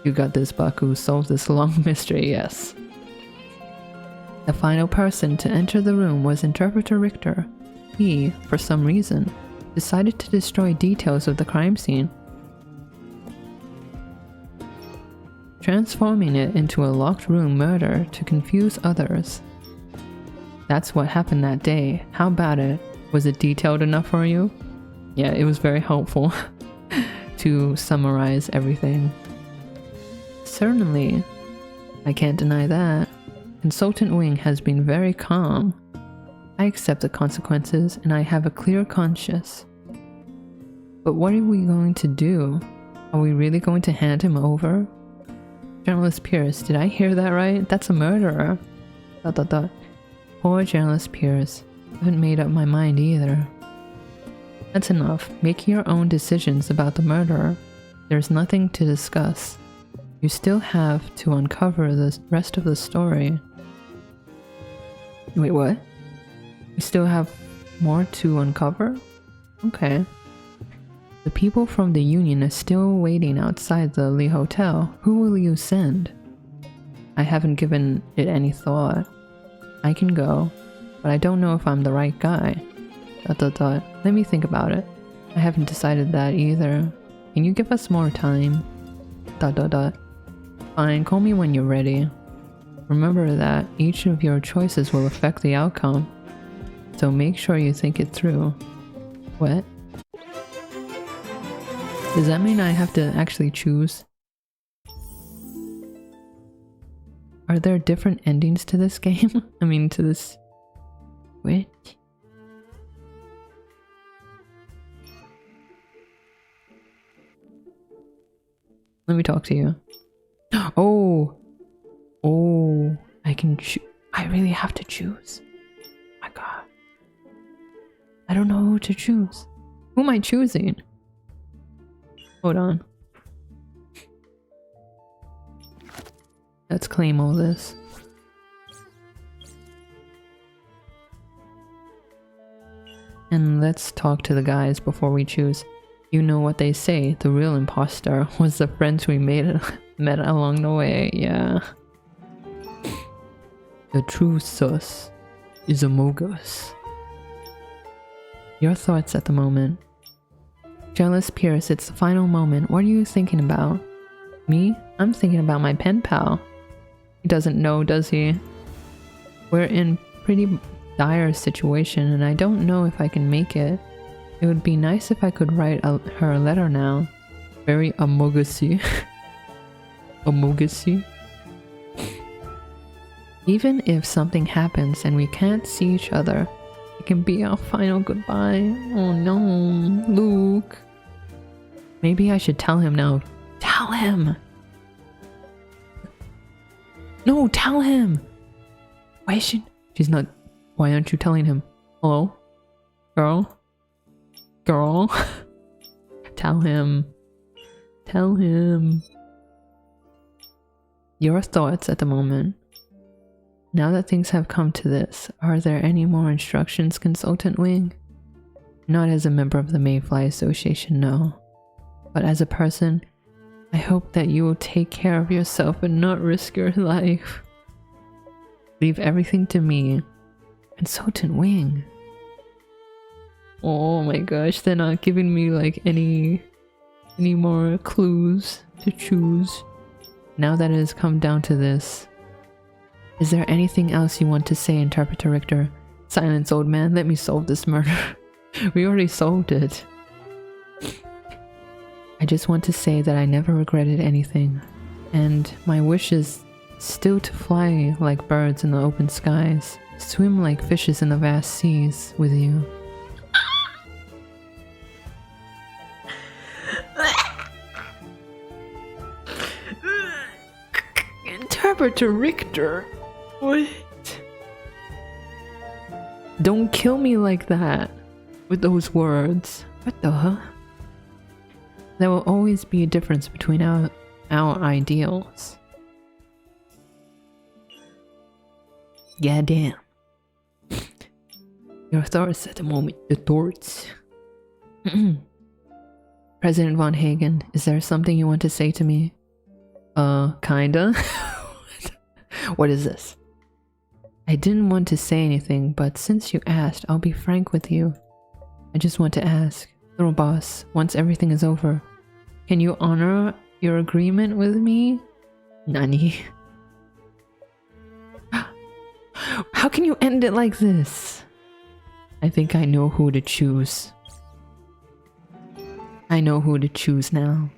You got this, Baku. Solve this long mystery, yes. The final person to enter the room was Interpreter Richter. He, for some reason, decided to destroy details of the crime scene, transforming it into a locked room murder to confuse others. That's what happened that day. How about it? Was it detailed enough for you? Yeah, it was very helpful to summarize everything. Certainly, I can't deny that. Consultant Wing has been very calm. I accept the consequences and I have a clear conscience. But what are we going to do? Are we really going to hand him over? Journalist Pierce, did I hear that right? That's a murderer. ... Poor journalist Pierce. I haven't made up my mind either. That's enough. Make your own decisions about the murderer. There's nothing to discuss. You still have to uncover the rest of the story. Wait, what? We still have more to uncover? Okay. The people from the Union are still waiting outside the Lee Hotel. Who will you send? I haven't given it any thought. I can go, but I don't know if I'm the right guy. ... Let me think about it. I haven't decided that either. Can you give us more time? ... Fine, call me when you're ready. Remember that each of your choices will affect the outcome, so make sure you think it through. What? Does that mean I have to actually choose? Are there different endings to this game? I mean, to this... Wait. Let me talk to you. Oh! Oh, I can choose. I really have to choose. Oh my god. I don't know who to choose. Who am I choosing? Hold on. Let's claim all this. And let's talk to the guys before we choose. You know what they say, the real imposter was the friends we met along the way, yeah. The true sus is among us. Your thoughts at the moment. Jealous Pierce, it's the final moment. What are you thinking about? Me? I'm thinking about my pen pal. He doesn't know, does he? We're in pretty dire situation and I don't know if I can make it. It would be nice if I could write her a letter now. Very amogusy. Amogusy. Even if something happens and we can't see each other, it can be our final goodbye. Oh no, Luke. Maybe I should tell him now. Tell him! No, tell him! Why is she... She's not... Why aren't you telling him? Hello? Girl? Girl? Tell him. Tell him. Your thoughts at the moment. Now that things have come to this, are there any more instructions, Consultant Wing? Not as a member of the Mayfly Association, no. But as a person, I hope that you will take care of yourself and not risk your life. Leave everything to me. Consultant Wing. Oh my gosh, they're not giving me like any more clues to choose. Now that it has come down to this, is there anything else you want to say, Interpreter Richter? Silence, old man, let me solve this murder. We already solved it. I just want to say that I never regretted anything, and my wish is still to fly like birds in the open skies, swim like fishes in the vast seas with you. Interpreter Richter? What? Don't kill me like that with those words. What the huh? There will always be a difference between our ideals. Yeah, damn. Your thoughts at the moment. The thoughts. President Von Hagen, is there something you want to say to me? Kinda. What is this? I didn't want to say anything, but since you asked, I'll be frank with you. I just want to ask, little boss, once everything is over, can you honor your agreement with me? Nani? How can you end it like this? I think I know who to choose. I know who to choose now.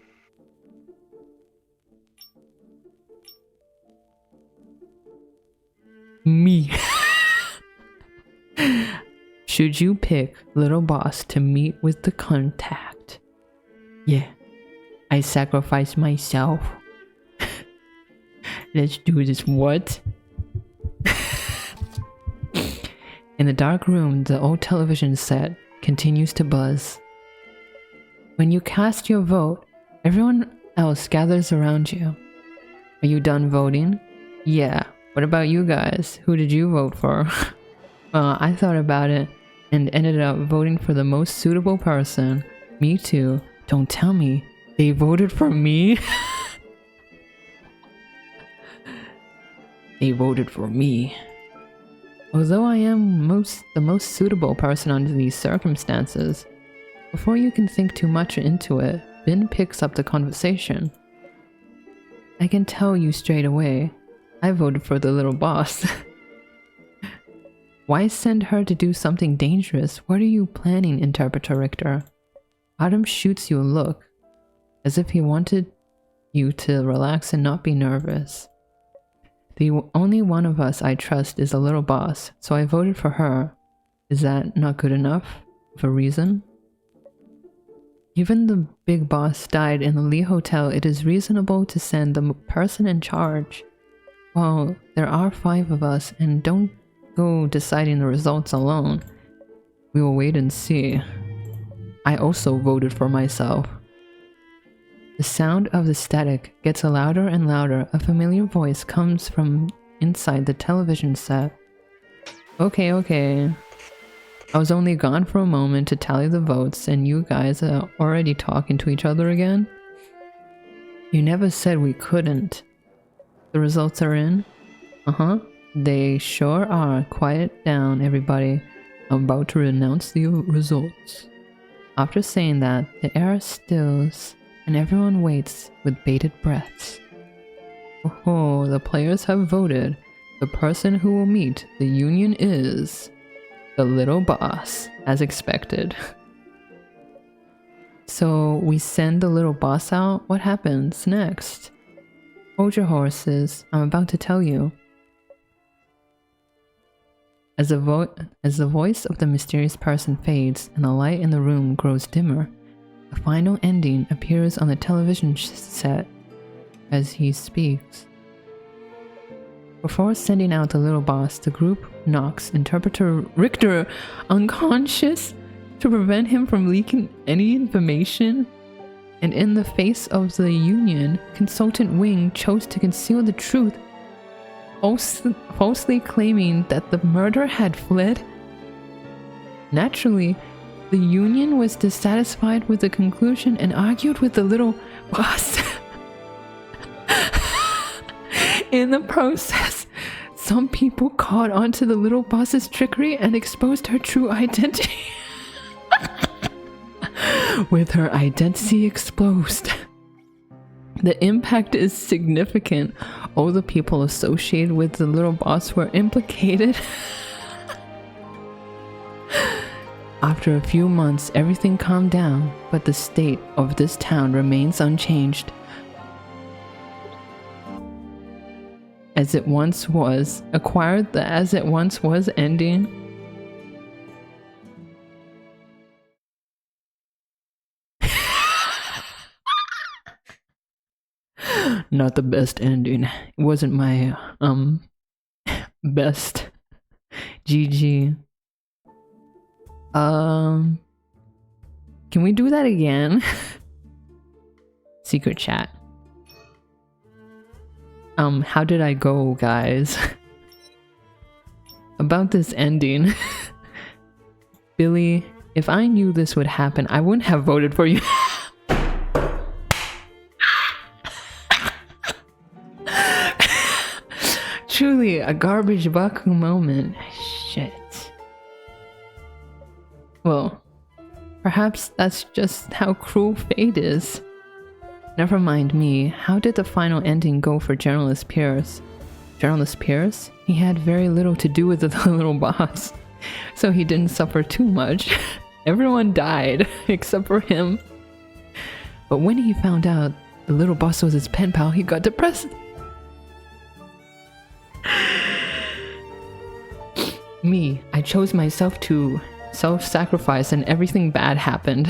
Me. Should you pick little boss to meet with the contact? Yeah, I sacrifice myself. Let's do this. What? In the dark room, the old television set continues to buzz. When you cast your vote, everyone else gathers around you. Are you done voting? Yeah. What about you guys? Who did you vote for? Well, I thought about it and ended up voting for the most suitable person. Me too. Don't tell me. They voted for me? They voted for me. Although I am the most suitable person under these circumstances, before you can think too much into it, Ben picks up the conversation. I can tell you straight away, I voted for the little boss. Why send her to do something dangerous? What are you planning, Interpreter Richter? Adam shoots you a look, as if he wanted you to relax and not be nervous. The only one of us I trust is the little boss, so I voted for her. Is that not good enough of a reason? Even the big boss died in the Lee Hotel. It is reasonable to send the person in charge. Well, there are 5 of us, and don't go deciding the results alone. We will wait and see. I also voted for myself. The sound of the static gets louder and louder. A familiar voice comes from inside the television set. Okay. I was only gone for a moment to tally the votes, and you guys are already talking to each other again? You never said we couldn't. The results are in? Uh-huh. They sure are. Quiet down, everybody. I'm about to announce the results. After saying that, the air stills, and everyone waits with bated breaths. Oh, the players have voted. The person who will meet the union is the little boss, as expected. So we send the little boss out? What happens next? Hold your horses, I'm about to tell you. As the voice of the mysterious person fades and the light in the room grows dimmer, the final ending appears on the television set as he speaks. Before sending out the little boss, the group knocks Interpreter Richter unconscious to prevent him from leaking any information. And in the face of the union, Consultant Wing chose to conceal the truth, falsely claiming that the murderer had fled. Naturally, the union was dissatisfied with the conclusion and argued with the little boss. In the process, some people caught on to the little boss's trickery and exposed her true identity. With her identity exposed, the impact is significant. All the people associated with the little boss were implicated. After a few months, everything calmed down, but the state of this town remains unchanged. As it once was, acquired the as it once was ending. Not the best ending. It wasn't my best. GG. Can we do that again? Secret chat. How did I go, guys? About this ending. Billy, if I knew this would happen, I wouldn't have voted for you. Truly a garbage Baku moment. Shit. Well, perhaps that's just how cruel fate is. Never mind me. How did the final ending go for Journalist Pierce? Journalist Pierce? He had very little to do with the little boss, so he didn't suffer too much. Everyone died except for him. But when he found out the little boss was his pen pal, he got depressed. Me, I chose myself to self-sacrifice and everything bad happened.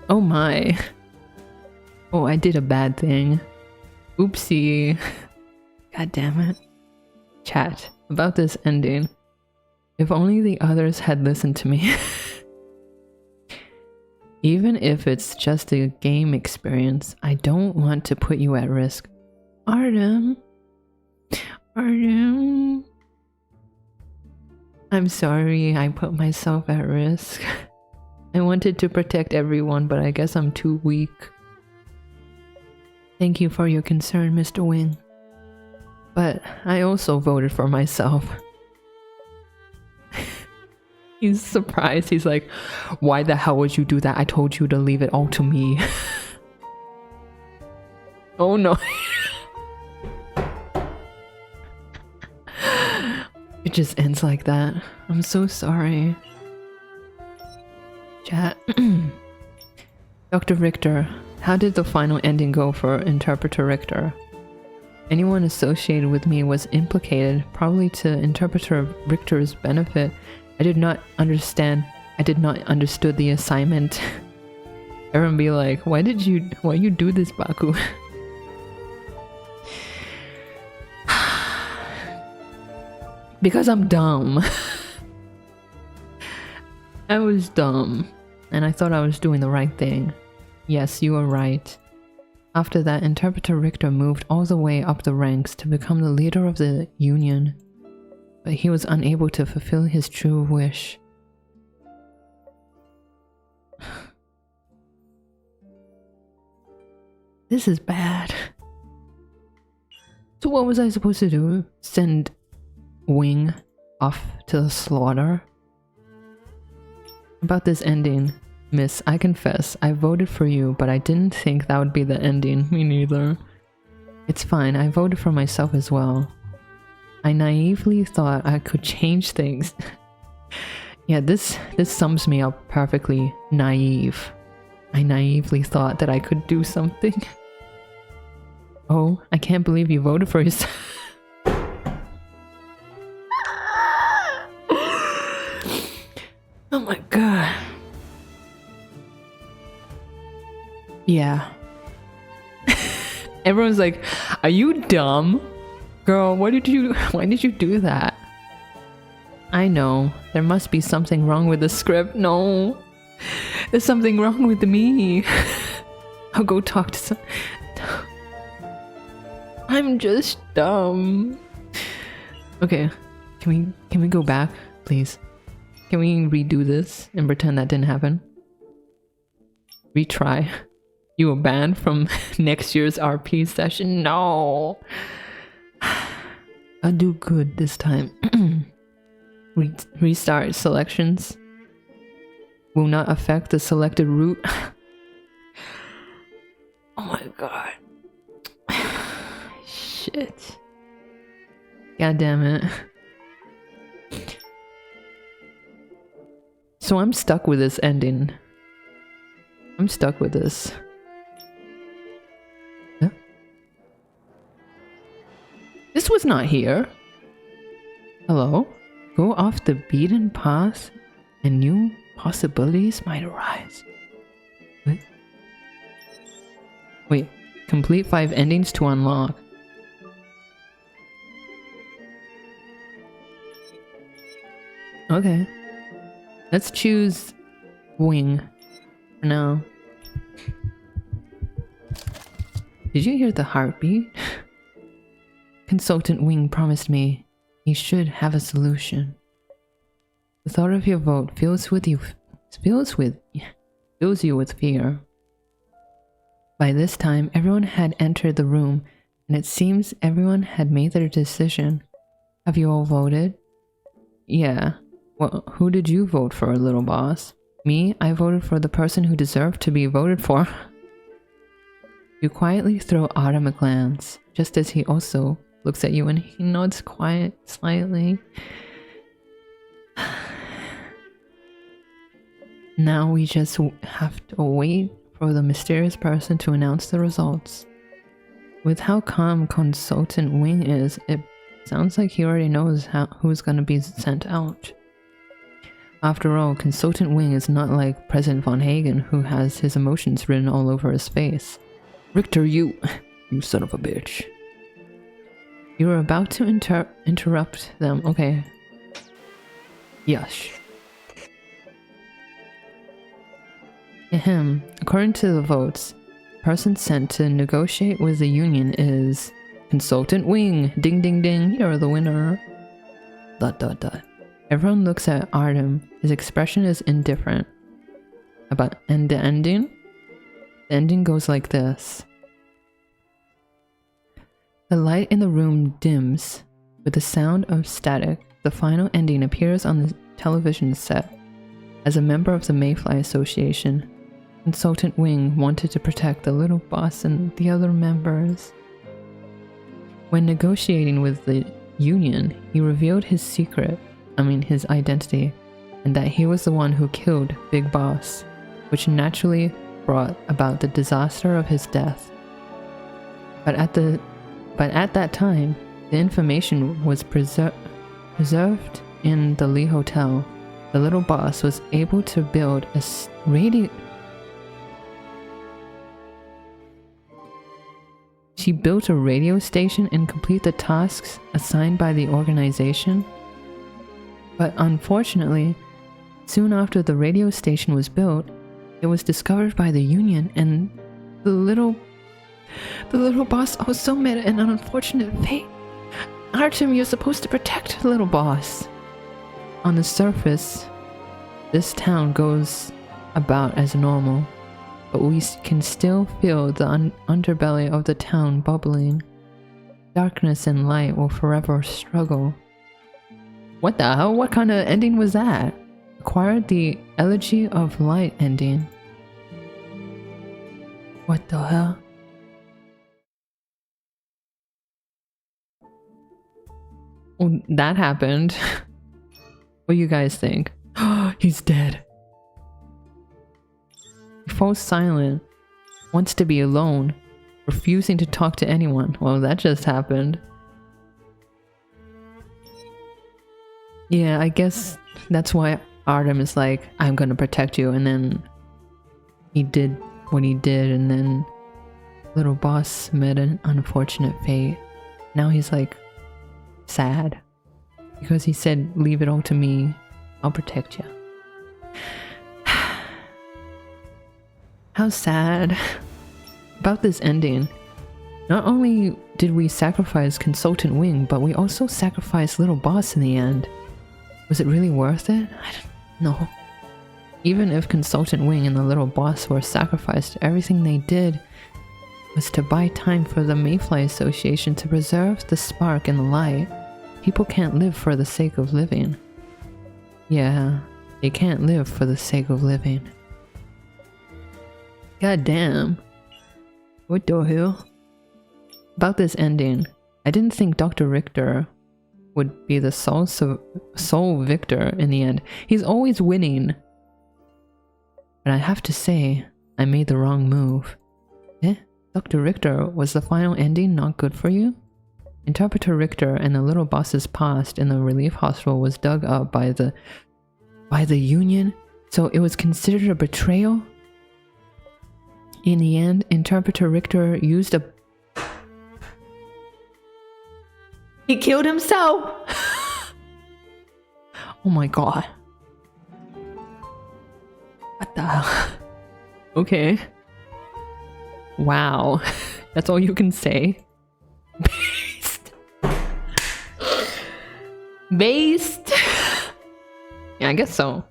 Oh my. Oh, I did a bad thing. Oopsie. God damn it. Chat, about this ending. If only the others had listened to me. Even if it's just a game experience, I don't want to put you at risk. Artem. Artem. I'm sorry I put myself at risk. I wanted to protect everyone, but I guess I'm too weak. Thank you for your concern, Mr. Wing. But I also voted for myself. He's surprised. He's like, why the hell would you do that? I told you to leave it all to me. Oh no. It just ends like that. I'm so sorry. Chat. Dr. Richter, how did the final ending go for Interpreter Richter? Anyone associated with me was implicated, probably to Interpreter Richter's benefit. I did not understand. I did not understood the assignment. Everyone be like, why you do this, Baku? Because I'm dumb. I was dumb, and I thought I was doing the right thing. Yes, you are right. After that, Interpreter Richter moved all the way up the ranks to become the leader of the Union. But he was unable to fulfill his true wish. This is bad. So what was I supposed to do? Send Wing off to the slaughter? About this ending, Miss, I confess, I voted for you, but I didn't think that would be the ending. Me neither. It's fine, I voted for myself as well. I naively thought I could change things. Yeah, this sums me up perfectly. Naive. I naively thought that I could do something. Oh, I can't believe you voted for yourself. Oh my god. Yeah. Everyone's like, are you dumb? Girl, why did you do that? I know, there must be something wrong with the script. No, there's something wrong with me. I'll go talk to some... I'm just dumb. Okay, can we go back, please? Can we redo this and pretend that didn't happen? Retry. You were banned from next year's RP session? No. I'll do good this time. Restart selections. Will not affect the selected route. Oh my god. Shit. God damn it. So I'm stuck with this ending. I'm stuck with this. Huh? This was not here. Hello? Go off the beaten path and new possibilities might arise. What? Wait, complete 5 endings to unlock. Okay. Let's choose Wing for now. Did you hear the heartbeat? Consultant Wing promised me he should have a solution. The thought of your vote fills you with fear. By this time, everyone had entered the room, and it seems everyone had made their decision. Have you all voted? Yeah. Well, who did you vote for, little boss? Me? I voted for the person who deserved to be voted for. You quietly throw Autumn a glance, just as he also looks at you and he nods slightly. Now we just have to wait for the mysterious person to announce the results. With how calm Consultant Wing is, it sounds like he already knows who's gonna be sent out. After all, Consultant Wing is not like President Von Hagen, who has his emotions written all over his face. Richter, you son of a bitch. You are about to interrupt them. Okay. Yes. Ahem. According to the votes, the person sent to negotiate with the union is Consultant Wing. Ding ding ding, you're the winner. ... Everyone looks at Artem. His expression is indifferent. And the ending? The ending goes like this. The light in the room dims with the sound of static. The final ending appears on the television set. As a member of the Mayfly Association, Consultant Wing wanted to protect the little boss and the other members. When negotiating with the union, he revealed his his identity, and that he was the one who killed Big Boss, which naturally brought about the disaster of his death. But at that time, the information was preserved in the Lee Hotel. The little boss was able to build a She built a radio station and complete the tasks assigned by the organization. But unfortunately, soon after the radio station was built, it was discovered by the union, and the little boss also met an unfortunate fate. Artem, you're supposed to protect the little boss. On the surface, this town goes about as normal, but we can still feel the underbelly of the town bubbling. Darkness and light will forever struggle. What the hell? What kind of ending was that? Acquired the Elegy of Light ending. What the hell? Well, that happened. What do you guys think? He's dead. He falls silent, wants to be alone, refusing to talk to anyone. Well, that just happened. Yeah, I guess that's why Artem is like, I'm gonna protect you, and then he did what he did, and then little boss met an unfortunate fate. Now he's like sad because he said, leave it all to me, I'll protect you. How sad. About this ending, not only did we sacrifice Consultant Wing, but we also sacrificed little boss in the end. Was it really worth it? I don't know. Even if Consultant Wing and the little boss were sacrificed, everything they did was to buy time for the Mayfly Association to preserve the spark and the light. People can't live for the sake of living. Yeah, they can't live for the sake of living. God damn. What the hell? About this ending, I didn't think Dr. Richter would be the sole victor in the end. He's always winning. But I have to say, I made the wrong move. Dr. Richter, was the final ending not good for you? Interpreter Richter and the little boss's past in the relief hospital was dug up by the union, so it was considered a betrayal? In the end, Interpreter Richter used a... He killed himself! Oh my god. What the hell? Okay. Wow. That's all you can say? Based. Based? Yeah, I guess so.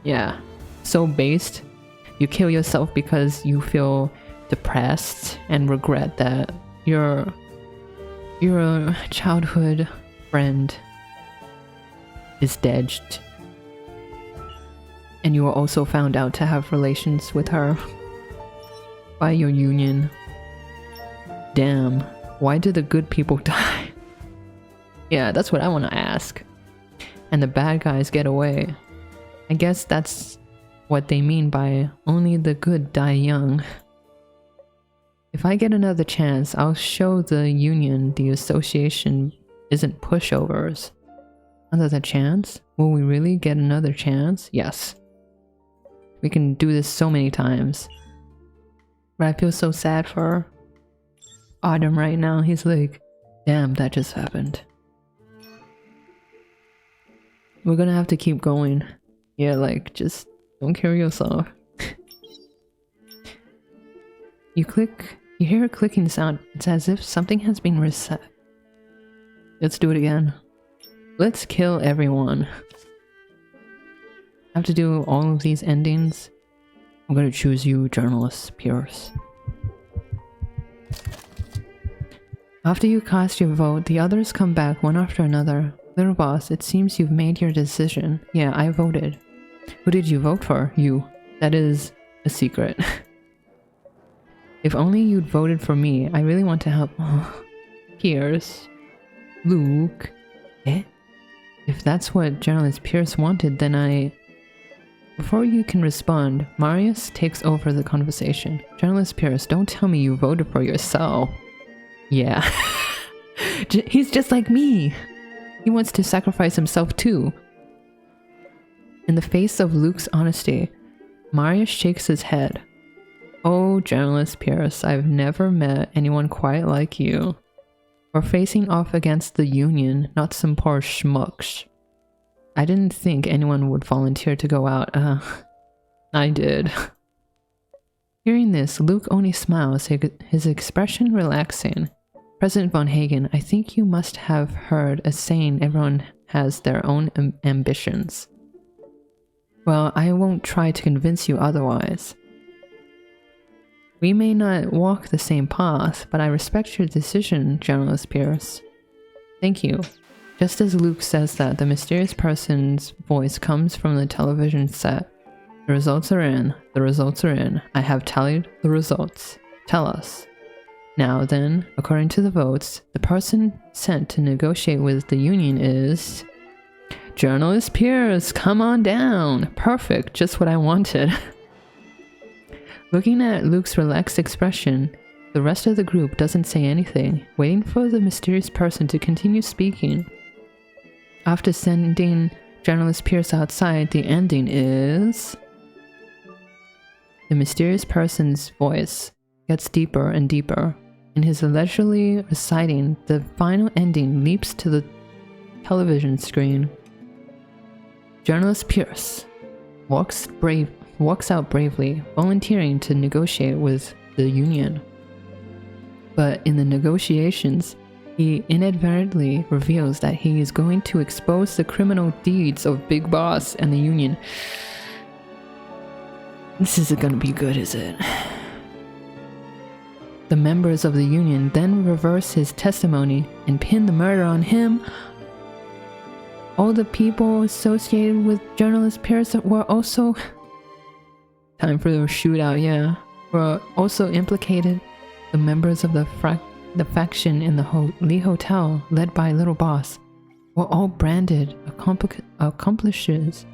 Yeah. So based. You kill yourself because you feel depressed and regret that your childhood friend is dead. And you were also found out to have relations with her by your union. Damn, why do the good people die? Yeah, that's what I want to ask. And the bad guys get away. I guess that's what they mean by only the good die young. If I get another chance, I'll show the union the association isn't pushovers. Another chance? Will we really get another chance? Yes. We can do this so many times. But I feel so sad for Artem right now. He's like, damn, that just happened. We're gonna have to keep going. Yeah, like, just don't kill yourself. You hear a clicking sound. It's as if something has been reset. Let's do it again. Let's kill everyone. I have to do all of these endings. I'm gonna choose you, journalist Pierce. After you cast your vote, the others come back one after another. Little boss, it seems you've made your decision. Yeah, I voted. Who did you vote for? You. That is a secret. If only you'd voted for me. I really want to help. Oh, Pierce. Luke. Eh? If that's what journalist Pierce wanted, then I... Before you can respond, Marius takes over the conversation. Journalist Pierce, don't tell me you voted for yourself. Yeah. He's just like me. He wants to sacrifice himself too. In the face of Luke's honesty, Marius shakes his head. Oh, journalist Pierce, I've never met anyone quite like you. We're facing off against the Union, not some poor schmucks. I didn't think anyone would volunteer to go out. I did. Hearing this, Luke only smiles, his expression relaxing. President von Hagen, I think you must have heard a saying everyone has their own ambitions. Well, I won't try to convince you otherwise. We may not walk the same path, but I respect your decision, Journalist Pierce. Thank you. Just as Luke says that, the mysterious person's voice comes from the television set. The results are in. The results are in. I have tallied the results. Tell us. Now then, according to the votes, the person sent to negotiate with the Union is... Journalist Pierce, come on down! Perfect, just what I wanted. Looking at Luke's relaxed expression, the rest of the group doesn't say anything, waiting for the mysterious person to continue speaking. After sending Journalist Pierce outside, the ending is... The mysterious person's voice gets deeper and deeper. In his leisurely reciting, the final ending leaps to the television screen. Journalist Pierce walks out bravely, volunteering to negotiate with the Union. But in the negotiations, he inadvertently reveals that he is going to expose the criminal deeds of Big Boss and the Union. This isn't gonna be good, is it? The members of the Union then reverse his testimony and pin the murder on him. All the people associated with journalist Pierce were also... Time for the shootout, yeah. Were also implicated. The members of the faction in the Lee Hotel, led by Little Boss, were all branded accomplices,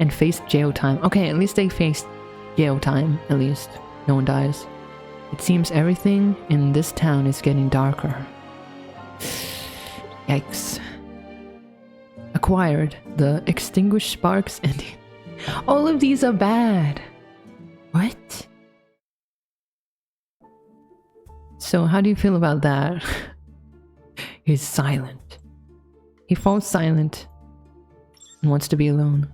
and faced jail time. Okay, at least they faced jail time, at least. No one dies. It seems everything in this town is getting darker. Yikes. Acquired the Extinguished Sparks ending. All of these are bad. What? So how do you feel about that? He's silent. He falls silent and wants to be alone.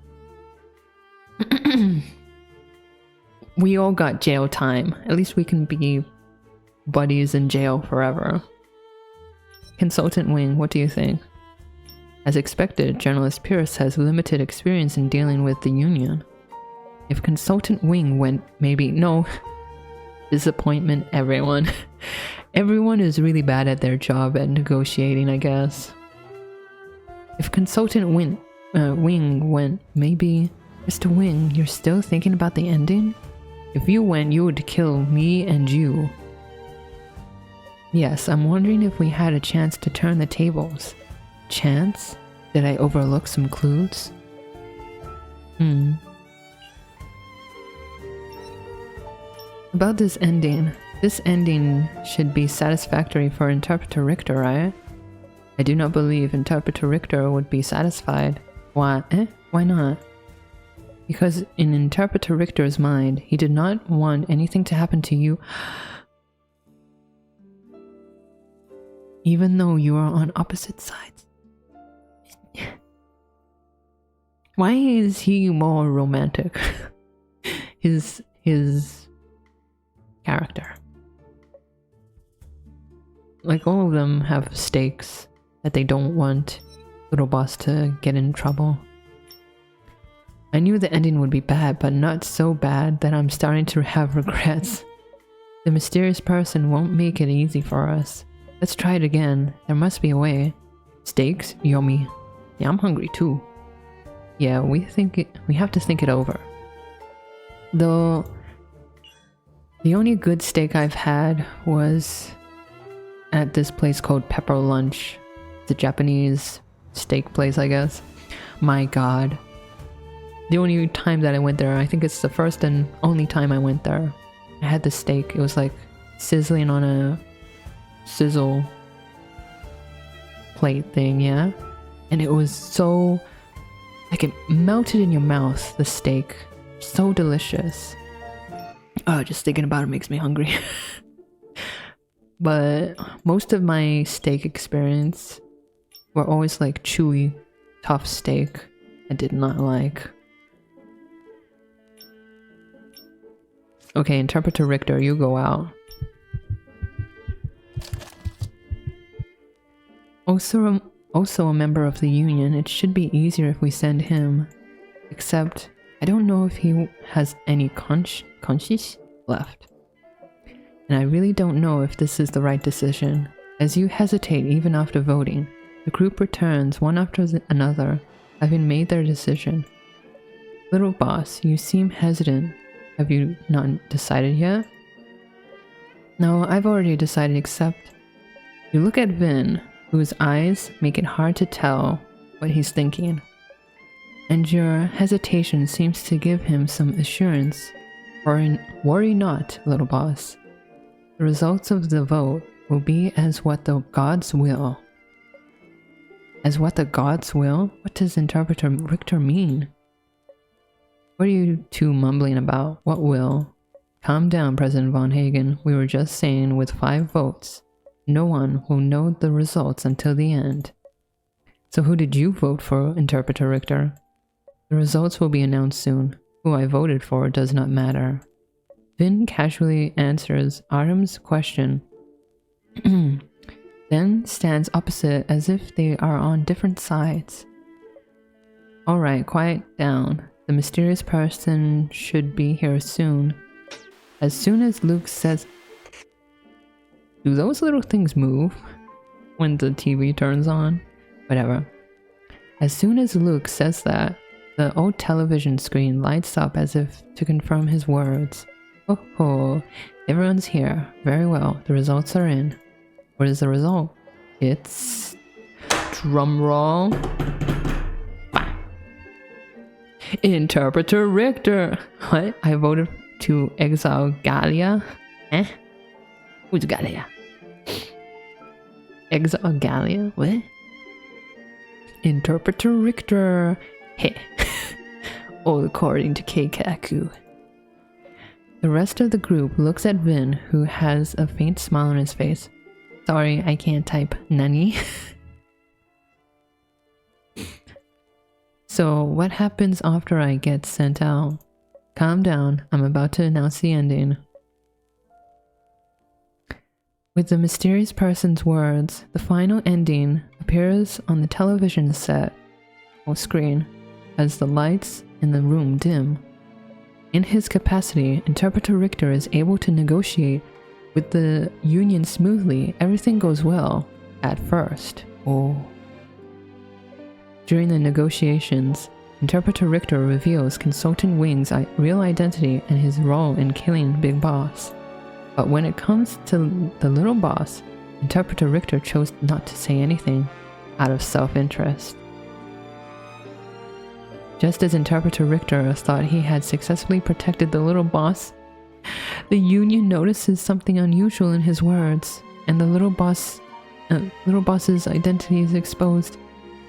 We all got jail time. At least we can be buddies in jail forever. Consultant Wing, what do you think? As expected, Journalist Pierce has limited experience in dealing with the Union. If Consultant Wing went, maybe... No. Disappointment, everyone. Everyone is really bad at their job at negotiating, I guess. If Consultant Wing went, maybe... Mr. Wing, you're still thinking about the ending? If you went, you would kill me and you. Yes, I'm wondering if we had a chance to turn the tables. Chance? Did I overlook some clues? About this ending should be satisfactory for Interpreter Richter, right? I do not believe Interpreter Richter would be satisfied. Why? Why not? Because in Interpreter Richter's mind, he did not want anything to happen to you, even though you are on opposite sides. Why is he more romantic? his character. Like, all of them have stakes that they don't want little boss to get in trouble. I knew the ending would be bad, but not so bad that I'm starting to have regrets. The mysterious person won't make it easy for us. Let's try it again. There must be a way. Steaks? Yummy. Yeah, I'm hungry too. Yeah, we have to think it over. Though, the only good steak I've had was at this place called Pepper Lunch. It's a Japanese steak place, I guess. My god. The only time that I went there, I think it's the first and only time I went there. I had the steak. It was like sizzling on a sizzle plate thing, yeah? And it was so... like, it melted in your mouth, the steak. So delicious. Oh, just thinking about it makes me hungry. But most of my steak experience were always like chewy, tough steak. I did not like. Okay, Interpreter Richter, you go out. Also a member of the Union, it should be easier if we send him. Except, I don't know if he has any conscience left. And I really don't know if this is the right decision. As you hesitate even after voting, the group returns one after another, having made their decision. Little boss, you seem hesitant. Have you not decided yet? No, I've already decided, except you look at Vin, whose eyes make it hard to tell what he's thinking. And your hesitation seems to give him some assurance. Worry not, little boss. The results of the vote will be as what the gods will. As what the gods will? What does Interpreter Richter mean? What are you two mumbling about? What will? Calm down, President Von Hagen. We were just saying with 5 votes, no one will know the results until the end. So who did you vote for, Interpreter Richter? The results will be announced soon. Who I voted for does not matter. Vin casually answers Autumn's question, then stands opposite as if they are on different sides. Alright, quiet down. The mysterious person should be here soon. As soon as Luke says... Do those little things move when the TV turns on? Whatever. As soon as Luke says that, the old television screen lights up as if to confirm his words. Oh ho, everyone's here. Very well, the results are in. What is the result? It's... drumroll. Interpreter Richter! What? I voted to exile Galia? Eh? Who's Galia? Exile Galia? What? Interpreter Richter! Heh. All according to Keikaku. The rest of the group looks at Vin, who has a faint smile on his face. Sorry, I can't type nani. So, what happens after I get sent out? Calm down, I'm about to announce the ending. With the mysterious person's words, the final ending appears on the television set or screen as the lights in the room dim. In his capacity, Interpreter Richter is able to negotiate with the Union smoothly. Everything goes well at first. Oh. During the negotiations, Interpreter Richter reveals Consultant Wing's real identity and his role in killing Big Boss. But when it comes to the little boss, Interpreter Richter chose not to say anything out of self-interest. Just as Interpreter Richter thought he had successfully protected the little boss, the Union notices something unusual in his words, and the little boss's identity is exposed.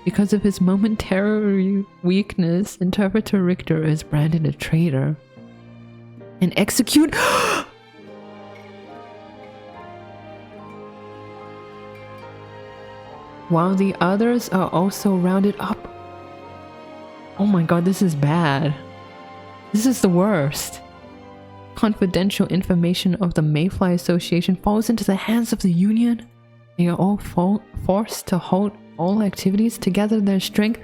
Because of his momentary weakness, Interpreter Richter is branded a traitor and executed. While the others are also rounded up. Oh my god, this is bad. This is the worst. confidential information of the Mayfly Association falls into the hands of the Union. They are all forced to halt all activities to gather their strength.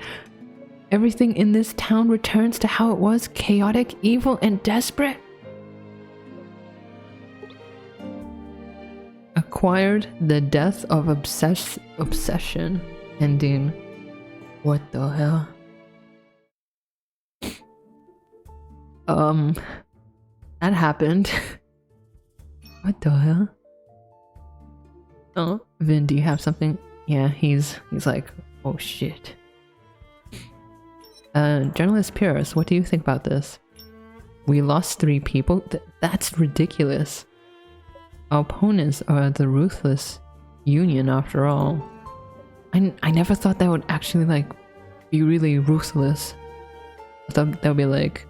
Everything in this town returns to how it was, chaotic, evil, and desperate. Acquired the death of obsession. Ending. What the hell? That happened. What the hell? Oh, Vin, do you have something? Yeah, he's like, oh shit. Journalist Pierce, what do you think about this? We lost 3 people? That's ridiculous. Our opponents are the ruthless Union after all. I never thought that would actually like be really ruthless. I thought that would be like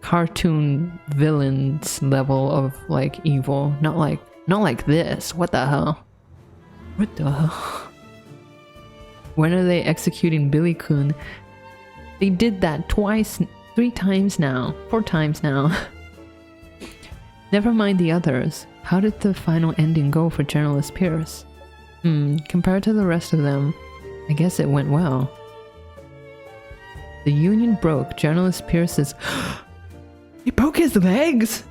cartoon villains level of like evil, not like this. What the hell? What the hell? When are they executing Billy Kun? They did that twice, 3 times now, 4 times now. Never mind the others. How did the final ending go for Journalist Pierce? Compared to the rest of them, I guess it went well. The Union broke Journalist Pierce's... He broke his legs!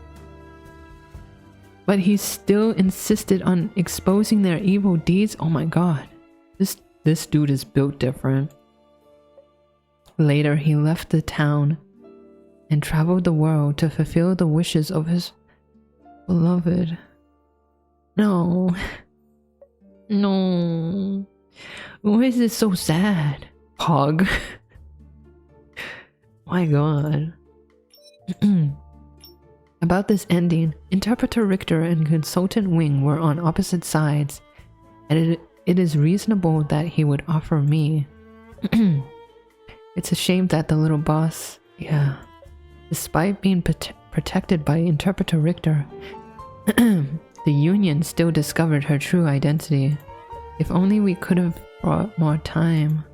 But he still insisted on exposing their evil deeds. Oh my god. This dude is built different. Later, he left the town and traveled the world to fulfill the wishes of his beloved. No. No. Why is it so sad? Pog. My god. About this ending, Interpreter Richter and Consultant Wing were on opposite sides, and it is reasonable that he would offer me. It's a shame that the little boss, yeah, despite being protected by Interpreter Richter, the Union still discovered her true identity. If only we could have brought more time.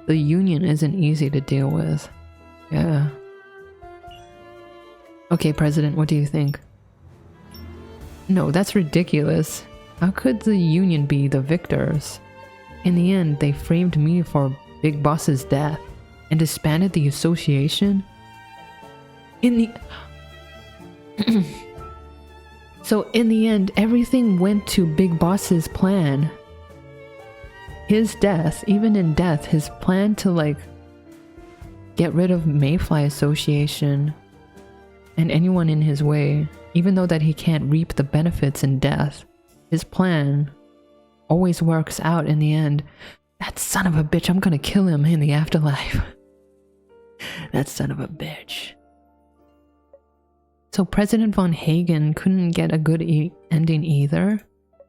The Union isn't easy to deal with. Yeah. Okay, President, what do you think? No, that's ridiculous. How could the Union be the victors? In the end, they framed me for Big Boss's death and disbanded the association? So in the end, everything went to Big Boss's plan. His death, even in death, his plan to like get rid of Mayfly Association and anyone in his way, even though that he can't reap the benefits in death, his plan always works out in the end. That son of a bitch, I'm gonna kill him in the afterlife. That son of a bitch. So President von Hagen couldn't get a good ending either?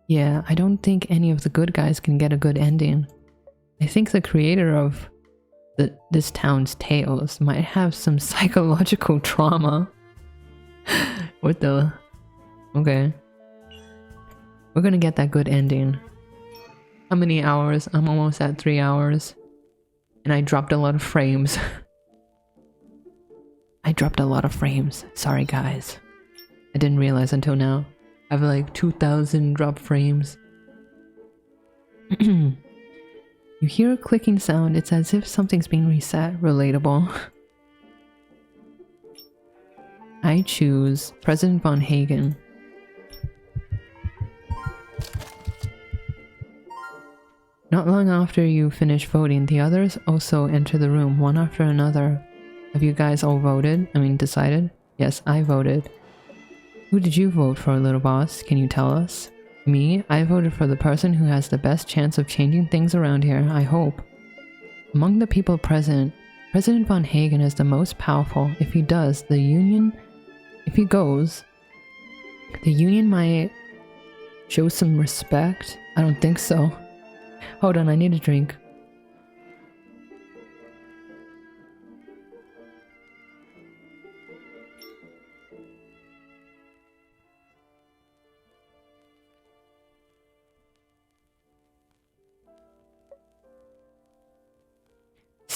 Yeah, I don't think any of the good guys can get a good ending. I think the creator of this town's tales might have some psychological trauma. What the... Okay. We're gonna get that good ending. How many hours? I'm almost at 3 hours. And I dropped a lot of frames. I dropped a lot of frames. Sorry guys. I didn't realize until now. I have like 2,000 drop frames. You hear a clicking sound. It's as if something's being reset. Relatable. I choose President von Hagen. Not long after you finish voting, the others also enter the room, one after another. Have you guys all voted? I mean, decided? Yes, I voted. Who did you vote for, little boss? Can you tell us? Me? I voted for the person who has the best chance of changing things around here, I hope. Among the people present, President von Hagen is the most powerful. If he does, the Union... If he goes, the Union might show some respect? I don't think so. Hold on, I need a drink.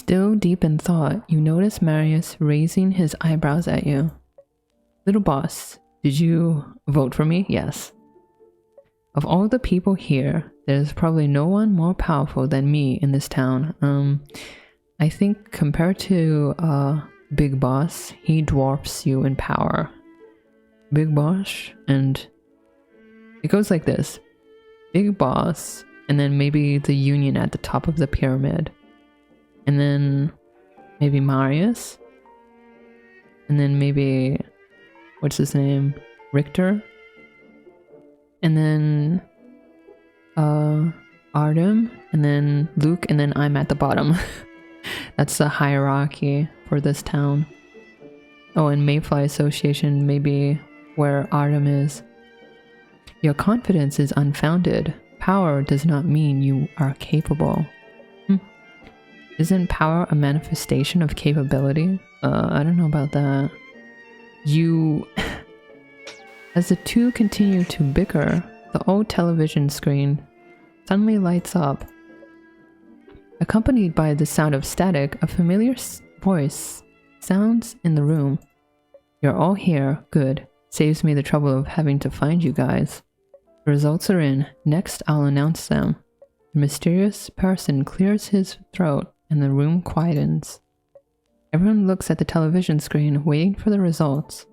Still deep in thought, you notice Marius raising his eyebrows at you. Little boss, did you vote for me? Yes. Of all the people here, there's probably no one more powerful than me in this town. I think compared to Big Boss, he dwarfs you in power. Big Boss, and it goes like this. Big Boss, and then maybe the Union at the top of the pyramid. And then maybe Marius. And then maybe, what's his name? Richter. And then Artem, and then Luke, and then I'm at the bottom. That's the hierarchy for this town. Oh, and Mayfly Association, maybe where Artem is. Your confidence is unfounded. Power does not mean you are capable. Isn't power a manifestation of capability? I don't know about that. As the two continue to bicker, the old television screen suddenly lights up. Accompanied by the sound of static, a familiar voice sounds in the room. You're all here. Good. Saves me the trouble of having to find you guys. The results are in. Next, I'll announce them. The mysterious person clears his throat and the room quietens. Everyone looks at the television screen, waiting for the results.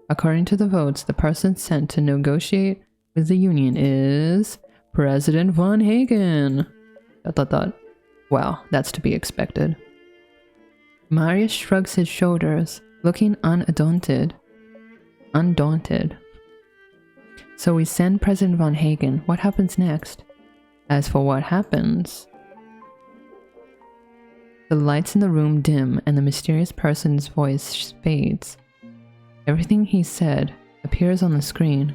According to the votes, the person sent to negotiate with the Union is President Von Hagen. ... Well, that's to be expected. Marius shrugs his shoulders, looking undaunted. So we send President Von Hagen. What happens next? As for what happens, the lights in the room dim and the mysterious person's voice fades. Everything he said appears on the screen.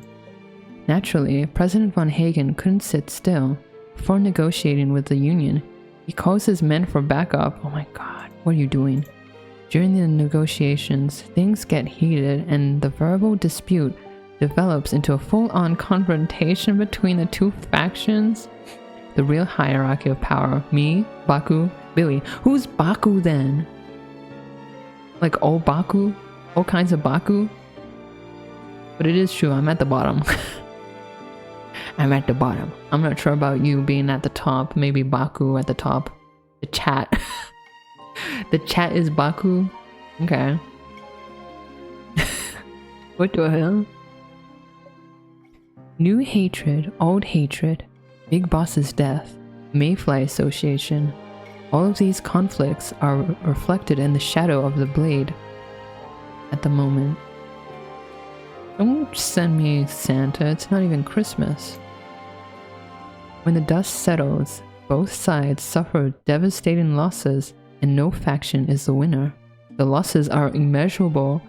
Naturally, President Von Hagen couldn't sit still. Before negotiating with the Union, he calls his men for backup. Oh my god, what are you doing? During the negotiations, things get heated and the verbal dispute develops into a full-on confrontation between the two factions. The real hierarchy of power. Me, Baku, Billy. Who's Baku then? Like old Baku? All kinds of Baku? But it is true, I'm at the bottom. I'm at the bottom. I'm not sure about you being at the top. Maybe Baku at the top. The chat. The chat is Baku? Okay. What the hell? New hatred, old hatred, Big Boss's death, Mayfly Association. All of these conflicts are reflected in the shadow of the blade at the moment. Don't send me Santa, it's not even Christmas. When the dust settles, both sides suffer devastating losses and no faction is the winner. The losses are immeasurable.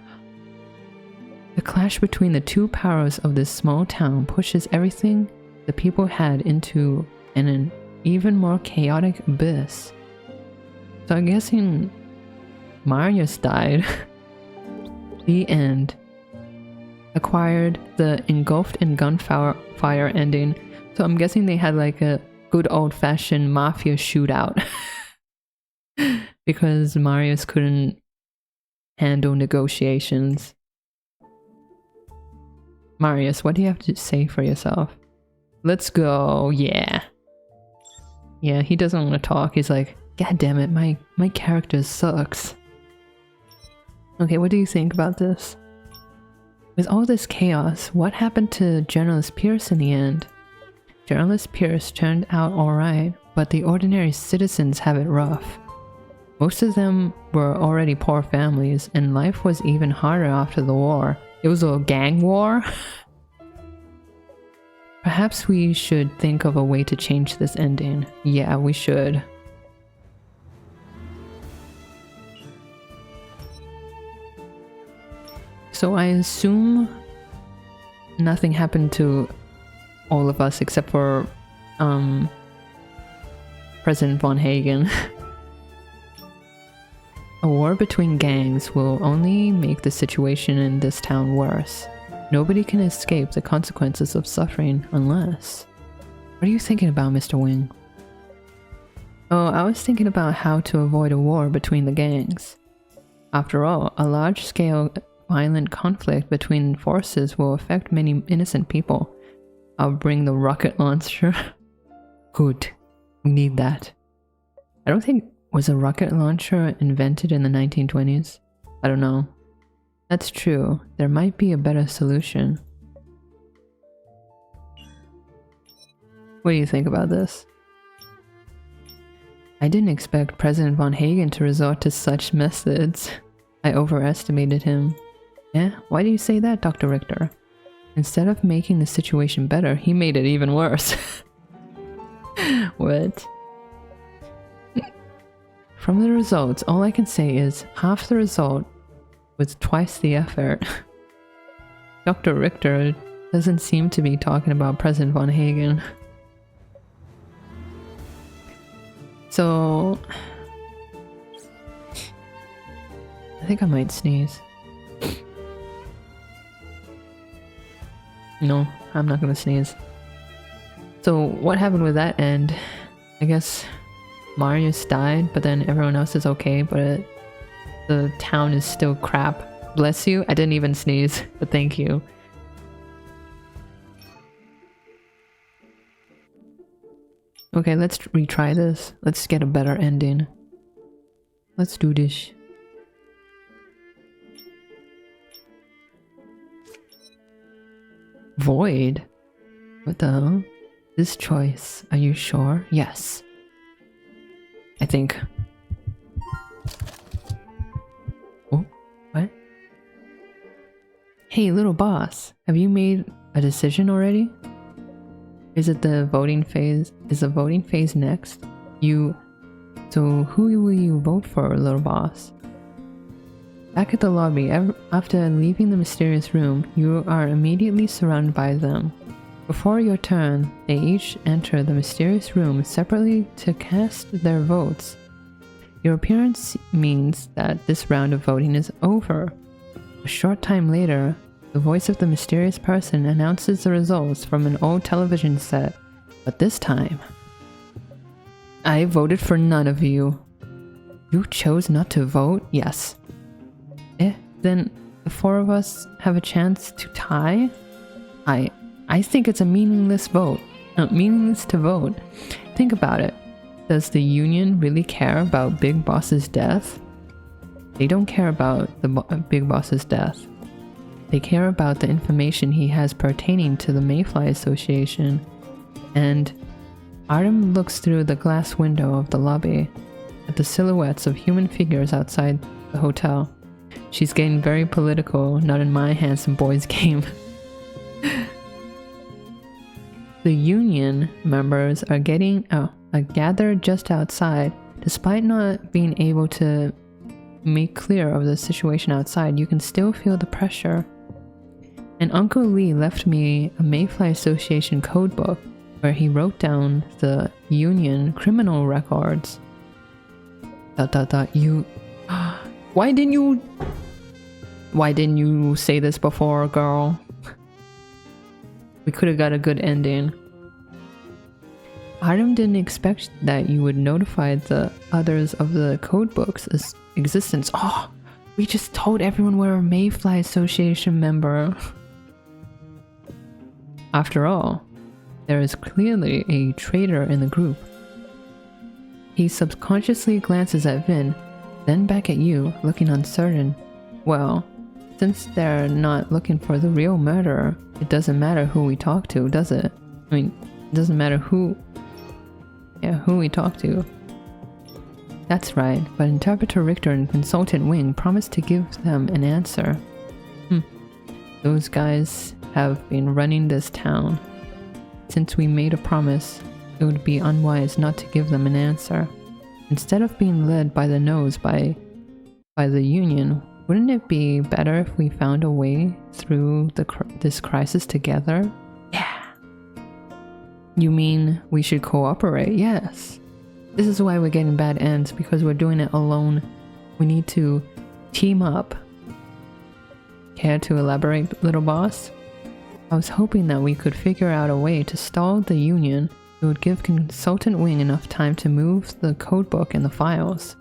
The clash between the two powers of this small town pushes everything the people had into an even more chaotic abyss. So I'm guessing Marius died. The end. Acquired the engulfed in gunfire ending. So I'm guessing they had like a good old-fashioned mafia shootout. Because Marius couldn't handle negotiations. Marius, what do you have to say for yourself? Let's go, yeah. Yeah, he doesn't want to talk. He's like, God damn it, my character sucks. Okay, what do you think about this? With all this chaos, what happened to Journalist Pierce in the end? Journalist Pierce turned out alright, but the ordinary citizens have it rough. Most of them were already poor families, and life was even harder after the war. It was a gang war? Perhaps we should think of a way to change this ending. Yeah, we should. So I assume nothing happened to all of us except for President Von Hagen. A war between gangs will only make the situation in this town worse. Nobody can escape the consequences of suffering unless... What are you thinking about, Mr. Wing? Oh, I was thinking about how to avoid a war between the gangs. After all, a large-scale violent conflict between forces will affect many innocent people. I'll bring the rocket launcher. Good. We need that. I don't think... Was a rocket launcher invented in the 1920s? I don't know. That's true. There might be a better solution. What do you think about this? I didn't expect President von Hagen to resort to such methods. I overestimated him. Eh? Why do you say that, Dr. Richter? Instead of making the situation better, he made it even worse. What? From the results, all I can say is half the result with twice the effort. Dr. Richter doesn't seem to be talking about President von Hagen. So... I think I might sneeze. No, I'm not gonna sneeze. So what happened with that end? I guess Marius died, but then everyone else is okay, but the town is still crap. Bless you. I didn't even sneeze, but thank you. Okay, let's retry this. Let's get a better ending. Let's do this. Void? What the hell? This choice. Are you sure? Yes. I think. Oh, what? Hey, little boss. Have you made a decision already? Is it the voting phase? Is the voting phase next? So who will you vote for, little boss? Back at the lobby, after leaving the mysterious room, you are immediately surrounded by them. Before your turn, they each enter the mysterious room separately to cast their votes. Your appearance means that this round of voting is over. A short time later, the voice of the mysterious person announces the results from an old television set, but this time... I voted for none of you. You chose not to vote? Yes. Then the four of us have a chance to tie? I think it's a meaningless vote. Meaningless to vote. Think about it. Does the Union really care about Big Boss's death? They don't care about the Big Boss's death. They care about the information he has pertaining to the Mayfly Association. And Artem looks through the glass window of the lobby at the silhouettes of human figures outside the hotel. She's getting very political, not in my handsome boys game. The Union members are gathered just outside. Despite not being able to make clear of the situation outside, you can still feel the pressure. And Uncle Lee left me a Mayfly Association codebook where he wrote down the Union criminal records. You... Why didn't you say this before, girl? We could have got a good ending. Artem didn't expect that you would notify the others of the codebook's existence. Oh, we just told everyone we're a Mayfly Association member. After all, there is clearly a traitor in the group. He subconsciously glances at Vin, then back at you, looking uncertain. Well, since they're not looking for the real murderer, it doesn't matter who we talk to, does it? I mean, it doesn't matter who we talk to. That's right, but Interpreter Richter and Consultant Wing promised to give them an answer. Those guys have been running this town. Since we made a promise, it would be unwise not to give them an answer. Instead of being led by the nose by the Union, wouldn't it be better if we found a way through this crisis together? Yeah. You mean we should cooperate? Yes. This is why we're getting bad ends, because we're doing it alone. We need to team up. Care to elaborate, little boss? I was hoping that we could figure out a way to stall the Union It would give Consultant Wing enough time to move the codebook and the files.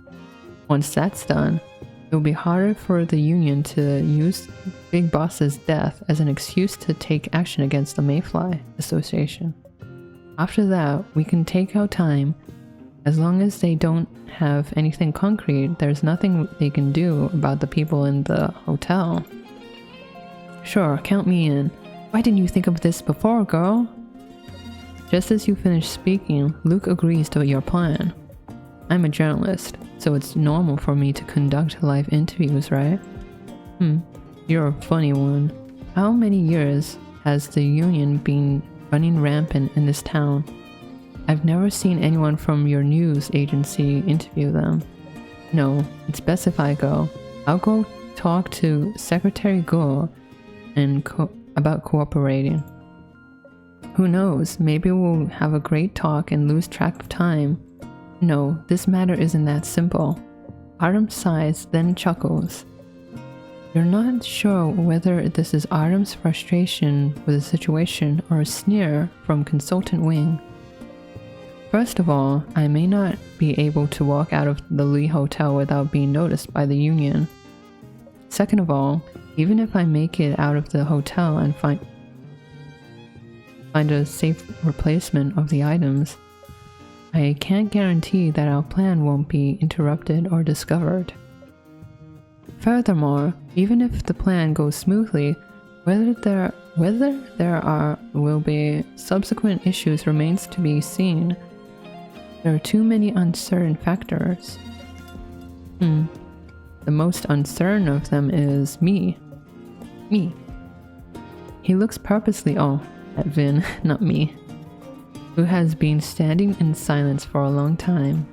Once that's done, it will be harder for the Union to use Big Boss's death as an excuse to take action against the Mayfly Association. After that, we can take our time. As long as they don't have anything concrete, there's nothing they can do about the people in the hotel. Sure, count me in. Why didn't you think of this before, girl? Just as you finish speaking, Luke agrees to your plan. I'm a journalist, so it's normal for me to conduct live interviews, right? You're a funny one. How many years has the Union been running rampant in this town? I've never seen anyone from your news agency interview them. No, it's best if I go. I'll go talk to Secretary Go and about cooperating. Who knows, maybe we'll have a great talk and lose track of time. No, this matter isn't that simple. Autumn sighs, then chuckles. You're not sure whether this is Autumn's frustration with the situation or a sneer from Consultant Wing. First of all, I may not be able to walk out of the Lee Hotel without being noticed by the Union. Second of all, even if I make it out of the hotel and find a safe replacement of the items, I can't guarantee that our plan won't be interrupted or discovered. Furthermore, even if the plan goes smoothly, whether there will be subsequent issues remains to be seen. There are too many uncertain factors. The most uncertain of them is me. He looks purposely at Vin, not me, who has been standing in silence for a long time.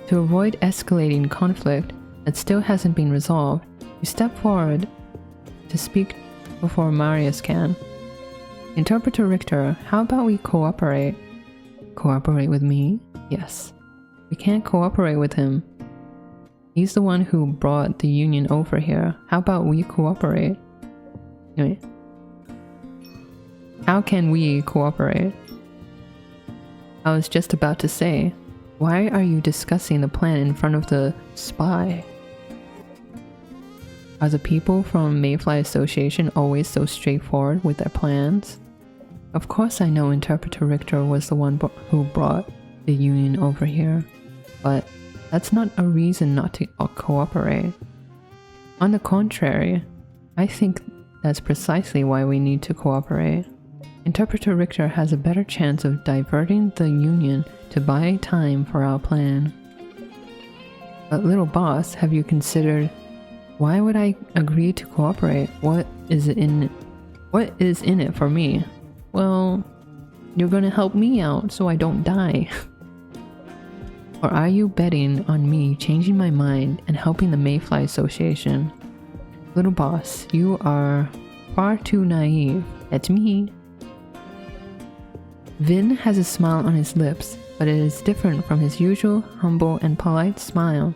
To avoid escalating conflict that still hasn't been resolved, you step forward to speak before Marius can. Interpreter Richter, how about we cooperate? Cooperate with me? Yes. We can't cooperate with him. He's the one who brought the Union over here. How about we cooperate? Anyway. How can we cooperate? I was just about to say, why are you discussing the plan in front of the spy? Are the people from Mayfly Association always so straightforward with their plans? Of course I know Interpreter Richter was the one who brought the Union over here, but that's not a reason not to cooperate. On the contrary, I think that's precisely why we need to cooperate. Interpreter Richter has a better chance of diverting the Union to buy time for our plan. But little boss, have you considered, why would I agree to cooperate? What is in it for me? Well, you're gonna help me out so I don't die. Or are you betting on me changing my mind and helping the Mayfly Association? Little boss, you are far too naive. It's me. Vin has a smile on his lips, but it is different from his usual humble and polite smile.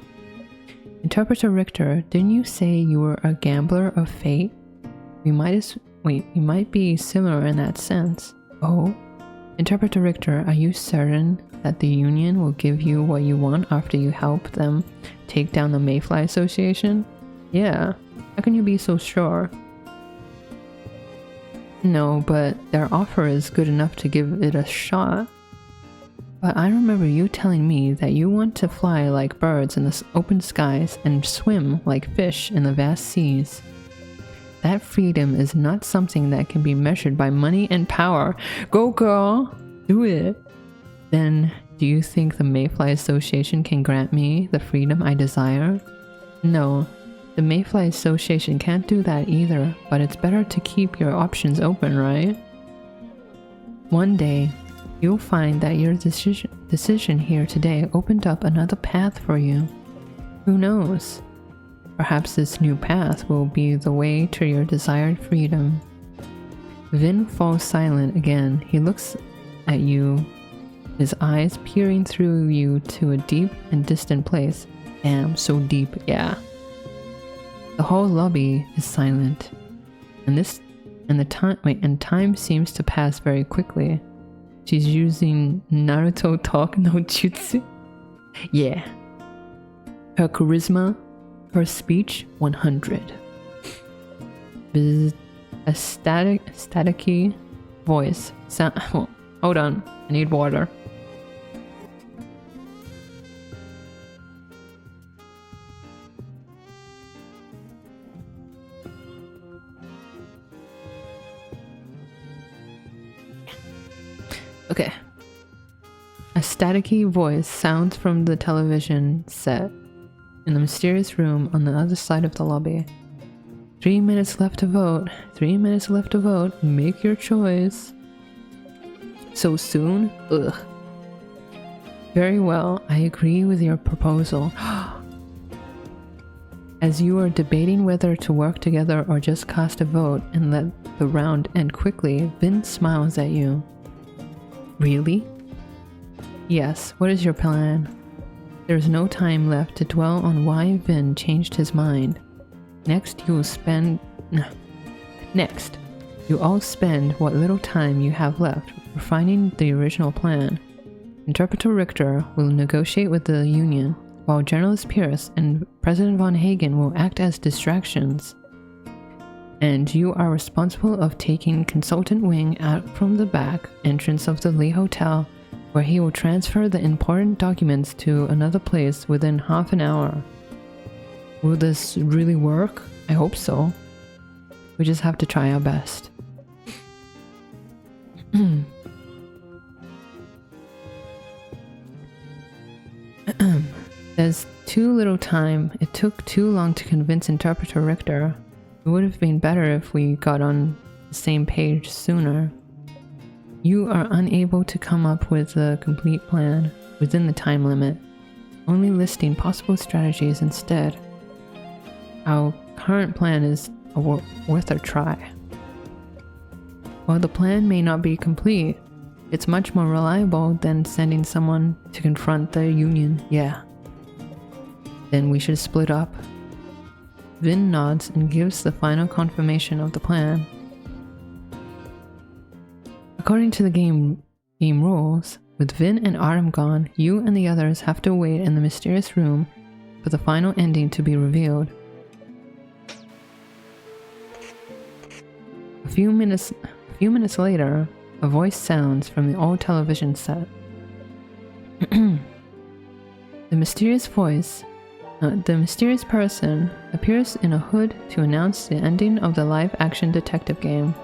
Interpreter Richter, didn't you say you were a gambler of fate? We might be similar in that sense. Oh? Interpreter Richter, are you certain that the Union will give you what you want after you help them take down the Mayfly Association? Yeah. How can you be so sure? No, but their offer is good enough to give it a shot. But I remember you telling me that you want to fly like birds in the open skies and swim like fish in the vast seas. That freedom is not something that can be measured by money and power. Go girl! Do it! Then, do you think the Mayfly Association can grant me the freedom I desire? No. The Mayfly Association can't do that either, but it's better to keep your options open, right? One day, you'll find that your decision here today opened up another path for you. Who knows? Perhaps this new path will be the way to your desired freedom. Vin falls silent again. He looks at you, his eyes peering through you to a deep and distant place. Damn, so deep, yeah. The whole lobby is silent, and time seems to pass very quickly. She's using Naruto talk no jutsu. Yeah. Her charisma, her speech, 100. A staticky voice. Oh, hold on, I need water. Okay. A staticky voice sounds from the television set in the mysterious room on the other side of the lobby. 3 minutes left to vote. 3 minutes left to vote. Make your choice. So soon? Ugh. Very well, I agree with your proposal. As you are debating whether to work together or just cast a vote and let the round end quickly, Vin smiles at you. Really? Yes, what is your plan? There's no time left to dwell on why Vin changed his mind. Next, you all spend what little time you have left refining the original plan. Interpreter Richter will negotiate with the Union, while Journalist Pierce and President Von Hagen will act as distractions. And you are responsible of taking Consultant Wing out from the back entrance of the Lee Hotel, where he will transfer the important documents to another place within half an hour. Will this really work? I hope so. We just have to try our best. There's too little time. It took too long to convince Interpreter Richter. It would have been better if we got on the same page sooner. You are unable to come up with a complete plan within the time limit, only listing possible strategies instead. Our current plan is worth a try. While the plan may not be complete, it's much more reliable than sending someone to confront the Union, yeah. Then we should split up. Vin nods and gives the final confirmation of the plan. According to the game rules, with Vin and Autumn gone, you and the others have to wait in the mysterious room for the final ending to be revealed. A few minutes later, a voice sounds from the old television set. The mysterious person appears in a hood to announce the ending of the live-action detective game.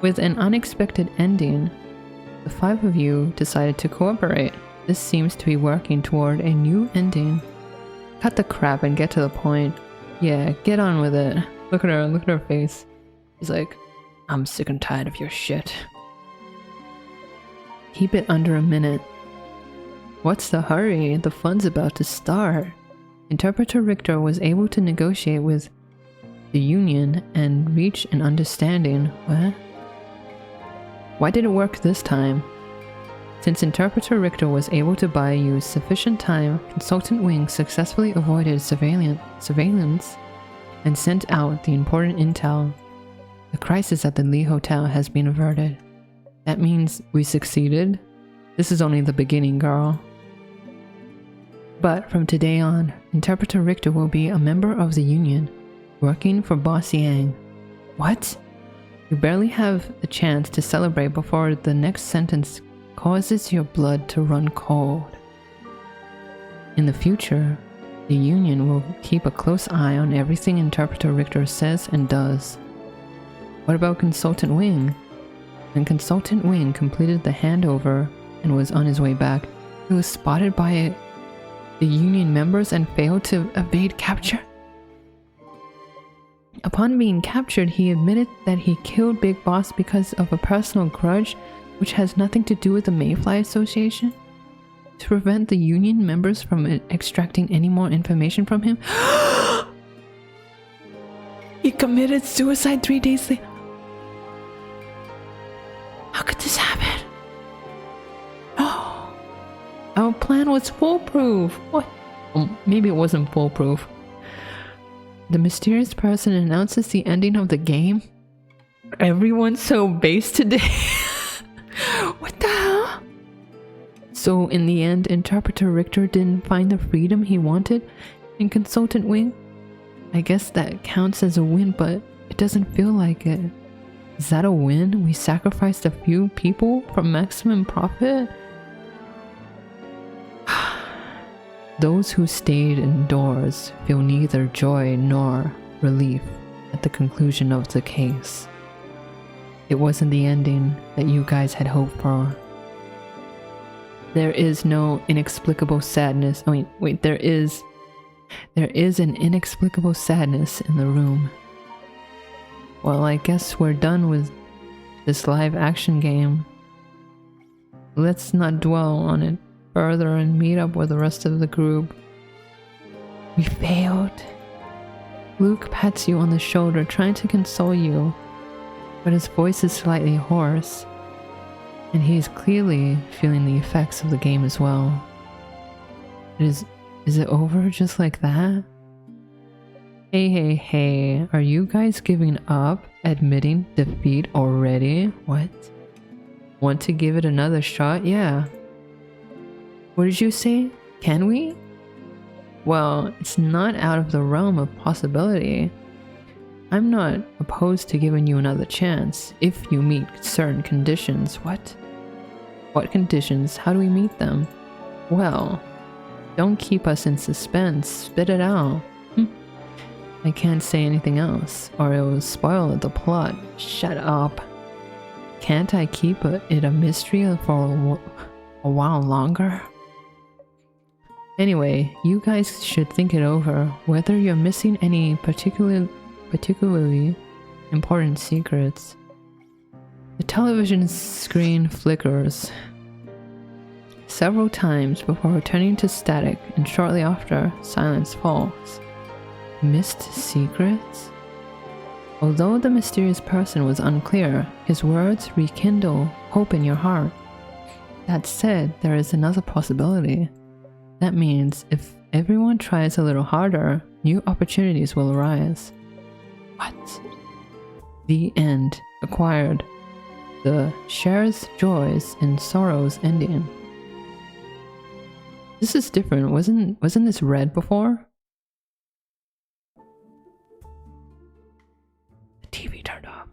With an unexpected ending, the 5 of you decided to cooperate. This seems to be working toward a new ending. Cut the crap and get to the point. Yeah, get on with it. Look at her face. She's like, I'm sick and tired of your shit. Keep it under a minute. What's the hurry? The fun's about to start. Interpreter Richter was able to negotiate with the Union and reach an understanding. What? Why did it work this time? Since Interpreter Richter was able to buy you sufficient time, Consultant Wing successfully avoided surveillance and sent out the important intel. The crisis at the Lee Hotel has been averted. That means we succeeded? This is only the beginning, girl. But from today on, Interpreter Richter will be a member of the Union, working for Boss Yang. What? You barely have a chance to celebrate before the next sentence causes your blood to run cold. In the future, the Union will keep a close eye on everything Interpreter Richter says and does. What about Consultant Wing? When Consultant Wing completed the handover and was on his way back, he was spotted by the Union members and failed to evade capture. Upon being captured, he admitted that he killed Big Boss because of a personal grudge which has nothing to do with the Mayfly Association. To prevent the Union members from extracting any more information from him, he committed suicide 3 days later. How could this happen? Oh, our plan was foolproof. What? Maybe it wasn't foolproof. The mysterious person announces the ending of the game. Everyone's so based today. What the So in the end, Interpreter Richter didn't find the freedom he wanted in Consultant Wing? I guess that counts as a win, but it doesn't feel like it. Is that a win? We sacrificed a few people for maximum profit? Those who stayed indoors feel neither joy nor relief at the conclusion of the case. It wasn't the ending that you guys had hoped for. There is no inexplicable sadness. Oh, wait, there is an inexplicable sadness in the room. Well, I guess we're done with this live action game. Let's not dwell on it further and meet up with the rest of the group. We failed. Luke pats you on the shoulder, trying to console you, but his voice is slightly hoarse, and he is clearly feeling the effects of the game as well. Is it over just like that? Hey, are you guys giving up? Admitting defeat already? What? Want to give it another shot? Yeah. What did you say? Can we? Well, it's not out of the realm of possibility. I'm not opposed to giving you another chance, if you meet certain conditions. What? What conditions? How do we meet them? Well, don't keep us in suspense. Spit it out. I can't say anything else, or it will spoil the plot. Shut up. Can't I keep it a mystery for a while longer? Anyway, you guys should think it over, whether you're missing any particularly important secrets. The television screen flickers several times before returning to static, and shortly after, silence falls. Missed secrets? Although the mysterious person was unclear, his words rekindle hope in your heart. That said, there is another possibility. That means if everyone tries a little harder, new opportunities will arise. What? The end. Acquired. The shares joys and sorrows ending. This is different. Wasn't this read before? The TV turned off.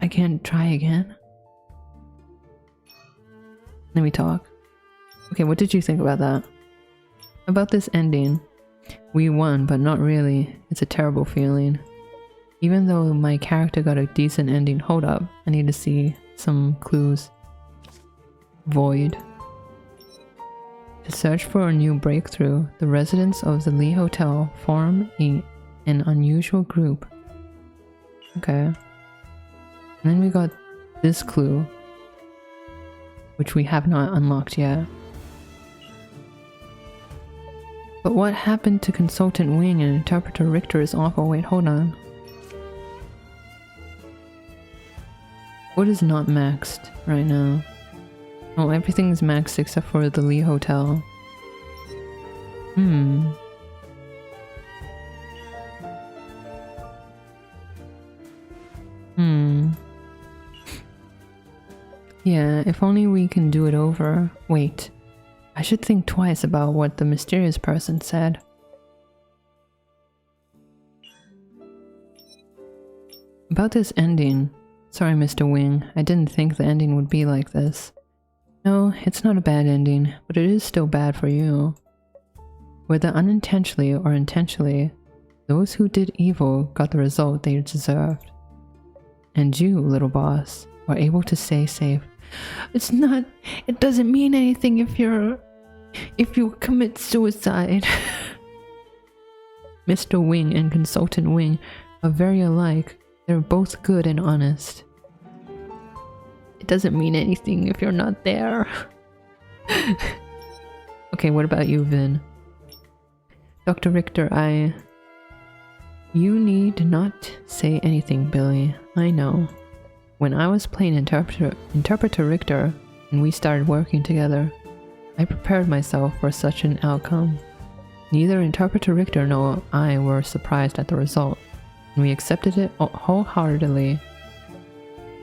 I can't try again. Let me talk. Okay, what did you think about that? About this ending. We won, but not really. It's a terrible feeling. Even though my character got a decent ending, hold up. I need to see some clues. Void. To search for a new breakthrough, the residents of the Lee Hotel form an unusual group. Okay. And then we got this clue, which we have not unlocked yet. But what happened to Consultant Wing and Interpreter Richter is awful. Wait, hold on. What is not maxed right now? Oh, everything's maxed except for the Lee Hotel. Yeah, if only we can do it over. Wait. I should think twice about what the mysterious person said. About this ending. Sorry, Mr. Wing. I didn't think the ending would be like this. No, it's not a bad ending, but it is still bad for you. Whether unintentionally or intentionally, those who did evil got the result they deserved. And you, little boss, were able to stay safe. It doesn't mean anything if you commit suicide. Mr. Wing and Consultant Wing are very alike. They're both good and honest. It doesn't mean anything if you're not there. Okay, what about you, Vin? Dr. Richter, You need not say anything, Billy. I know. When I was playing Interpreter Richter and we started working together, I prepared myself for such an outcome. Neither Interpreter Richter nor I were surprised at the result, and we accepted it wholeheartedly.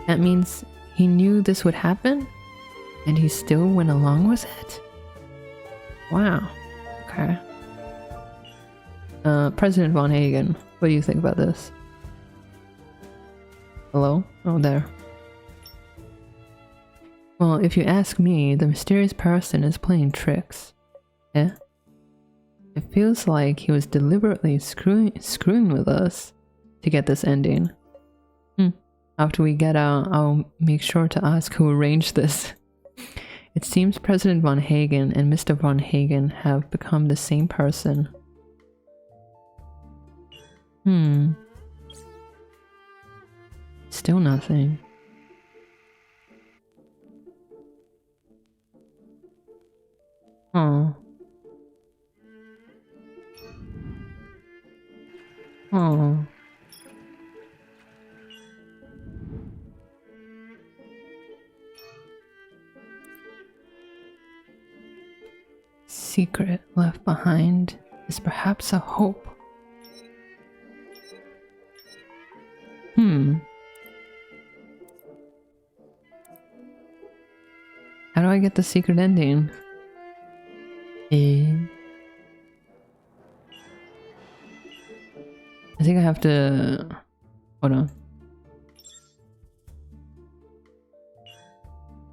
That means he knew this would happen? And he still went along with it? Wow. Okay. President Von Hagen, what do you think about this? Hello? Oh, there. Well, if you ask me, the mysterious person is playing tricks. Eh? It feels like he was deliberately screwing with us to get this ending. After we get out, I'll make sure to ask who arranged this. It seems President Von Hagen and Mr. Von Hagen have become the same person. Still nothing. Oh. Oh. Secret left behind is perhaps a hope. How do I get the secret ending? I think I have to... Hold on.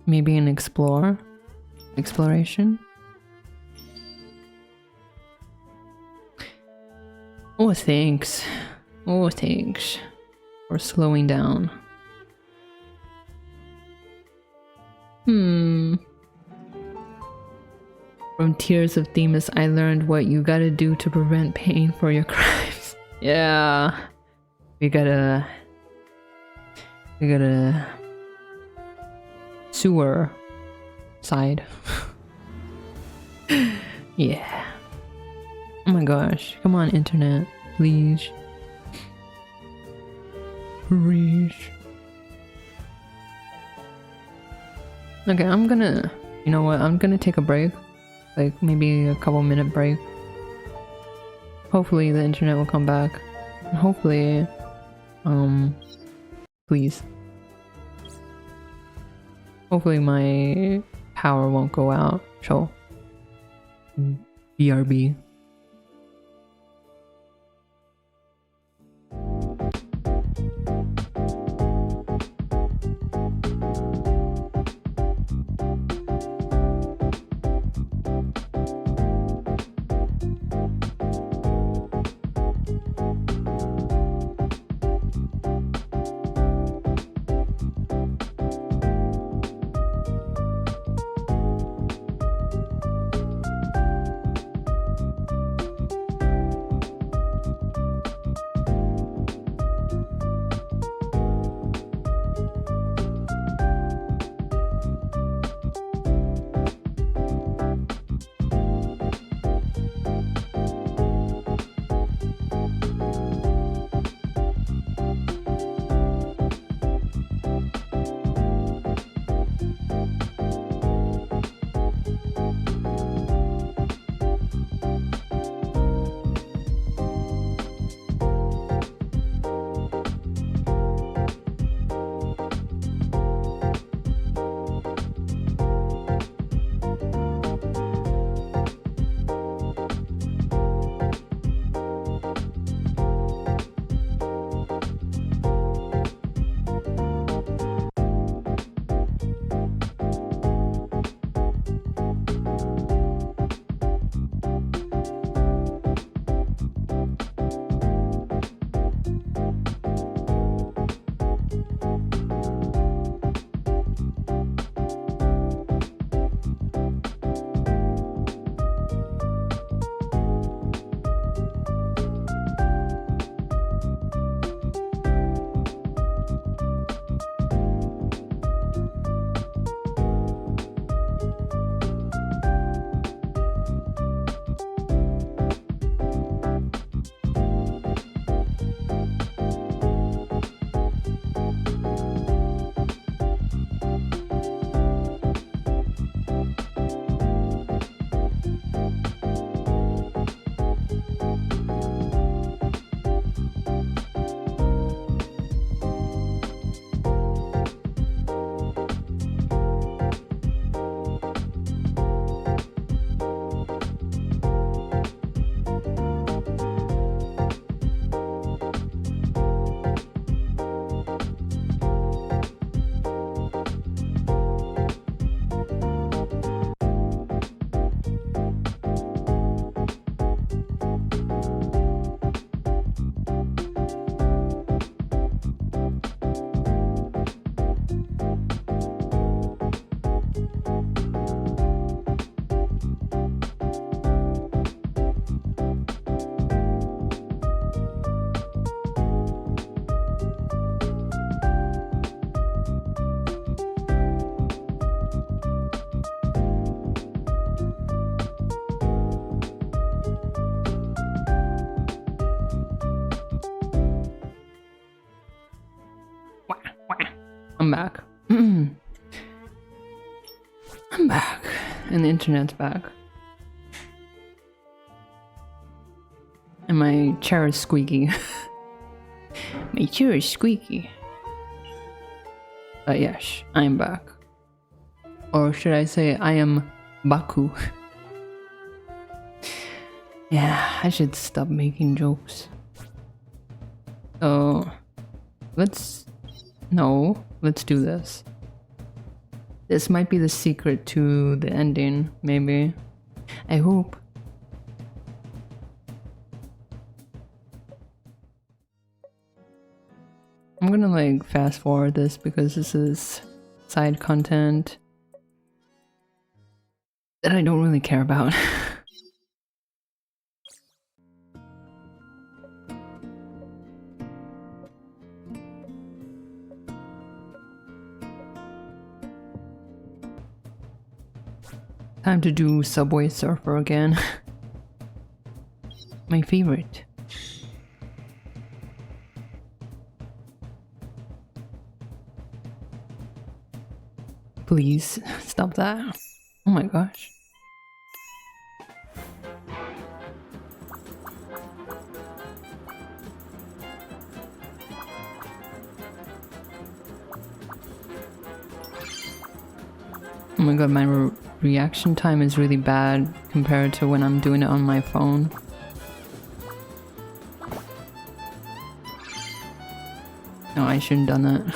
Maybe an exploration? Oh, thanks. Oh, thanks. For slowing down. From Tears of Themis, I learned what you gotta do to prevent pain for your crimes. Yeah. We gotta... Sewer side. Yeah. Oh my gosh. Come on, internet. Please. Please. Okay, I'm gonna... You know what? I'm gonna take a break. Like, maybe a couple minute break. Hopefully the internet will come back. And hopefully... Please. Hopefully my power won't go out. So... BRB. I'm back. I'm back. And the internet's back. And my chair is squeaky. My chair is squeaky. But yes, I am back. Or should I say, I am Baku. Yeah, I should stop making jokes. So, let's do this. This might be the secret to the ending, maybe. I hope. I'm gonna like fast forward this because this is side content that I don't really care about. Time to do Subway Surfer again. My favorite. Please stop that. Oh my gosh. Oh my god, my reaction time is really bad compared to when I'm doing it on my phone. No, I shouldn't have done that.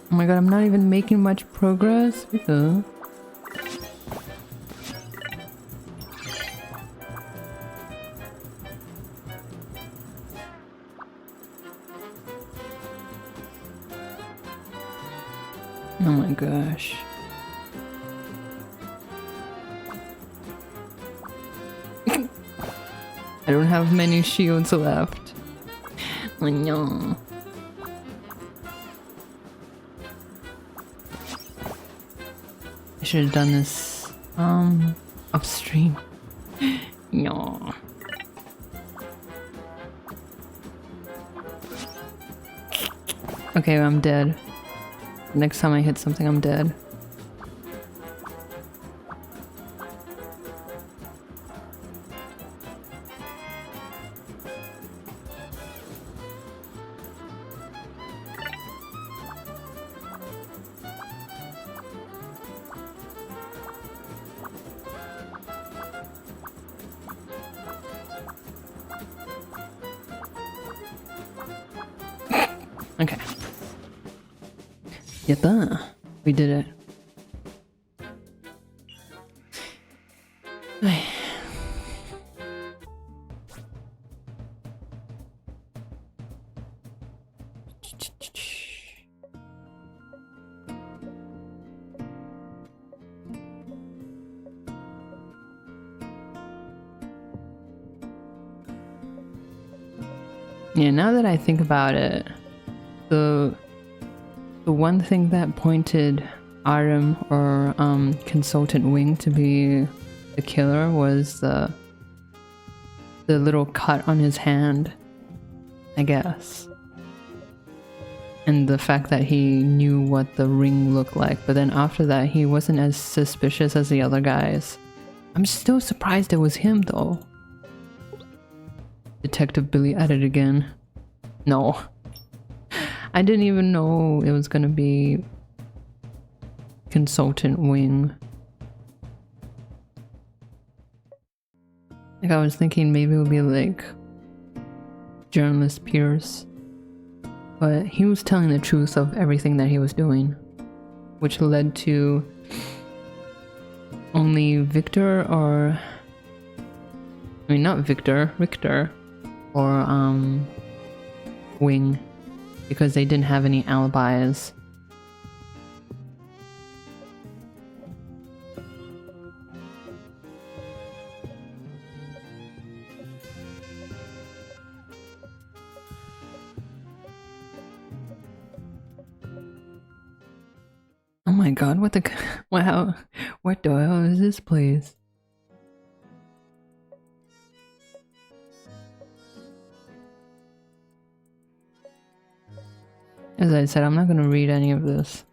Oh my god, I'm not even making much progress. Oh my gosh. I don't have many shields left. Oh no. I should have done this upstream. No. Okay, I'm dead. Next time I hit something, I'm dead. Okay. Yatta! We did it. Yeah, now that I think about it, the one thing that pointed Arim or Consultant Wing to be the killer was the little cut on his hand, I guess. And the fact that he knew what the ring looked like, but then after that he wasn't as suspicious as the other guys. I'm still surprised it was him though. Detective Billy at it again. No. I didn't even know it was gonna be Consultant Wing. Like I was thinking maybe it would be like Journalist Pierce. But he was telling the truth of everything that he was doing. Which led to only Victor or... I mean not Victor, Richter. Or Wing. Because they didn't have any alibis. my god, what the wow, what the hell is this place? As I said, I'm not gonna read any of this.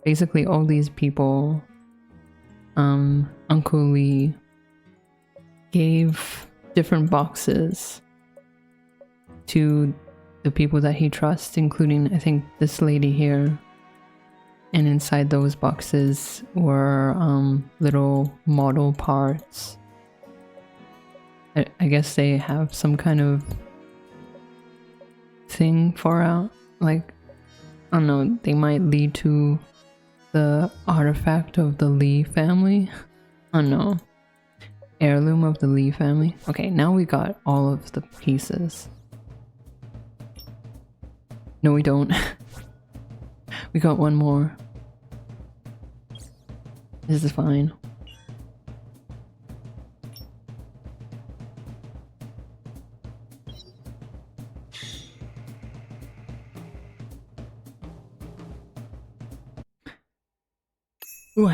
Basically, all these people, Uncle Lee gave different boxes to the people that he trusts, including, I think, this lady here. And inside those boxes were little model parts. I guess they have some kind of thing for out, like, I don't know, they might lead to the artifact of the Lee family. I don't know. Heirloom of the Lee family. Okay, now we got all of the pieces. No, we don't. We got one more. This is fine. Ooh.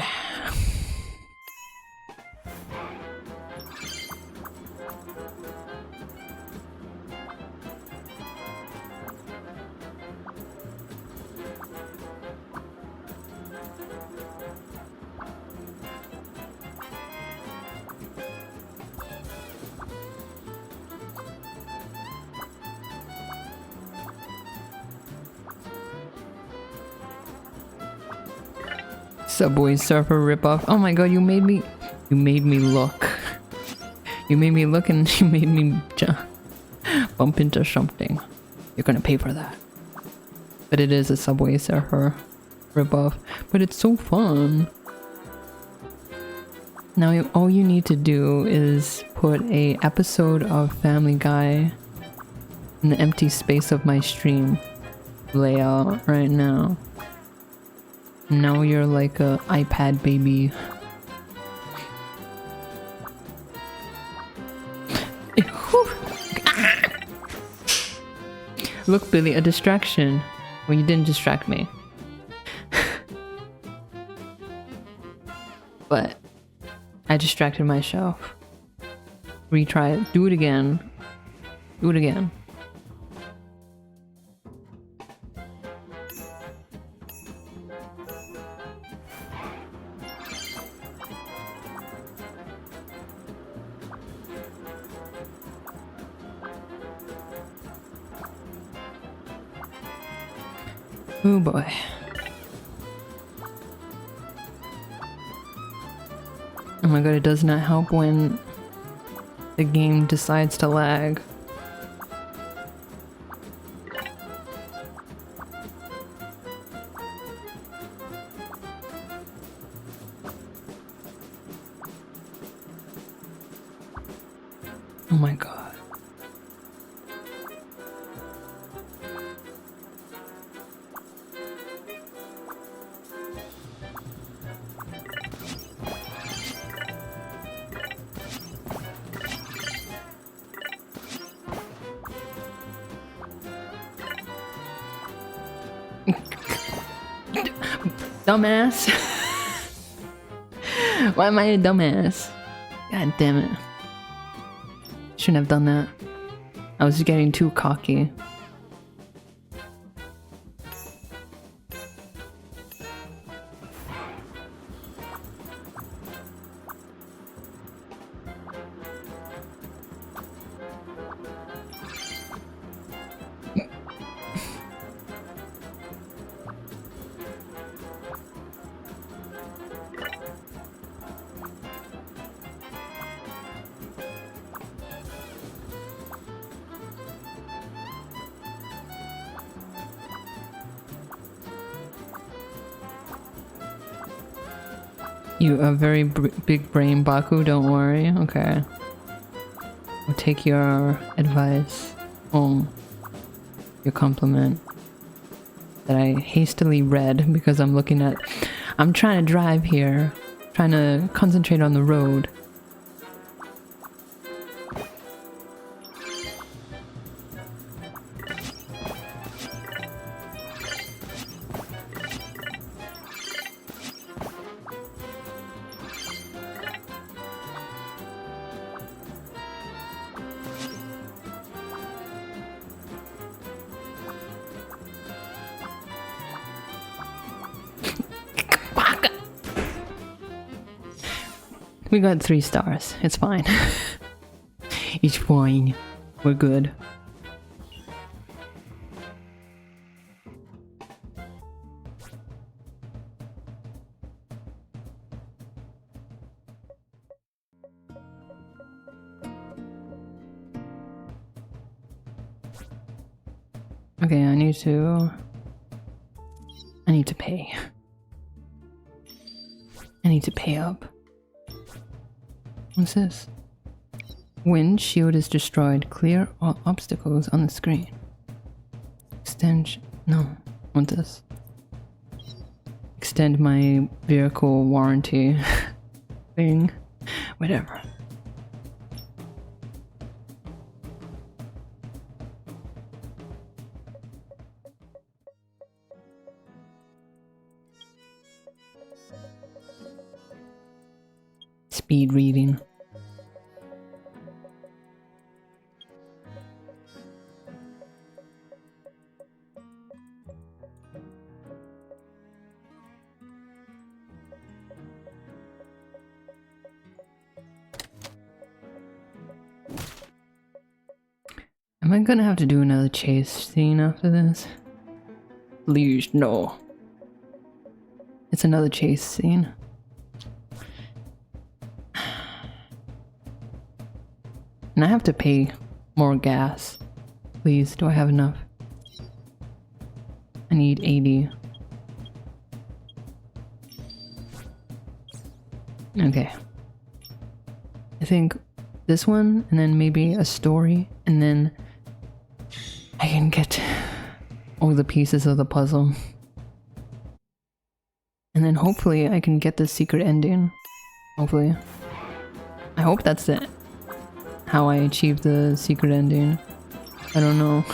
Subway Surfer ripoff. Oh my god, you made me look. You made me look and you made me bump into something. You're gonna pay for that. But it is a Subway Surfer ripoff. But it's so fun. Now all you need to do is put a episode of Family Guy in the empty space of my stream layout right now. Now you're like a iPad baby. Look, Billy, a distraction. Well, you didn't distract me. But I distracted myself. Retry it. Do it again. Do it again. Oh boy. Oh my god, it does not help when the game decides to lag. Oh my god. Dumbass. Why am I a dumbass? God damn it. Shouldn't have done that. I was getting too cocky. You a very big brain, Baku, don't worry. Okay. I'll take your advice home. Your compliment. That I hastily read because I'm looking at... I'm trying to drive here. Trying to concentrate on the road. We got 3 stars. It's fine. It's fine. We're good. Okay, I need to pay. I need to pay up. What's this? Wind shield is destroyed. Clear all obstacles on the screen. Extend. No. What's this? Extend my vehicle warranty thing. Whatever. Speed reading. Am I gonna have to do another chase scene after this? Please, no. It's another chase scene. And I have to pay more gas. Please, do I have enough? I need 80. Okay. I think this one, and then maybe a story, and then I can get all the pieces of the puzzle. And then hopefully I can get the secret ending. Hopefully. I hope that's it. How I achieve the secret ending. I don't know.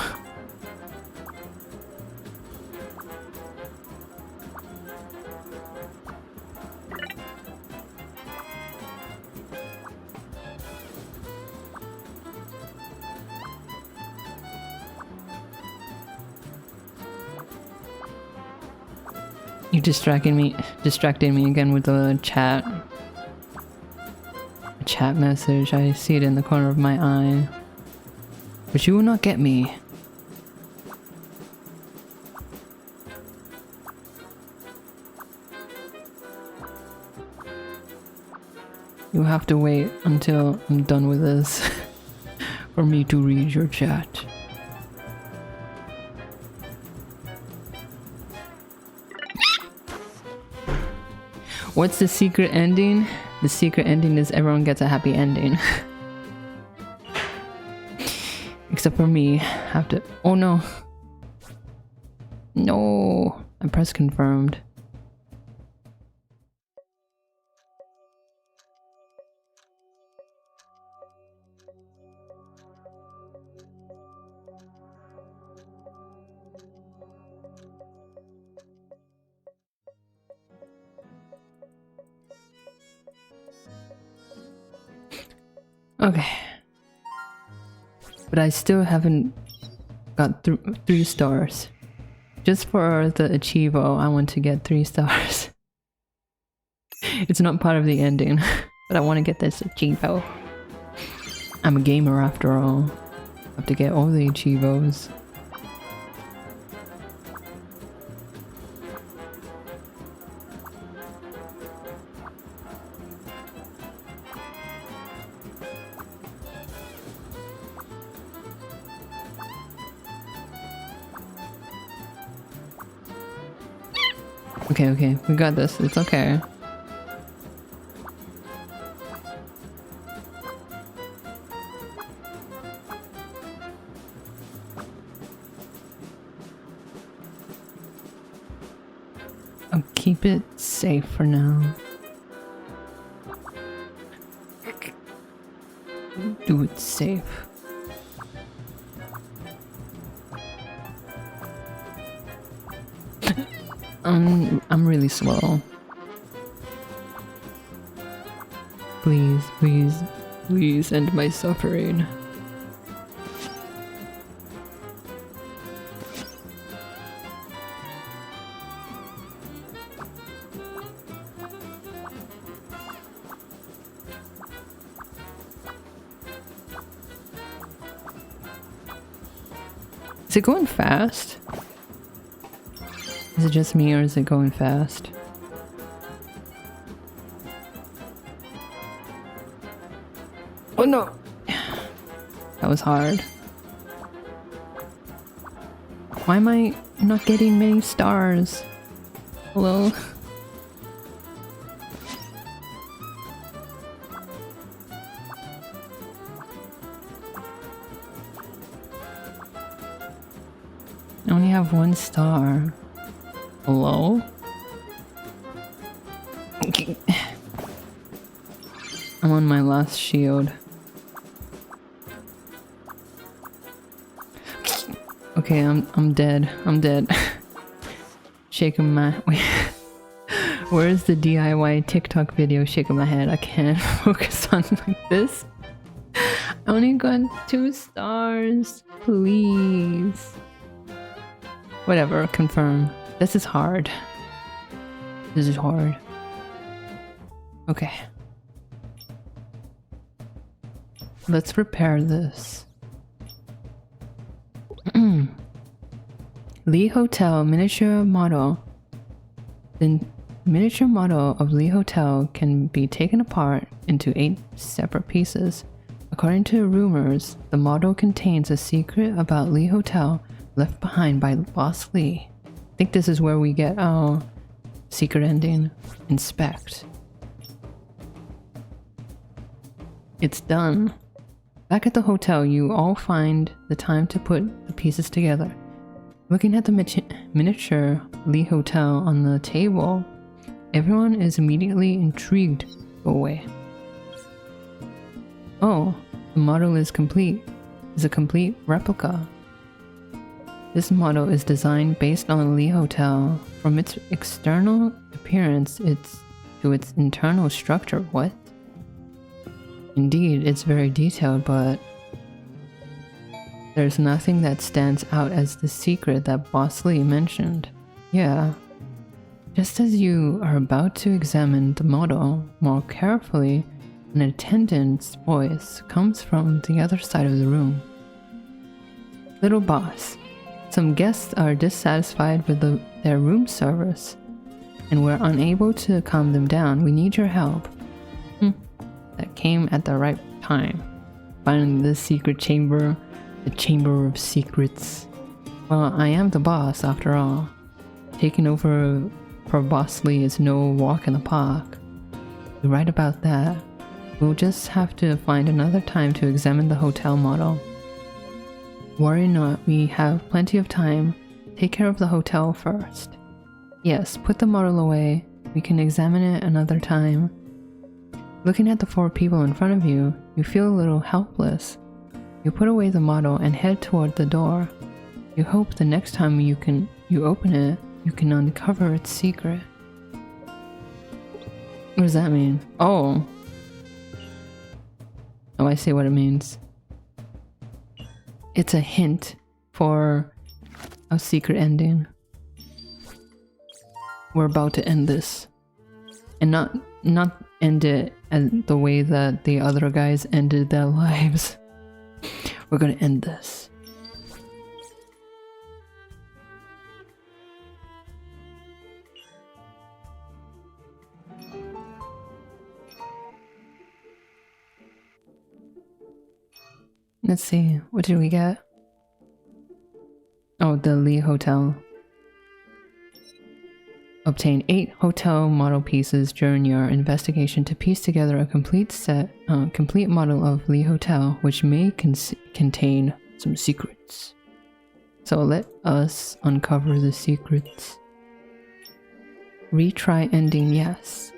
You distracted me again with the chat. A chat message. I see it in the corner of my eye. But you will not get me. You have to wait until I'm done with this for me to read your chat. What's the secret ending? The secret ending is everyone gets a happy ending. Except for me. Have to. Oh no. No. I pressed confirmed. Okay. But I still haven't got 3 stars. Just for the Achievo, I want to get 3 stars. It's not part of the ending, but I want to get this Achievo. I'm a gamer after all. I have to get all the Achievos. Okay, okay, we got this. It's okay. I'll keep it safe for now. Do it safe. I'm really slow. Please, please, please end my suffering. Is it going fast? Is it just me or is it going fast? Oh no! That was hard. Why am I not getting many stars? Hello? I only have 1 star. Hello? I'm on my last shield. Okay, I'm dead. I'm dead. Shaking my wait. Where's the DIY TikTok video shaking my head? I can't focus on like this. I only got 2 stars. Please. Whatever, confirm. This is hard. This is hard. Okay. Let's repair this. Lee Hotel miniature model. The miniature model of Lee Hotel can be taken apart into 8 separate pieces. According to rumors, the model contains a secret about Lee Hotel left behind by Boss Lee. I think this is where we get our secret ending. Inspect. It's done. Back at the hotel, you all find the time to put the pieces together. Looking at the miniature Lee Hotel on the table, everyone is immediately intrigued. Go away. Oh, the model is complete. It's a complete replica. This model is designed based on Lee Hotel. From its external appearance to its internal structure. What? Indeed, it's very detailed, but there's nothing that stands out as the secret that Boss Lee mentioned. Yeah. Just as you are about to examine the model more carefully, an attendant's voice comes from the other side of the room. Little boss, some guests are dissatisfied with their room service, and we're unable to calm them down. We need your help. That came at the right time. Finding the secret chamber, the chamber of secrets. Well, I am the boss after all. Taking over for Boss Lee is no walk in the park. You're right about that. We'll just have to find another time to examine the hotel model. Worry not, we have plenty of time. Take care of the hotel first. Yes, put the model away. We can examine it another time. Looking at the 4 people in front of you, you feel a little helpless. You put away the model and head toward the door. You hope the next time you open it, you can uncover its secret. What does that mean? Oh! Oh, I see what it means. It's a hint for a secret ending. We're about to end this. And not end it as the way that the other guys ended their lives. We're gonna end this. Let's see, what did we get? Oh, the Lee Hotel. Obtain 8 hotel model pieces during your investigation to piece together a complete model of Lee Hotel, which may contain some secrets. So let us uncover the secrets. Retry ending, yes.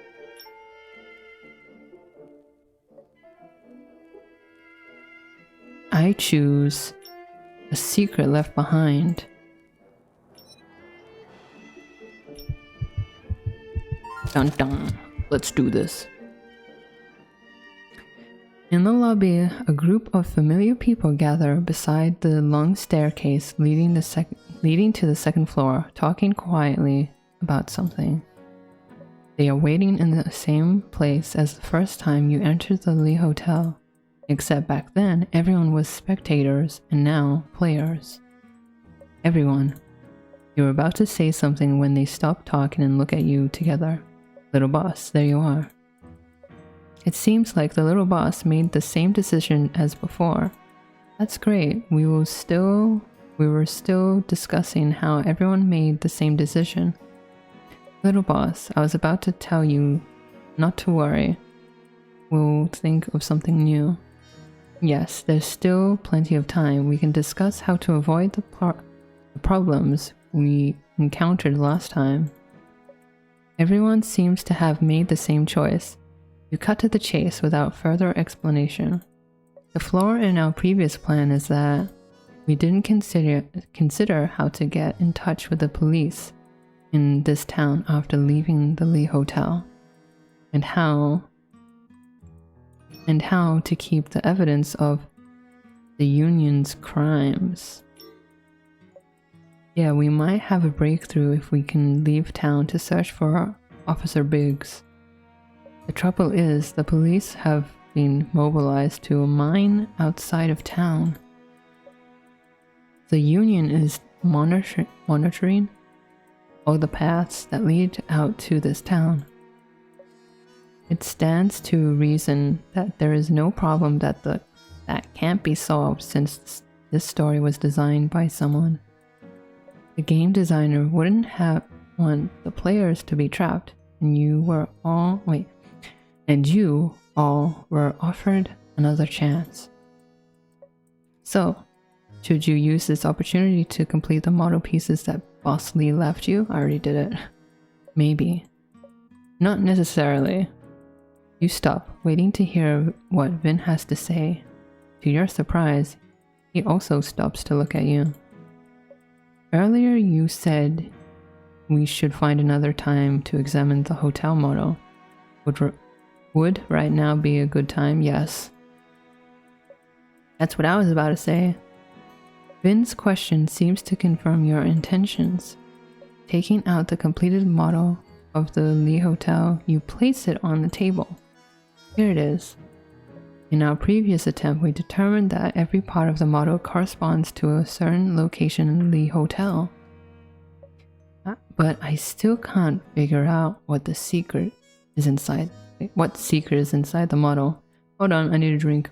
I choose a secret left behind. Dun dun. Let's do this. In the lobby, a group of familiar people gather beside the long staircase leading to the second floor, talking quietly about something. They are waiting in the same place as the first time you entered the Lee Hotel, except back then everyone was spectators and now players. Everyone. You were about to say something when they stopped talking and look at you together. Little boss, there you are. It seems like the little boss made the same decision as before. That's great. We were still discussing how everyone made the same decision. Little boss, I was about to tell you not to worry. We'll think of something new. Yes, there's still plenty of time. We can discuss how to avoid the problems we encountered last time. Everyone seems to have made the same choice. You cut to the chase without further explanation. The flaw in our previous plan is that we didn't consider how to get in touch with the police in this town after leaving the Lee Hotel, and how to keep the evidence of the Union's crimes. Yeah, we might have a breakthrough if we can leave town to search for Officer Biggs. The trouble is, the police have been mobilized to a mine outside of town. The Union is monitoring all the paths that lead out to this town. It stands to reason that there is no problem that can't be solved, since this story was designed by someone. The game designer wouldn't want the players to be trapped, and you all were offered another chance. So, should you use this opportunity to complete the model pieces that Boss Lee left you? I already did it. Maybe. Not necessarily. You stop, waiting to hear what Vin has to say. To your surprise, he also stops to look at you. Earlier you said we should find another time to examine the hotel model. Would right now be a good time? Yes. That's what I was about to say. Vin's question seems to confirm your intentions. Taking out the completed model of the Lee Hotel, you place it on the table. Here it is. In our previous attempt, we determined that every part of the model corresponds to a certain location in the Lee Hotel. But I still can't figure out what secret is inside the model. Hold on, I need a drink.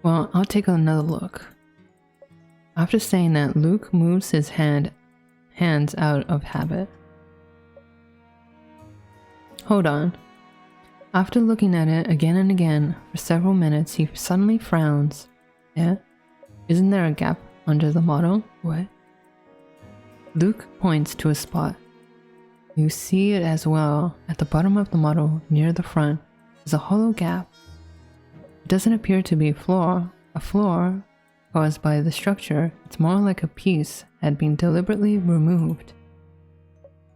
Well, I'll take another look. After saying that, Luke moves his hands out of habit. Hold on. After looking at it again and again for several minutes, he suddenly frowns. Yeah? Isn't there a gap under the model? What? Luke points to a spot. You see it as well. At the bottom of the model, near the front, is a hollow gap. It doesn't appear to be a flaw caused by the structure. It's more like a piece had been deliberately removed.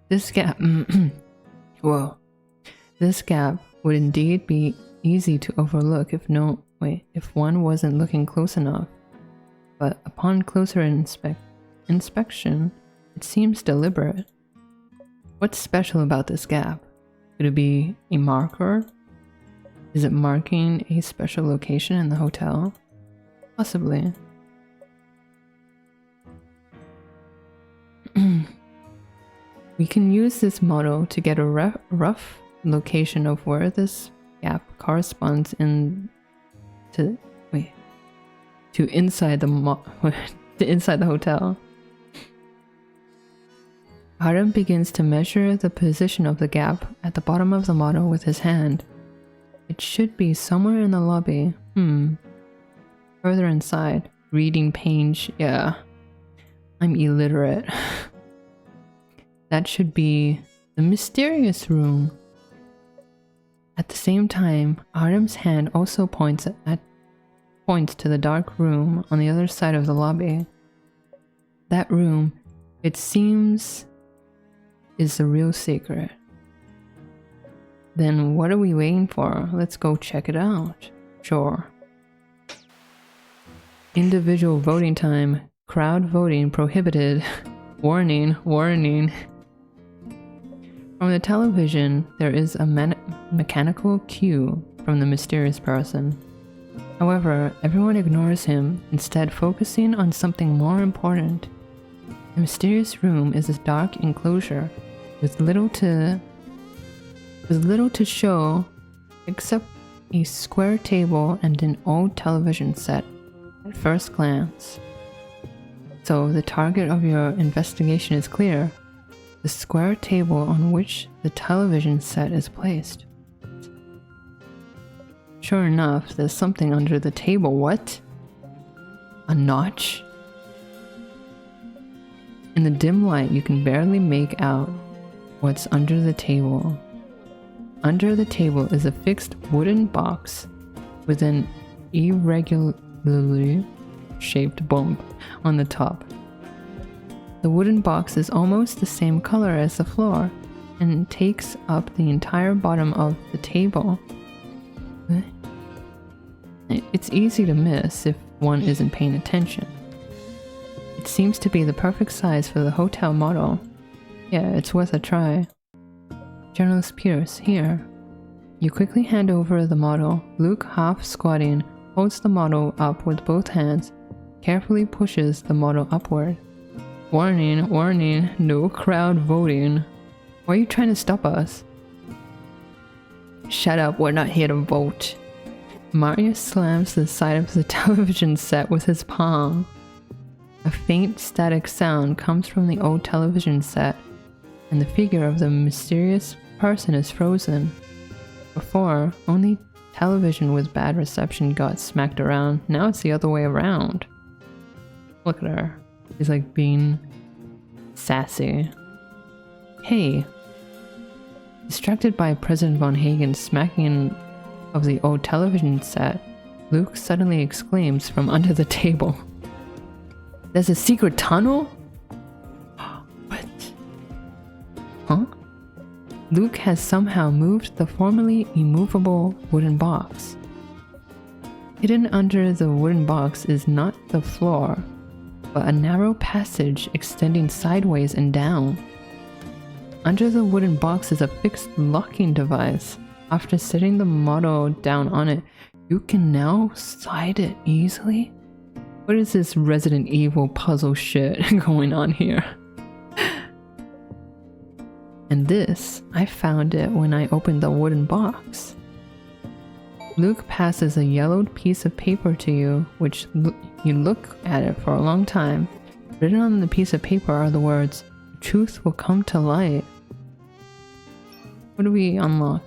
This gap This gap would indeed be easy to overlook if one wasn't looking close enough. But upon closer inspection, it seems deliberate. What's special about this gap? Could it be a marker? Is it marking a special location in the hotel? Possibly. We can use this model to get a rough location of where this gap corresponds to inside the hotel. Adam begins to measure the position of the gap at the bottom of the model with his hand. It should be somewhere in the lobby. Further inside. Reading page. Yeah. I'm illiterate. That should be the mysterious room. At the same time, Adam's hand also points to the dark room on the other side of the lobby. That room, it seems, is the real secret. Then what are we waiting for? Let's go check it out. Sure. Individual voting time. Crowd voting prohibited. Warning, warning. From the television, there is a mechanical cue from the mysterious person. However, everyone ignores him, instead focusing on something more important. The mysterious room is a dark enclosure with little to show except a square table and an old television set at first glance. So the target of your investigation is clear: the square table on which the television set is placed. Sure enough, there's something under the table. What? A notch? In the dim light, you can barely make out what's under the table. Under the table is a fixed wooden box with an irregularly shaped bump on the top. The wooden box is almost the same color as the floor and takes up the entire bottom of the table. It's easy to miss if one isn't paying attention. It seems to be the perfect size for the hotel model. Yeah, it's worth a try. Journalist Pierce, here. You quickly hand over the model. Luke, half squatting, holds the model up with both hands, carefully pushes the model upward. Warning, warning, no crowd voting. Why are you trying to stop us? Shut up, we're not here to vote. Marius slams the side of the television set with his palm. A faint static sound comes from the old television set, and the figure of the mysterious person is frozen. Before, only television with bad reception got smacked around. Now it's the other way around. Look at her. She's like being sassy. Hey. Distracted by President Von Hagen's smacking of the old television set, Luke suddenly exclaims from under the table. There's a secret tunnel? What? Huh? Luke has somehow moved the formerly immovable wooden box. Hidden under the wooden box is not the floor, but a narrow passage extending sideways and down. Under the wooden box is a fixed locking device. After setting the model down on it, you can now slide it easily? What is this Resident Evil puzzle shit going on here? And this, I found it when I opened the wooden box. Luke passes a yellowed piece of paper to you, which you look at it for a long time. Written on the piece of paper are the words, "Truth will come to light." What do we unlock?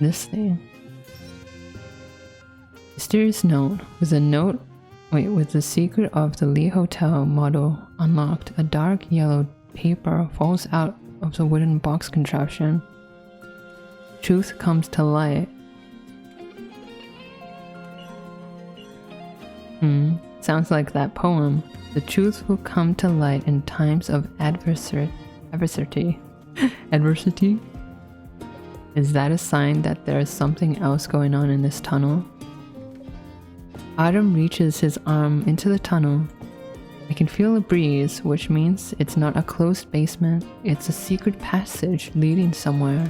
This thing. Mysterious note. With the secret of the Lee Hotel model unlocked, a dark yellow paper falls out of the wooden box contraption. Truth comes to light. Sounds like that poem. The truth will come to light in times of adversity. Adversity? Is that a sign that there is something else going on in this tunnel? Adam reaches his arm into the tunnel. I can feel a breeze, which means it's not a closed basement, it's a secret passage leading somewhere.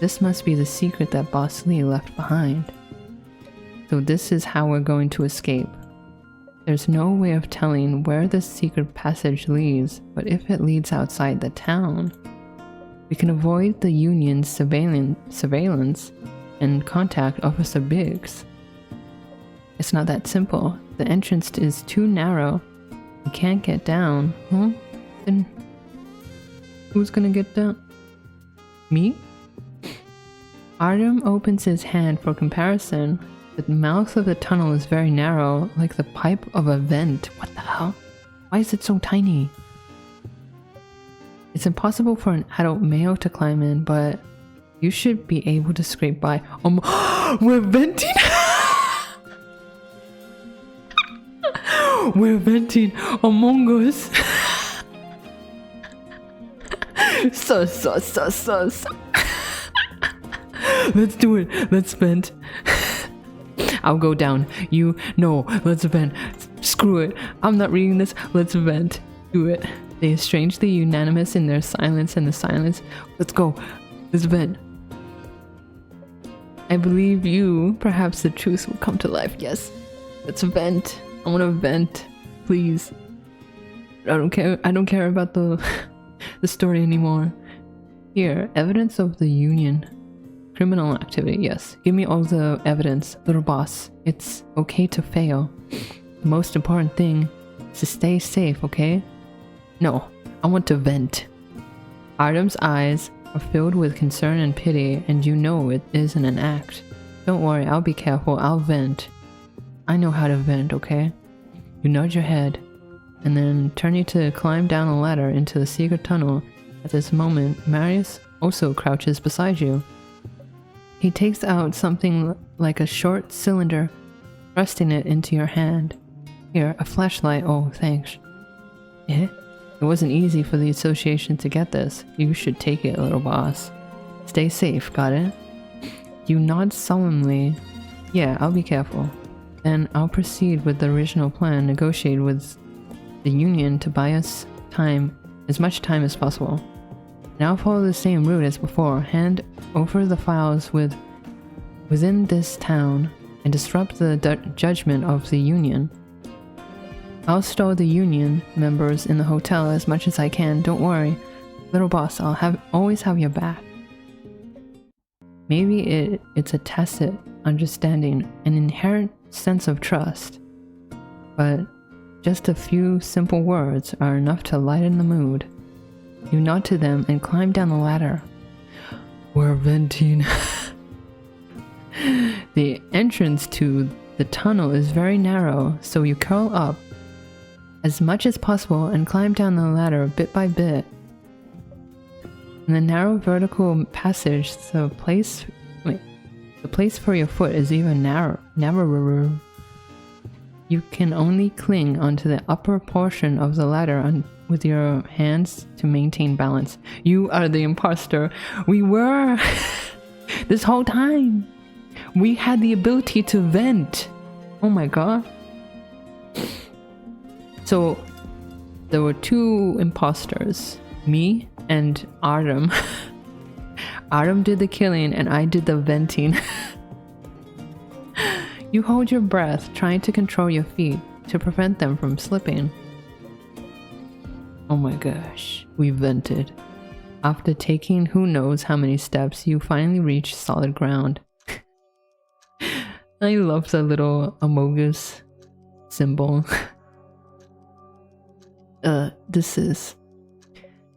This must be the secret that Boss Lee left behind. So this is how we're going to escape. There's no way of telling where this secret passage leads, but if it leads outside the town, we can avoid the Union's surveillance and contact Officer Biggs. It's not that simple. The entrance is too narrow. We can't get down. Huh? Then who's gonna get down? Me? Artem opens his hand for comparison. The mouth of the tunnel is very narrow, like the pipe of a vent. What the hell? Why is it so tiny? It's impossible for an adult male to climb in, but you should be able to scrape by. We're venting? We're venting Among Us. Sus. Let's do it. Let's vent. I'll go down. No, let's vent. Screw it. I'm not reading this. Let's vent. Do it. They are strangely unanimous in their silence and the silence. Let's go. Let's vent. I believe you. Perhaps the truth will come to life. Yes. Let's vent. I want to vent. Please. I don't care. I don't care about the the story anymore. Here, evidence of the union. Criminal activity, yes. Give me all the evidence, little boss. It's okay to fail. The most important thing is to stay safe, okay? No, I want to vent. Artem's eyes are filled with concern and pity, and you know it isn't an act. Don't worry, I'll be careful, I'll vent. I know how to vent, okay? You nod your head, and then turn you to climb down a ladder into the secret tunnel. At this moment, Marius also crouches beside you. He takes out something like a short cylinder, thrusting it into your hand. Here, a flashlight. Oh, thanks. Eh? It wasn't easy for the association to get this. You should take it, little boss. Stay safe, got it? You nod solemnly. Yeah, I'll be careful. Then I'll proceed with the original plan, negotiate with the union to buy us time, as much time as possible. Now follow the same route as before, hand over the files within this town, and disrupt the judgment of the union. I'll stall the union members in the hotel as much as I can, don't worry. Little boss, I'll always have your back. Maybe it's a tacit understanding, an inherent sense of trust, but just a few simple words are enough to lighten the mood. You nod to them and climb down the ladder. We're venting. The entrance to the tunnel is very narrow, so you curl up as much as possible and climb down the ladder bit by bit. In the narrow vertical passage, the place for your foot is even narrower. You can only cling onto the upper portion of the ladder with your hands to maintain balance. You are the imposter. We were this whole time. We had the ability to vent. Oh my god. So there were two imposters, me and Artem. Artem did the killing and I did the venting. You hold your breath, trying to control your feet to prevent them from slipping. Oh my gosh, we vented. After taking who knows how many steps, you finally reach solid ground. I love the little Amogus symbol. This is...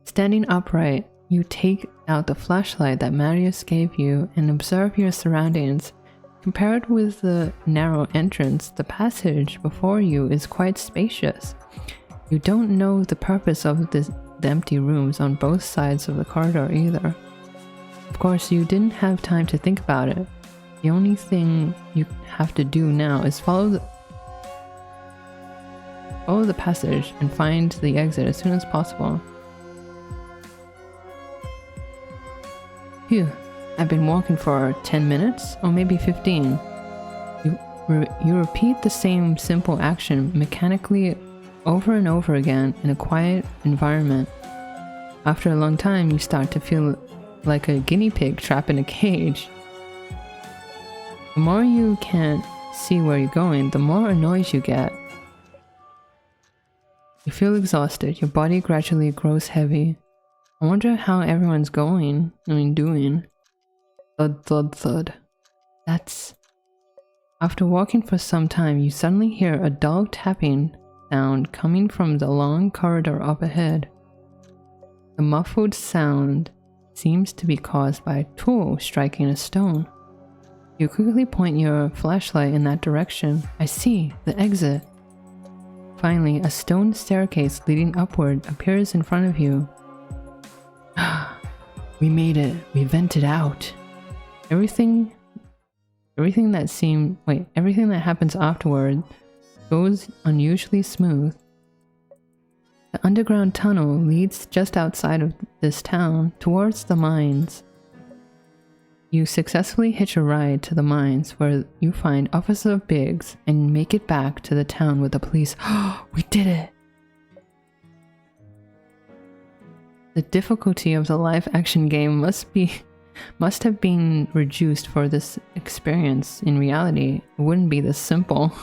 Standing upright, you take out the flashlight that Marius gave you and observe your surroundings. Compared with the narrow entrance, the passage before you is quite spacious. You don't know the purpose of the empty rooms on both sides of the corridor either. Of course, you didn't have time to think about it. The only thing you have to do now is follow the passage and find the exit as soon as possible. Phew, I've been walking for 10 minutes, or maybe 15. You repeat the same simple action mechanically over and over again in a quiet environment. After a long time, you start to feel like a guinea pig trapped in a cage. The more you can't see where you're going, the more annoyed you get. You feel exhausted, your body gradually grows heavy. I wonder how everyone's doing. Thud, thud, thud. After walking for some time, you suddenly hear a dull tapping sound coming from the long corridor up ahead. The muffled sound seems to be caused by a tool striking a stone. You quickly point your flashlight in that direction. I see, the exit. Finally, a stone staircase leading upward appears in front of you. We made it. We vented out. Everything that happens afterward goes unusually smooth. The underground tunnel leads just outside of this town towards the mines. You successfully hitch a ride to the mines where you find Officer Biggs and make it back to the town with the police. We did it! The difficulty of the live action game must have been reduced for this experience. In reality, it wouldn't be this simple.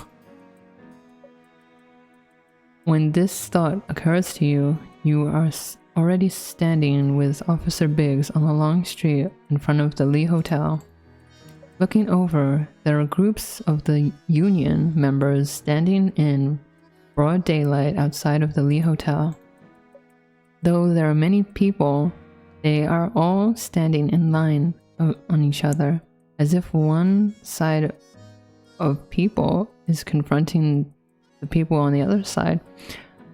When this thought occurs to you, you are already standing with Officer Biggs on a long street in front of the Lee Hotel. Looking over, there are groups of the union members standing in broad daylight outside of the Lee Hotel. Though there are many people, they are all standing in line on each other, as if one side of people is confronting the people on the other side.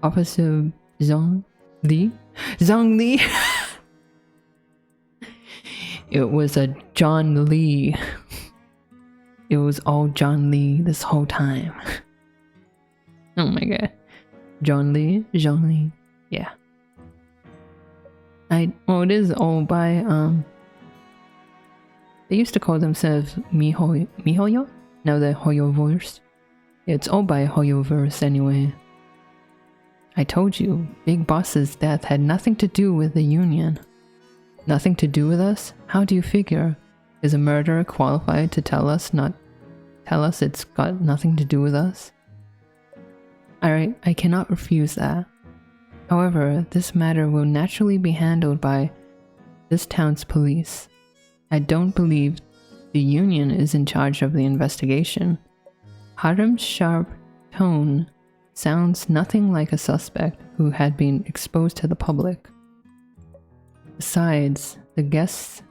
Officer Zhang Li? It was a John Lee. It was all John Lee this whole time. Oh my god. John Lee? Yeah. Well, it is all by, they used to call themselves Mihoyo? Now they're Hoyoverse. It's all by Hoyoverse anyway. I told you, Big Boss's death had nothing to do with the union. Nothing to do with us? How do you figure? Is a murderer qualified to tell us it's got nothing to do with us? Alright, I cannot refuse that. However, this matter will naturally be handled by this town's police. I don't believe the union is in charge of the investigation. Harim's sharp tone sounds nothing like a suspect who had been exposed to the public. Besides, the guests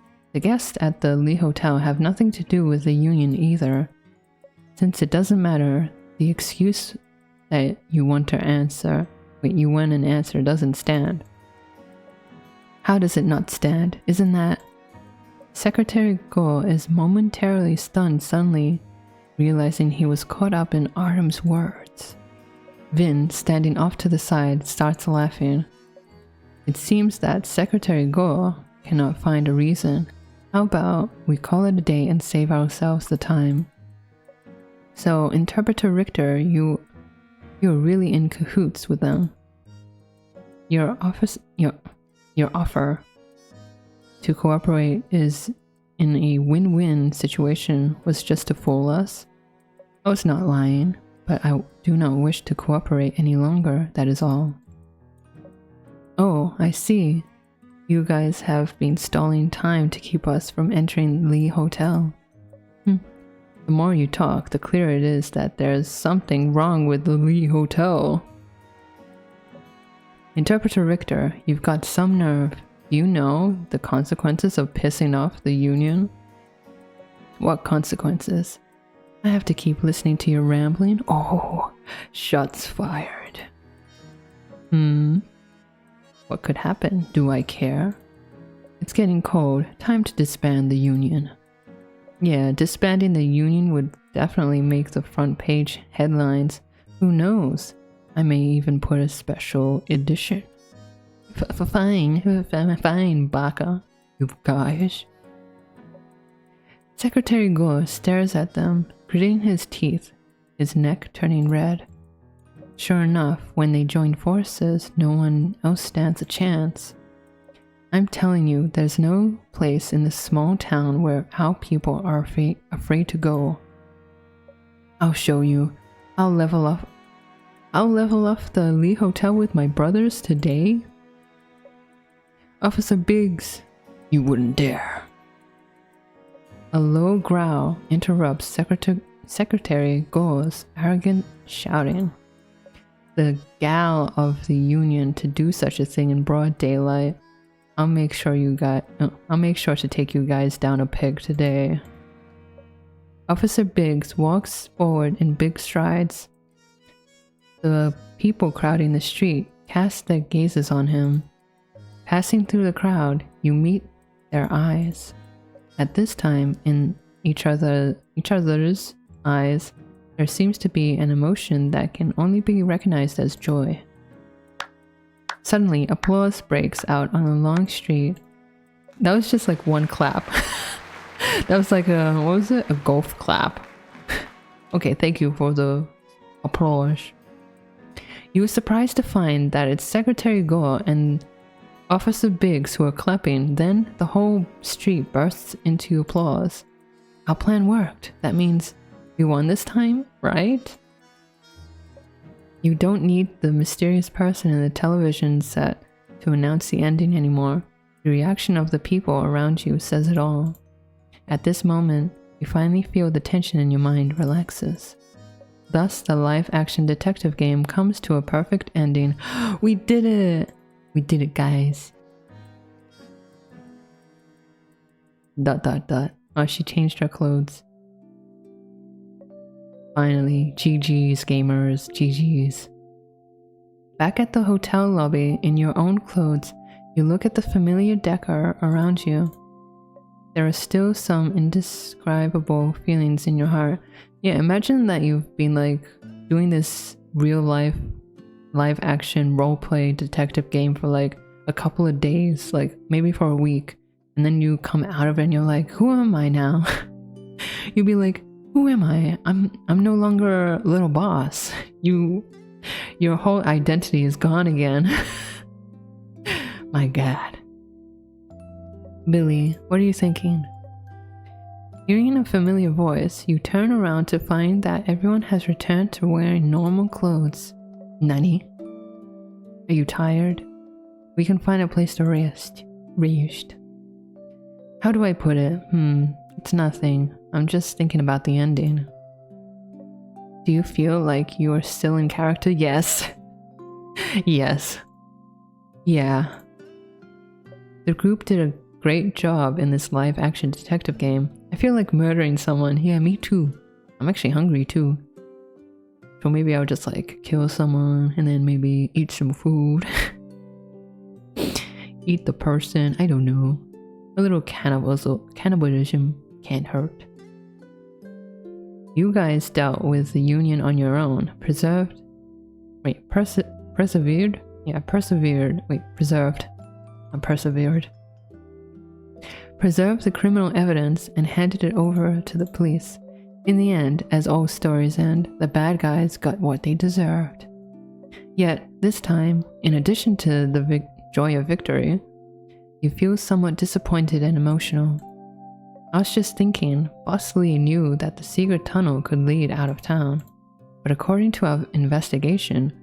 at the Lee Hotel have nothing to do with the union either. Since it doesn't matter, the excuse that you went and answer doesn't stand. How does it not stand? Isn't that? Secretary Go is momentarily stunned, suddenly realizing he was caught up in Artem's words. Vin, standing off to the side, starts laughing. It seems that Secretary Go cannot find a reason. How about we call it a day and save ourselves the time? So, Interpreter Richter, you're really in cahoots with them. Your offer to cooperate is in a win-win situation was just to fool us. I was not lying, but I do not wish to cooperate any longer, that is all. Oh, I see. You guys have been stalling time to keep us from entering Lee Hotel. The more you talk, the clearer it is that there's something wrong with the Lee Hotel. Interpreter Richter, you've got some nerve. Do you know the consequences of pissing off the union? What consequences? I have to keep listening to your rambling? Oh, shots fired. What could happen? Do I care? It's getting cold. Time to disband the union. Yeah, disbanding the union would definitely make the front page headlines. Who knows? I may even put a special edition. Fine, Baka, you guys. Secretary Go stares at them, gritting his teeth, his neck turning red. Sure enough, when they join forces, no one else stands a chance. I'm telling you, there's no place in this small town where our people are afraid to go. I'll show you. I'll level up the Lee Hotel with my brothers today. Officer Biggs, you wouldn't dare. A low growl interrupts Secretary Go's arrogant shouting. The gall of the union to do such a thing in broad daylight. I'll make sure to take you guys down a peg today. Officer Biggs walks forward in big strides. The people crowding the street cast their gazes on him. Passing through the crowd, you meet their eyes. At this time, in each other's eyes, there seems to be an emotion that can only be recognized as joy. Suddenly, applause breaks out on a long street. That was just like one clap. That was like what was it? A golf clap. Okay, thank you for the applause. You were surprised to find that it's Secretary Go and Officer Biggs who are clapping, then the whole street bursts into applause. Our plan worked. That means we won this time, right? You don't need the mysterious person in the television set to announce the ending anymore. The reaction of the people around you says it all. At this moment, you finally feel the tension in your mind relaxes. Thus, the live-action detective game comes to a perfect ending. We did it! We did it, guys. ... Oh, she changed her clothes. Finally, GG's gamers, GG's. Back at the hotel lobby in your own clothes, you look at the familiar decor around you. There are still some indescribable feelings in your heart. Yeah, imagine that you've been like doing this real life live action roleplay detective game for like a couple of days, like maybe for a week, and then you come out of it and you're like, who am I now? You'd be like, who am I? I'm no longer little boss. Your whole identity is gone again. My god. Billy, what are you thinking? Hearing a familiar voice, you turn around to find that everyone has returned to wearing normal clothes. Nani? Are you tired? We can find a place to rest. How do I put it? It's nothing. I'm just thinking about the ending. Do you feel like you are still in character? Yes. Yes. Yeah. The group did a great job in this live-action detective game. I feel like murdering someone. Yeah, me too. I'm actually hungry too. So maybe I'll just like kill someone and then maybe eat some food. Eat the person. I don't know. A little cannibalism can't hurt. You guys dealt with the Union on your own. Persevered? Yeah, persevered. Preserved. I persevered. Preserved the criminal evidence and handed it over to the police. In the end, as all stories end, the bad guys got what they deserved. Yet, this time, in addition to the joy of victory, you feel somewhat disappointed and emotional. I was just thinking, Boss Lee knew that the secret tunnel could lead out of town, but according to our investigation,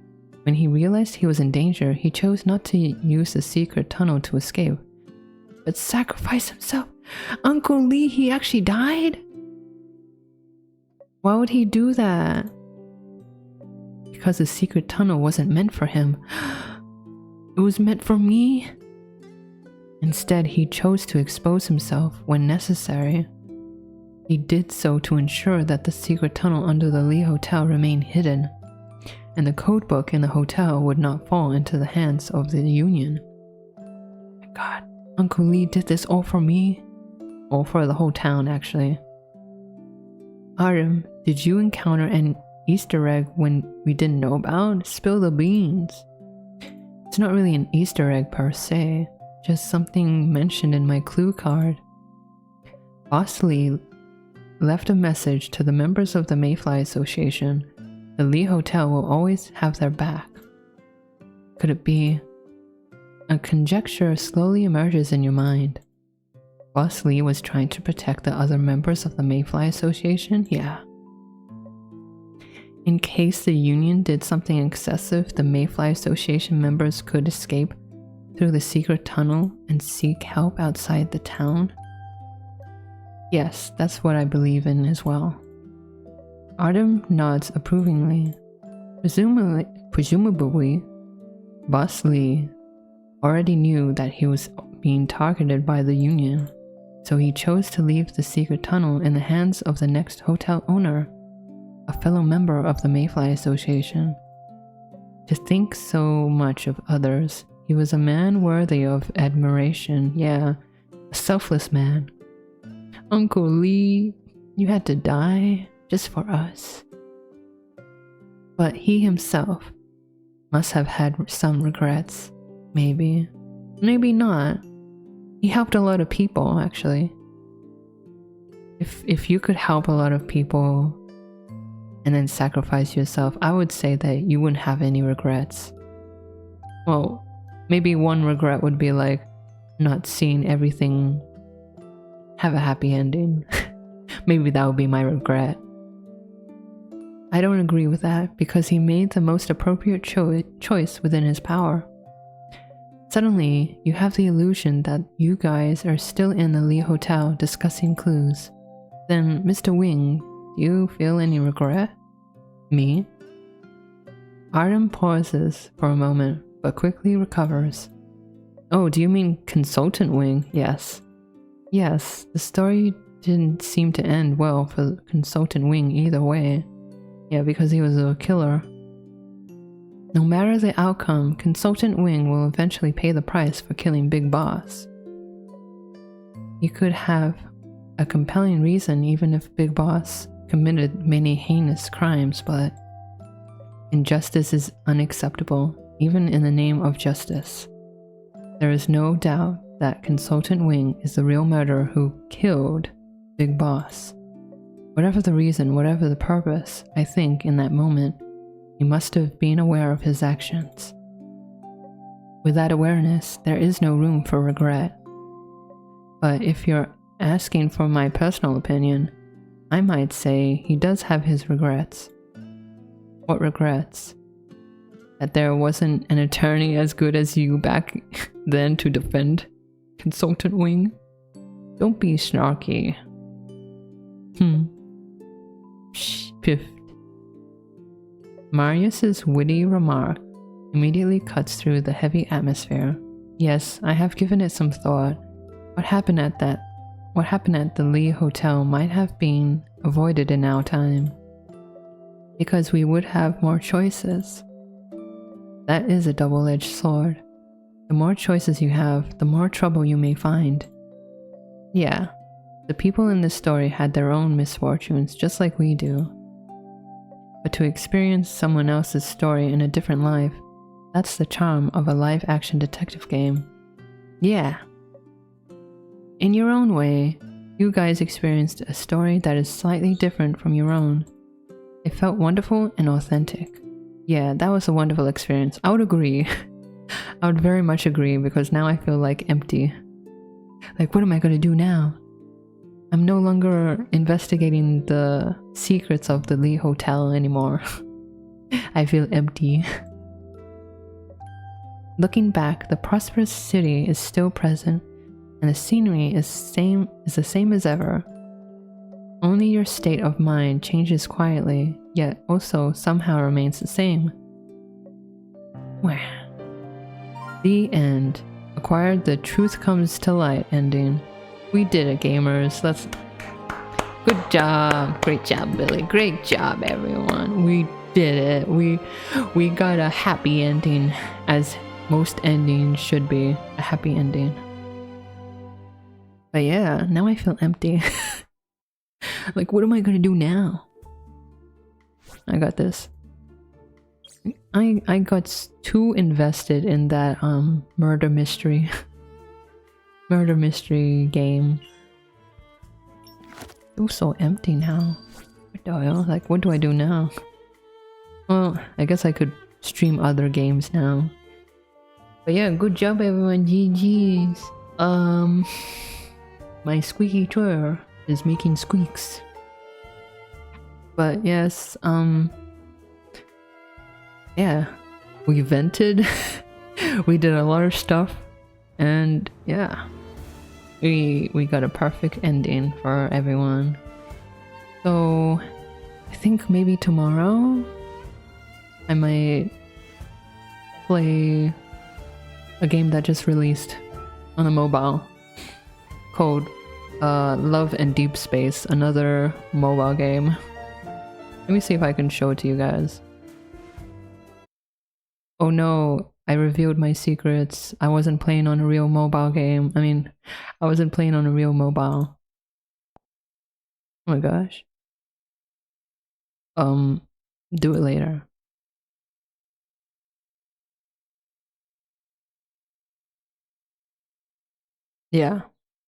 when he realized he was in danger, he chose not to use the secret tunnel to escape, but sacrifice himself. Uncle Lee, he actually died? Why would he do that? Because the secret tunnel wasn't meant for him. It was meant for me? Instead, he chose to expose himself when necessary. He did so to ensure that the secret tunnel under the Lee Hotel remained hidden, and the codebook in the hotel would not fall into the hands of the Union. My god, Uncle Lee did this all for me? All for the whole town, actually. Artem, did you encounter an Easter egg when we didn't know about? Spill the beans. It's not really an Easter egg per se, just something mentioned in my clue card. Boss Lee left a message to the members of the Mayfly Association. The Lee Hotel will always have their back. Could it be? A conjecture slowly emerges in your mind. Boss Lee was trying to protect the other members of the Mayfly Association? Yeah. In case the Union did something excessive, the Mayfly Association members could escape through the secret tunnel and seek help outside the town? Yes, that's what I believe in as well. Artem nods approvingly. Presumably, Boss Lee already knew that he was being targeted by the Union, so he chose to leave the secret tunnel in the hands of the next hotel owner, a fellow member of the Mayfly Association. To think so much of others, he was a man worthy of admiration. Yeah, a selfless man. Uncle Lee, you had to die just for us. But he himself must have had some regrets. Maybe. Maybe not. He helped a lot of people, actually. If you could help a lot of people and then sacrifice yourself, I would say that you wouldn't have any regrets. Well, Maybe one regret would be like not seeing everything have a happy ending. Maybe that would be my regret. I don't agree with that because he made the most appropriate choice within his power. Suddenly, you have the illusion that you guys are still in the Lee Hotel discussing clues. Then, Mr. Wing, do you feel any regret? Me? Artem pauses for a moment, but quickly recovers. Oh, do you mean Consultant Wing? Yes. Yes, the story didn't seem to end well for Consultant Wing either way. Yeah, because he was a killer. No matter the outcome, Consultant Wing will eventually pay the price for killing Big Boss. You could have a compelling reason even if Big Boss committed many heinous crimes, but injustice is unacceptable, even in the name of justice. There is no doubt that Consultant Wing is the real murderer who killed Big Boss. Whatever the reason, whatever the purpose, I think in that moment, he must have been aware of his actions. With that awareness, there is no room for regret. But if you're asking for my personal opinion, I might say he does have his regrets. What regrets? That there wasn't an attorney as good as you back then to defend Consultant Wing? Don't be snarky. Piffed. Marius's witty remark immediately cuts through the heavy atmosphere. Yes, I have given it some thought. What happened at the Lee Hotel might have been avoided in our time. Because we would have more choices. That is a double-edged sword. The more choices you have, the more trouble you may find. Yeah, the people in this story had their own misfortunes just like we do. But to experience someone else's story in a different life, that's the charm of a live-action detective game. Yeah. In your own way, you guys experienced a story that is slightly different from your own. It felt wonderful and authentic. Yeah, that was a wonderful experience. I would agree. I would very much agree because now I feel like empty. Like, what am I gonna do now? I'm no longer investigating the secrets of the Lee Hotel anymore. I feel empty. Looking back, the prosperous city is still present, and the scenery is the same as ever. Only your state of mind changes quietly, yet also somehow remains the same. The end. Acquired the truth comes to light ending. We did it, gamers. Good job. Great job, Billy. Great job, everyone. We did it. We got a happy ending, as most endings should be. A happy ending. But yeah, now I feel empty. Like, what am I gonna do now? I got this. I got too invested in that murder mystery murder mystery game. It was so empty now. What the hell? Like, what do I do now? Well, I guess I could stream other games now. But yeah, good job everyone. GG's. My squeaky toy is making squeaks. But yes, yeah, we vented. We did a lot of stuff, and yeah, we got a perfect ending for everyone. So I think maybe tomorrow I might play a game that just released on a mobile called Love and Deep Space, another mobile game. Let me see if I can show it to you guys. Oh no, I revealed my secrets. I wasn't playing on a real mobile game. I wasn't playing on a real mobile. Oh my gosh. Do it later. Yeah.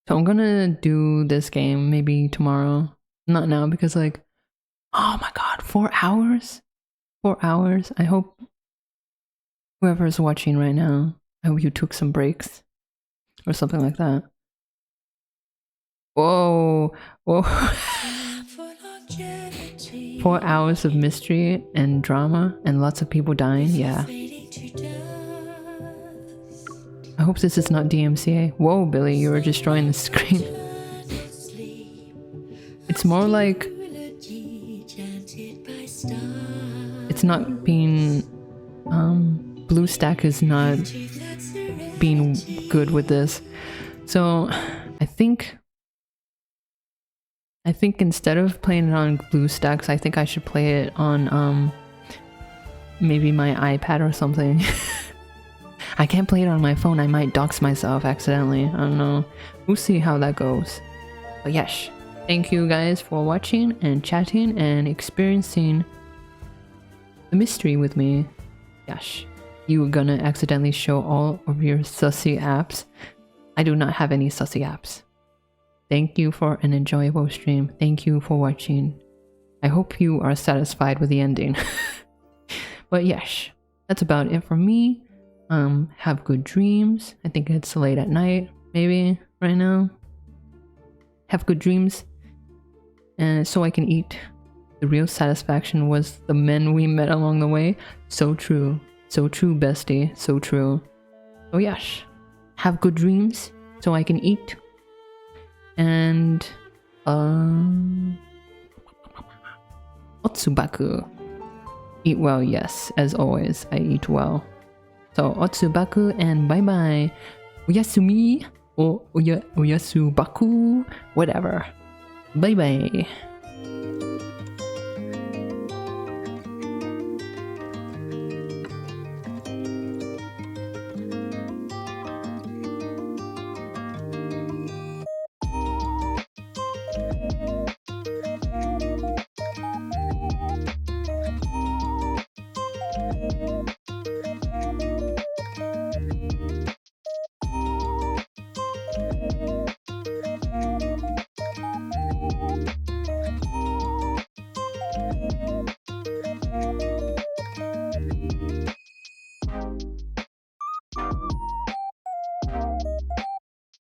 So I'm gonna do this game maybe tomorrow. Not now because like, oh my god, 4 hours? 4 hours? I hope whoever's watching right now, I hope you took some breaks or something like that. Whoa, whoa. 4 hours of mystery and drama and lots of people dying. Yeah. I hope this is not DMCA. Whoa, Billy, you were destroying the screen. It's more like it's not being BlueStack is not being good with this. So I think instead of playing it on BlueStacks, I think I should play it on maybe my iPad or something. I can't play it on my phone. I might dox myself accidentally. I don't know. We'll see how that goes. But yes, thank you guys for watching and chatting and experiencing the mystery with me. Yes, you were gonna accidentally show all of your sussy apps. I do not have any sussy apps. Thank you for an enjoyable stream. Thank you for watching. I hope you are satisfied with the ending. But yes, that's about it for me. Have good dreams. I think it's late at night, maybe right now. Have good dreams. And so I can eat. The real satisfaction was the men we met along the way. So true. So true, bestie. So true. Oh yes. Have good dreams so I can eat. And Otsubaku. Eat well, yes. As always, I eat well. So Otsubaku and bye bye. Oyasumi or oyasubaku, whatever. Bye bye.